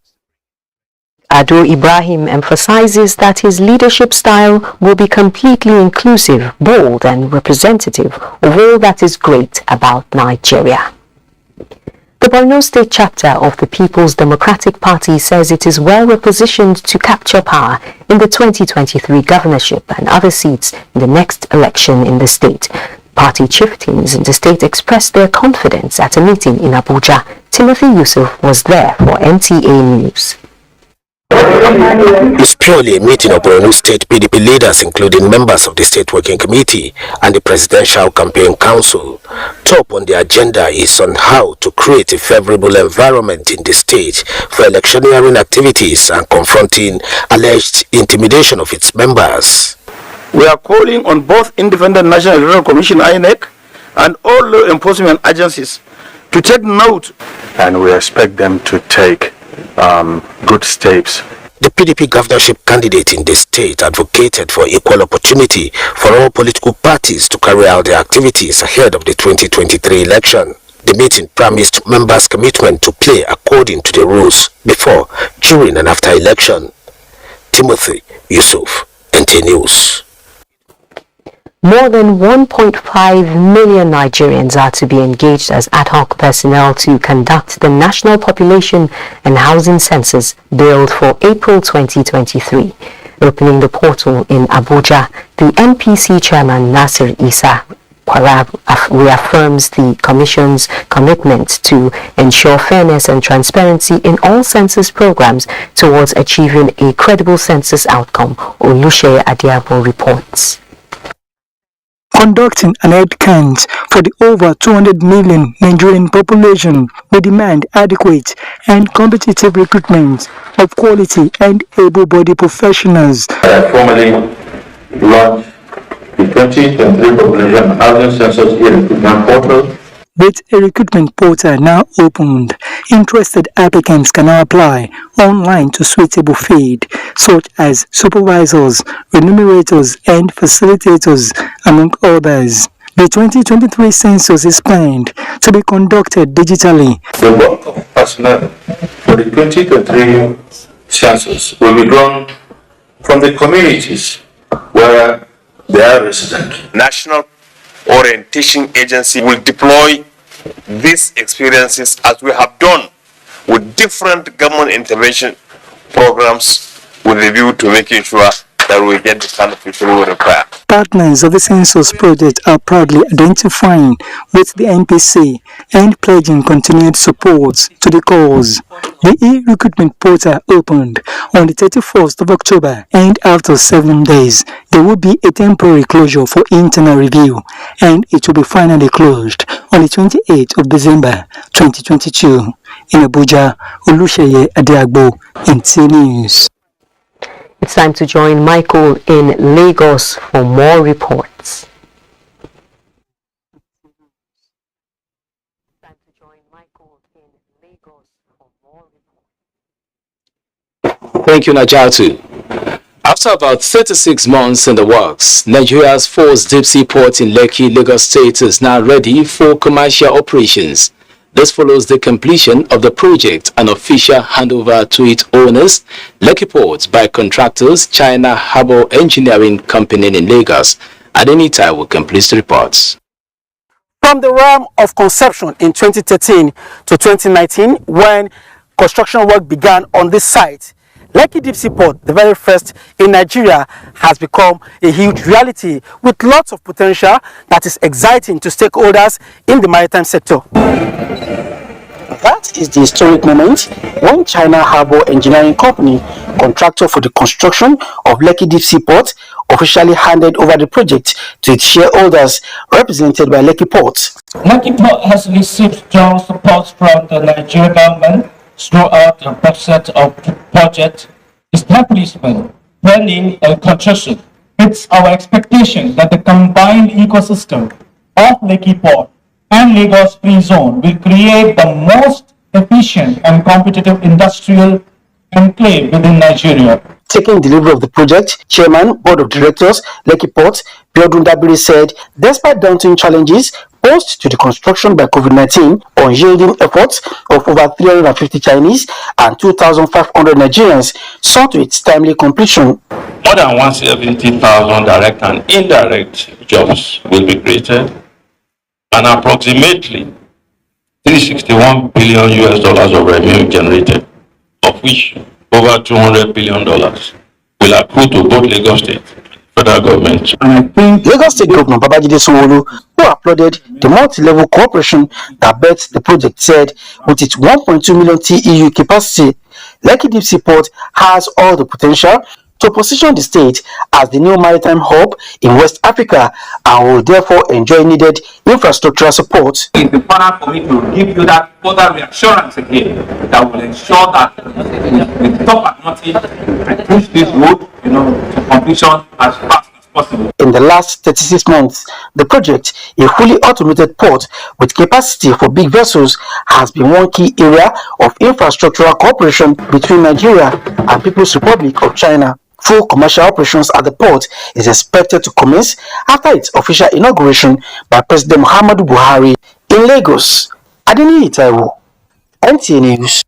Ado Ibrahim emphasizes that his leadership style will be completely inclusive, bold, and representative of all that is great about Nigeria. The Borno State chapter of the People's Democratic Party says it is well repositioned to capture power in the 2023 governorship and other seats in the next election in the state. Party chieftains in the state expressed their confidence at a meeting in Abuja. Timothy Yusuf was there for NTA News. It's purely a meeting of Borno State PDP leaders, including members of the State Working Committee and the Presidential Campaign Council. Top on the agenda is on how to create a favorable environment in the state for electioneering activities and confronting alleged intimidation of its members. We are calling on both Independent National Electoral Commission (INEC) and all law enforcement agencies to take note, and we expect them to take good steps. The PDP governorship candidate in the state advocated for equal opportunity for all political parties to carry out their activities ahead of the 2023 election. The meeting promised members' commitment to play according to the rules before, during and after election. Timothy Yusuf, NTA News. More than 1.5 million Nigerians are to be engaged as ad hoc personnel to conduct the National Population and Housing Census billed for April 2023. Opening the portal in Abuja, the NPC chairman Nasir Isa reaffirms the Commission's commitment to ensure fairness and transparency in all census programs towards achieving a credible census outcome. Olushe Adiabo reports. conducting an head count for the over 200 million Nigerian population. We demand adequate and competitive recruitment of quality and able-bodied professionals. Formally launched the 2023 Population Housing Census recruitment portal. With a recruitment portal now opened, interested applicants can now apply online to suitable fields such as supervisors, remunerators, and facilitators, among others. The 2023 census is planned to be conducted digitally. The bulk of personnel for the 2023 census will be drawn from the communities where they are resident. National Orientation Agency will deploy these experiences as we have done with different government intervention programs with a view to making sure that we get the kind of people we require. Partners of the census project are proudly identifying with the NPC and pledging continued support to the cause. The e-recruitment portal opened on the 31st of October, and after 7 days, there will be a temporary closure for internal review, and it will be finally closed on the 28th of December 2022. In Abuja, Olusheye Adeagbo, NTA News. It's time to join Michael in Lagos for more reports. Thank you, Najatu. After about 36 months in the works, Nigeria's fourth deep sea port in Lekki, Lagos State is now ready for commercial operations. This follows the completion of the project and official handover to its owners, Lekki Ports, by contractors China Harbour Engineering Company in Lagos. Adenita will complete the reports. From the realm of conception in 2013 to 2019, when construction work began on this site, Lekki Deep Sea Port, the very first in Nigeria, has become a huge reality with lots of potential that is exciting to stakeholders in the maritime sector. That is the historic moment when China Harbour Engineering Company, contractor for the construction of Lekki Deep Sea Port, officially handed over the project to its shareholders, represented by Lekki Port. Lekki Port has received strong support from the Nigerian government throughout the process of project establishment, planning, and construction. It's our expectation that the combined ecosystem of Lekki Port and Lagos Free Zone will create the most efficient and competitive industrial enclave within Nigeria. Taking delivery of the project, Chairman, Board of Directors, Lekki Port, Biodun Dabiri said, despite daunting challenges posed to the construction by COVID-19, unyielding efforts of over 350 Chinese and 2,500 Nigerians saw to its timely completion. More than 170,000 direct and indirect jobs will be created, and approximately $361 billion of revenue generated, of which over $200 billion will accrue to both Lagos State and federal government. And I think Lagos State Governor Babajide Sanwo-Olu, who applauded the multi-level cooperation that birthed the project, said with its 1.2 million TEU capacity, Lekki Deep Sea Port has all the potential to position the state as the new maritime hub in West Africa and will therefore enjoy needed infrastructural support. It's important for me to give you that further reassurance again that will ensure that we stop at nothing and push this road, to completion as fast as possible. In the last 36 months, the project, a fully automated port with capacity for big vessels, has been one key area of infrastructural cooperation between Nigeria and People's Republic of China. Full commercial operations at the port is expected to commence after its official inauguration by President Muhammadu Buhari in Lagos. Adeni Itaiwo, NTA News.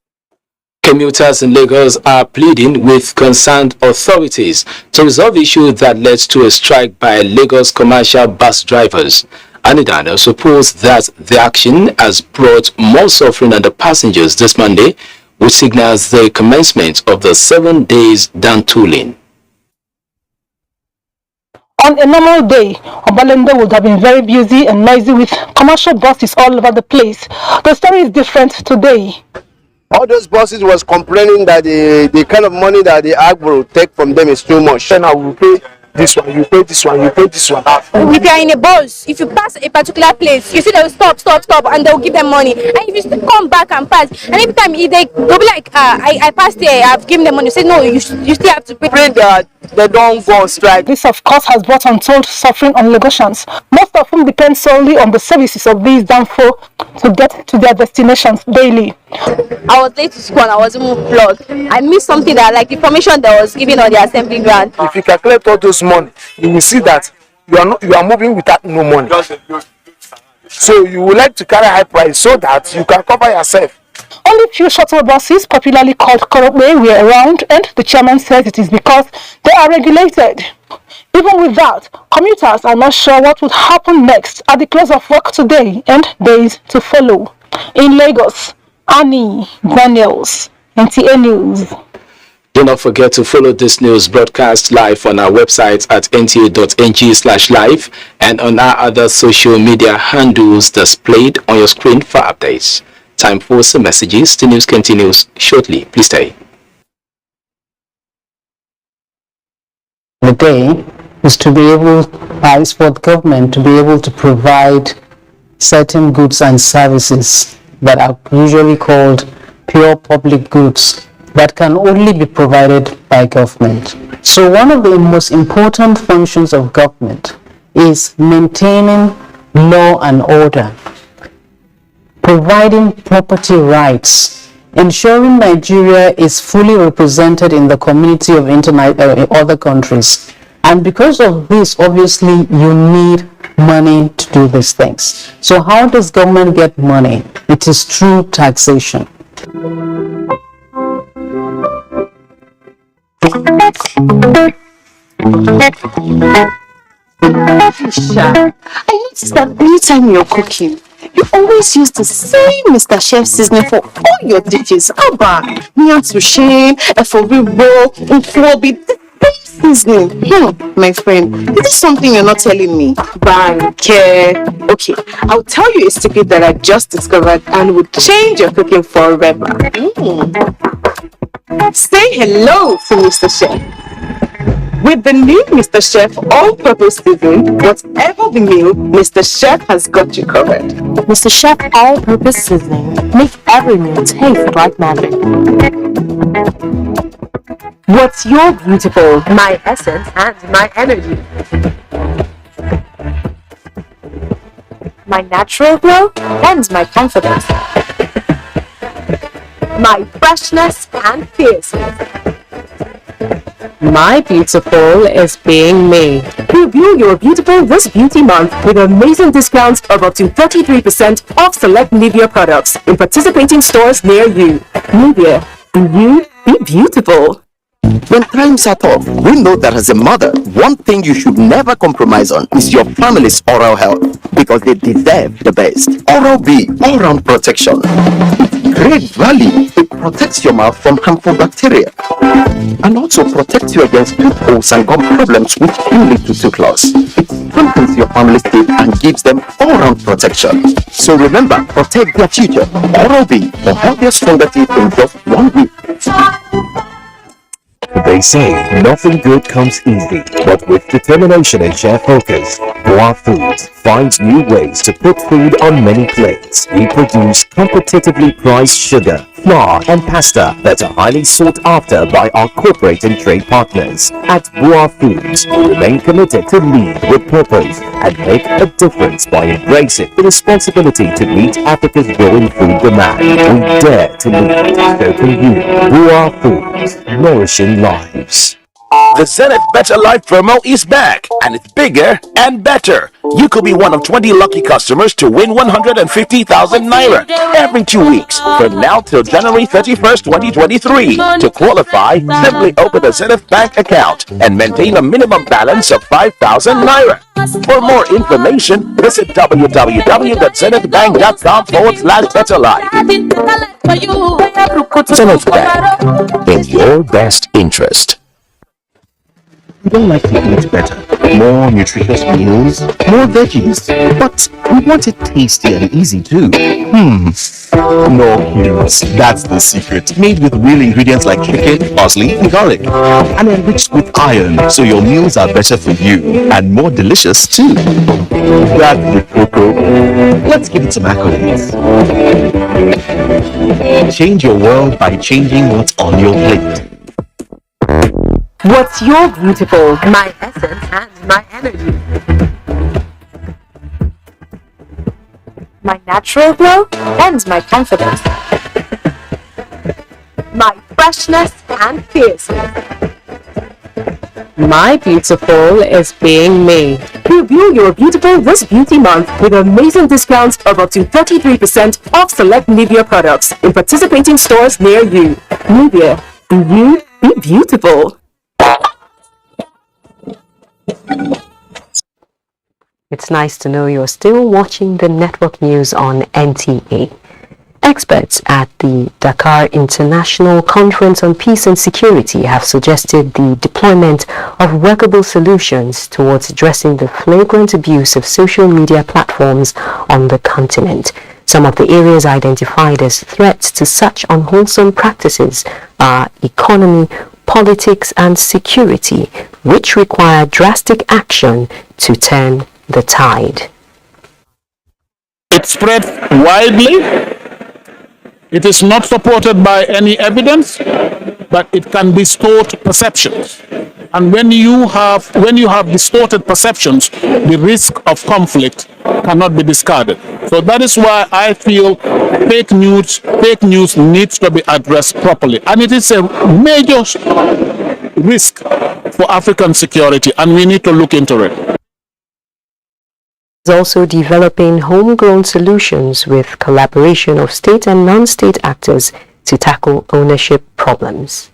Commuters in Lagos are pleading with concerned authorities to resolve issues that led to a strike by Lagos commercial bus drivers. Anidana supports that the action has brought more suffering on the passengers this Monday, which signals the commencement of the 7 days down tooling. On a normal day, Obalende would have been very busy and noisy with commercial buses all over the place. The story is different today. All those buses was complaining that the kind of money that the agro take from them is too much. And I will pay this one, you pay this one, you pay this one. If you are in a bus, if you pass a particular place, you see they will stop, and they will give them money. And if you still come back and pass, and every time they'll be like, I passed here, I've given them money. You say no, you still have to pay. Pray that they don't go on strike. This, of course, has brought untold suffering on Lagosians, most of whom depend solely on the services of these damn folk to get to their destinations daily. I was late to school and I was even flogged. I missed something that, like, the information that was given on the assembly ground. If you calculate all those money, you will see that you are moving without no money. So you would like to carry high price so that you can cover yourself. Only few shuttle buses, popularly called Waterway, were around, and the chairman says it is because they are regulated. Even with that, commuters are not sure what would happen next at the close of work today and days to follow. In Lagos, Annie Daniels, NTA News. Do not forget to follow this news broadcast live on our website at nta.ng/live and on our other social media handles displayed on your screen for updates. Time for some messages. The news continues shortly. Please stay. The day is to be able, is for the government to be able to provide certain goods and services that are usually called pure public goods that can only be provided by government. So one of the most important functions of government is maintaining law and order, providing property rights, ensuring Nigeria is fully represented in the community of other countries. And because of this, obviously, you need money to do these things. So how does government get money? It is through taxation. Aisha, I noticed that anytime you're cooking, you always use the same Mr. Chef seasoning for all your dishes. Abba, Mian Tushin, Eforibo, Nkwobi, the same seasoning. My friend, is this something you're not telling me? Banke. Okay, I'll tell you a secret that I just discovered and will change your cooking forever. Say hello to Mr. Chef. With the new Mr. Chef all-purpose seasoning, whatever the meal, Mr. Chef has got you covered. Mr. Chef all-purpose seasoning make every meal taste like magic. What's your beautiful? My essence and my energy. My natural glow and my confidence. My freshness and fierceness. My beautiful is being me. Review your beautiful this beauty month with amazing discounts of up to 33% off select Nivea products in participating stores near you. Nivea, you be beautiful. When times are tough, we know that as a mother, one thing you should never compromise on is your family's oral health, because they deserve the best. Oral-B, all-round protection. Great value. It protects your mouth from harmful bacteria and also protects you against tooth holes and gum problems which can lead to tooth loss. It strengthens your family's teeth and gives them all-round protection. So remember, protect their future. Oral-B for healthier, stronger teeth in just 1 week. They say nothing good comes easy, but with determination and sheer focus, Boa Foods finds new ways to put food on many plates. We produce competitively priced sugar, flour and pasta that are highly sought after by our corporate and trade partners. At Boa Foods, we remain committed to lead with purpose and make a difference by embracing the responsibility to meet Africa's growing food demand. We dare to lead, so can you. Boa Foods, nourishing lives. The Zenith Better Life promo is back, and it's bigger and better. You could be one of 20 lucky customers to win 150,000 naira every 2 weeks from now till January 31st, 2023. To qualify, simply open a Zenith Bank account and maintain a minimum balance of 5,000 naira. For more information, visit www.zenithbank.com/betterlife. Zenith Bank, in your best interest. You don't like to eat better, More nutritious meals, more veggies, but we want it tasty and easy too. No cubes. That's the secret. Made with real ingredients like chicken, parsley, and garlic, and enriched with iron, so your meals are better for you and more delicious too. That's the cocoa. Let's give it some accolades. Change your world by changing what's on your plate. What's your beautiful? My essence and my energy. My natural glow and my confidence. My freshness and fierceness. My beautiful is being me. Review your beautiful this beauty month with amazing discounts of up to 33% off select Nivea products in participating stores near you. Nivea, be you, be beautiful. It's nice to know you're still watching the network news on NTA. Experts at the Dakar International Conference on Peace and Security have suggested the deployment of workable solutions towards addressing the flagrant abuse of social media platforms on the continent. Some of the areas identified as threats to such unwholesome practices are economy, politics, and security, which require drastic action to turn the tide. It spread widely. It is not supported by any evidence, but it can distort perceptions. And when you have distorted perceptions, the risk of conflict cannot be discarded. So that is why I feel fake news needs to be addressed properly. And it is a major risk for African security, and we need to look into it. Is also developing homegrown solutions with collaboration of state and non-state actors to tackle ownership problems.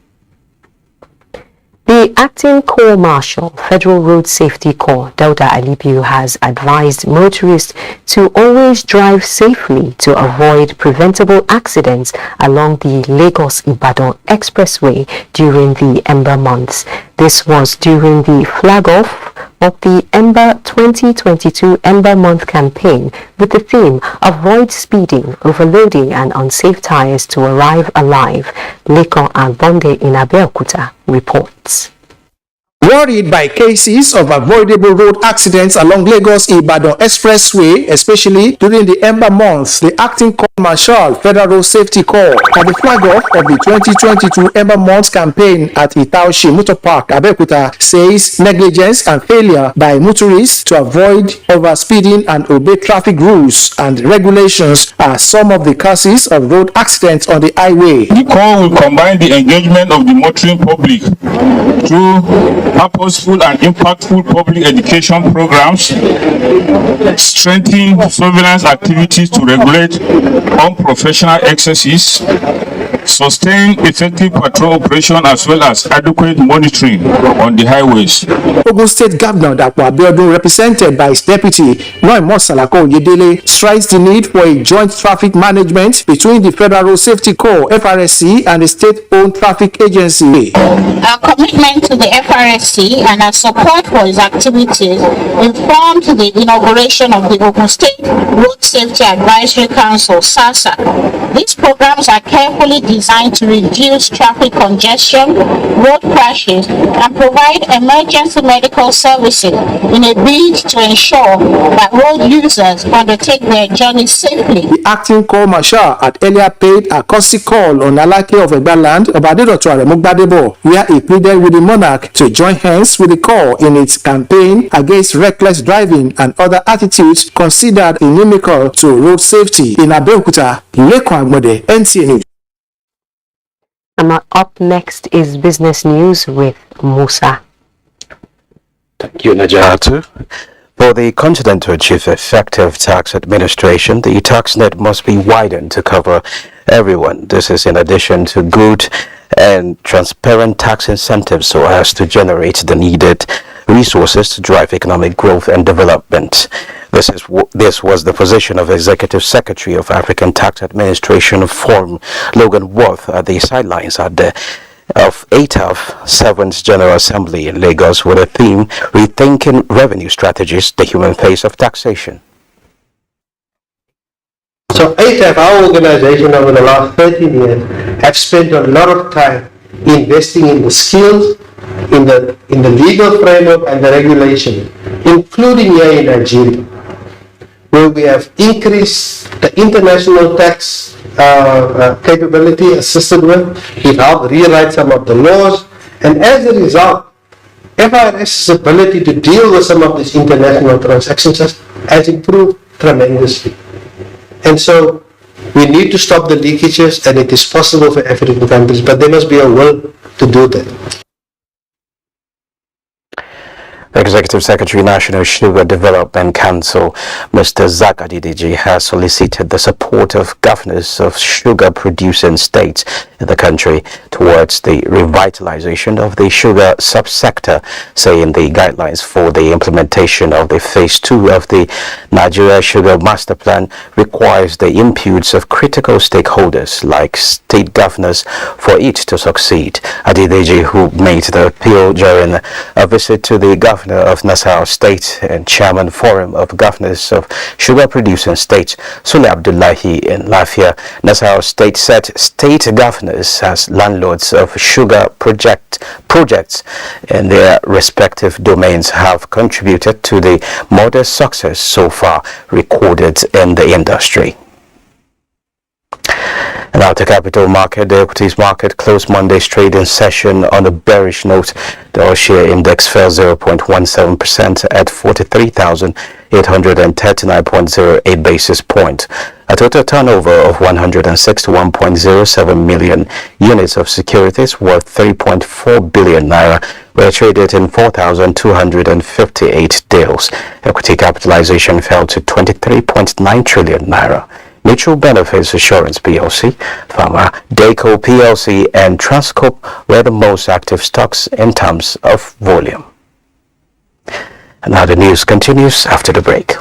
The Acting Corps Marshal, Federal Road Safety Corps, Dauda Alibiu, has advised motorists to always drive safely to avoid preventable accidents along the Lagos-Ibadan Expressway during the Ember months. This was during the flag-off of the Ember 2022 Ember Month campaign with the theme Avoid Speeding, Overloading and Unsafe Tires to Arrive Alive. Lekki and Bonde in Abeokuta reports. Worried by cases of avoidable road accidents along Lagos-Ibadan Expressway, especially during the Ember months, the Acting Corps Marshal, Federal Road Safety Corps, at the flag-off of the 2022 Ember Months campaign at Itaoshi Motor Park, Abeokuta, says negligence and failure by motorists to avoid overspeeding and obey traffic rules and regulations are some of the causes of road accidents on the highway. The Corps will combine the engagement of the motoring public through purposeful and impactful public education programs, strengthen surveillance activities to regulate unprofessional excesses, sustain effective patrol operation as well as adequate monitoring on the highways. Ogun State Governor Dapo Abiodun, represented by his deputy Noimo Salako Oyedele, strides the need for a joint traffic management between the Federal Road Safety Corps (FRSC) and the state-owned traffic agency. Our commitment to the FRSC and our support for his activities informed the inauguration of the Ogun State Road Safety Advisory Council (SASA). These programs are carefully designed to reduce traffic congestion, road crashes, and provide emergency medical services in a bid to ensure that road users undertake their journey safely. The Acting Corps Marshal had earlier paid a courtesy call on Alake of Egbaland, Obadedoto Aremu, where he pleaded with the monarch to join hands with the Corps in its campaign against reckless driving and other attitudes considered inimical to road safety. In Abeokuta, Lekki and Bonde, NTA News. Up next is business news with Musa. Thank you, Najatu. For the continent to achieve effective tax administration, the tax net must be widened to cover everyone. This is in addition to good and transparent tax incentives so as to generate the needed resources to drive economic growth and development. This was the position of Executive Secretary of African Tax Administration Forum, Logan Worth, at the sidelines at the of ATAF 7th General Assembly in Lagos with a theme, Rethinking Revenue Strategies, the Human Face of Taxation. So ATAF, our organization over the last 13 years, have spent a lot of time investing in the skills, in the legal framework and the regulation, including here in Nigeria, where we have increased the international tax capability assisted with. We've helped rewrite some of the laws, and as a result, FIRS's ability to deal with some of these international transactions has improved tremendously. And so we need to stop the leakages, and it is possible for African countries, but there must be a will to do that. Executive Secretary, National Sugar Development Council, Mr. Zach Adidiji, has solicited the support of governors of sugar-producing states in the country towards the revitalization of the sugar subsector, saying the guidelines for the implementation of the Phase 2 of the Nigeria Sugar Master Plan requires the inputs of critical stakeholders like state governors for it to succeed. Adidiji, who made the appeal during a visit to the governor of Nasarawa State and Chairman Forum of Governors of Sugar-Producing States, Sule Abdullahi in Lafia, Nasarawa State said state governors as landlords of sugar projects in their respective domains have contributed to the modest success so far recorded in the industry. And now to capital market. The equities market closed Monday's trading session on a bearish note. The all-share index fell 0.17% at 43,839.08 basis points. A total turnover of 161.07 million units of securities worth 3.4 billion naira were traded in 4,258 deals. Equity capitalization fell to 23.9 trillion naira. Mutual Benefits Assurance PLC, Pharma, Deco PLC and Transcorp were the most active stocks in terms of volume. And now the news continues after the break.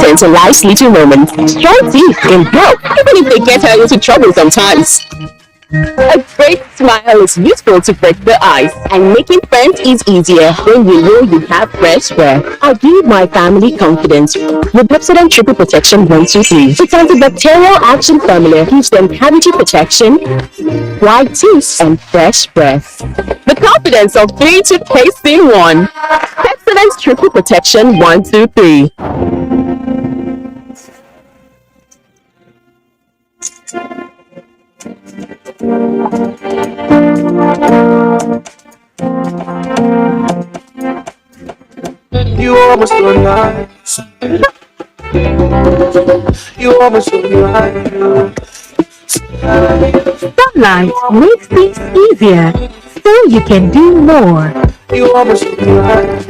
Into life's little moments, strong teeth in help, even if they get her into trouble sometimes. A great smile is useful to break the ice, and making friends is easier when you know you have fresh breath. I give my family confidence with Pepsodent Triple Protection 123. Its antibacterial action formula gives them cavity protection, white teeth, and fresh breath. The confidence of 3 toothpaste in 1. Pepsodent Triple Protection 123. You almost so nice. You almost so nice. Sunlight makes things easier, so you can do more. You almost so nice.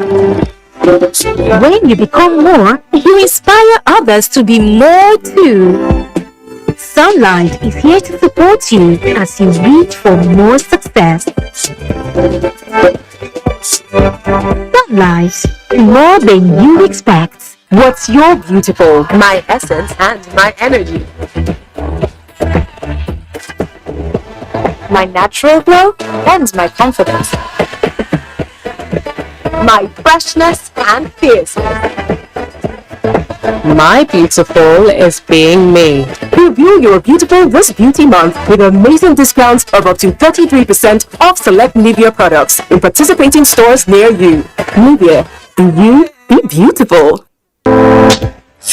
When you become more, you inspire others to be more too. Sunlight is here to support you as you reach for more success. Sunlight, more than you expect. What's your beautiful? My essence and my energy. My natural glow and my confidence. My freshness and fierceness. My beautiful is being me. Preview your beautiful this beauty month with amazing discounts of up to 33% off select Nivea products in participating stores near you. Nivea, be you, be beautiful.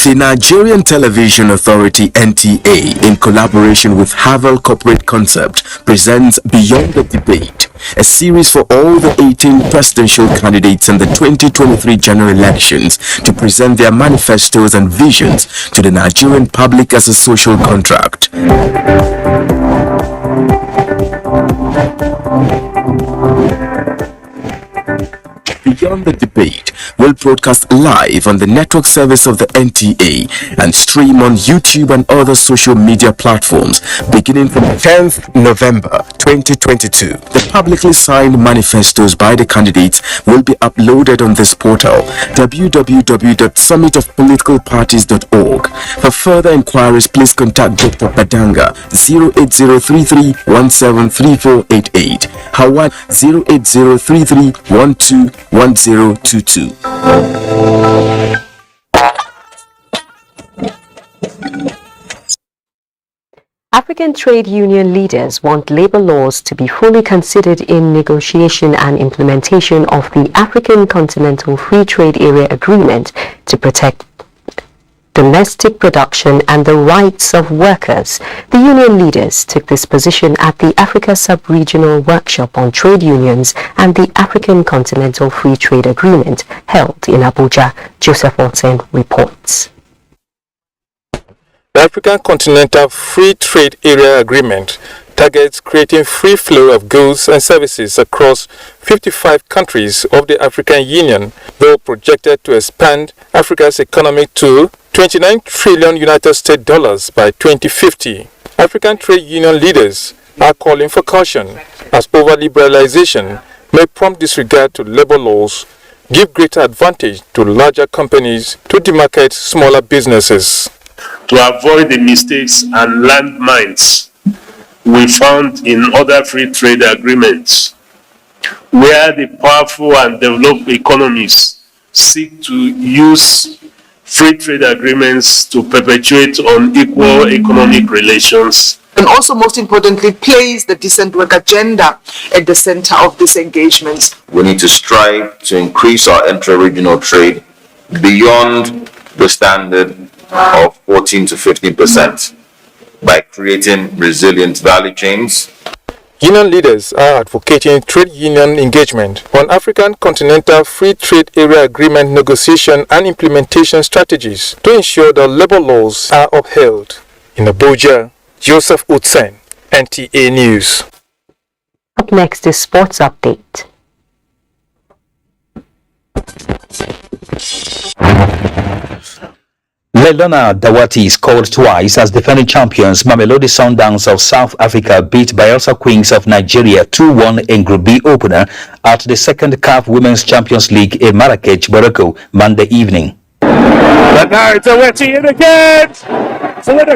The Nigerian Television Authority NTA, in collaboration with Havel Corporate Concept, presents Beyond the Debate, a series for all the 18 presidential candidates in the 2023 general elections to present their manifestos and visions to the Nigerian public as a social contract. Beyond the Debate will broadcast live on the network service of the NTA and stream on YouTube and other social media platforms beginning from 10th November 2022. The publicly signed manifestos by the candidates will be uploaded on this portal, www.summitofpoliticalparties.org. For further inquiries, please contact Dr. Badanga 08033173488, Howard 08033121022. African trade union leaders want labor laws to be fully considered in negotiation and implementation of the African Continental Free Trade Area Agreement to protect domestic production and the rights of workers. The union leaders took this position at the Africa Sub-Regional Workshop on Trade Unions and the African Continental Free Trade Agreement held in Abuja. Joseph Watson reports. The African Continental Free Trade Area Agreement targets creating free flow of goods and services across 55 countries of the African Union, though projected to expand Africa's economy to $29 trillion United States dollars by 2050. African trade union leaders are calling for caution as over-liberalization may prompt disregard to labor laws, give greater advantage to larger companies to demarcate smaller businesses. To avoid the mistakes and landmines we found in other free trade agreements, where the powerful and developed economies seek to use free trade agreements to perpetuate unequal economic relations. And also, most importantly, place the decent work agenda at the center of this engagement. We need to strive to increase our intra-regional trade beyond the standard of 14 to 15% by creating resilient value chains. Union leaders are advocating trade union engagement on African Continental Free Trade Area Agreement negotiation and implementation strategies to ensure that labor laws are upheld. In Abuja, Joseph Utsen, NTA News. Up next is Sports Update. Lelona Dawati scored twice as defending champions Mamelodi Sundowns of South Africa beat Bayelsa Queens of Nigeria 2-1 in Group B opener at the second CAF Women's Champions League in Marrakech, Morocco, Monday evening. But now it's a wetty in again. So with a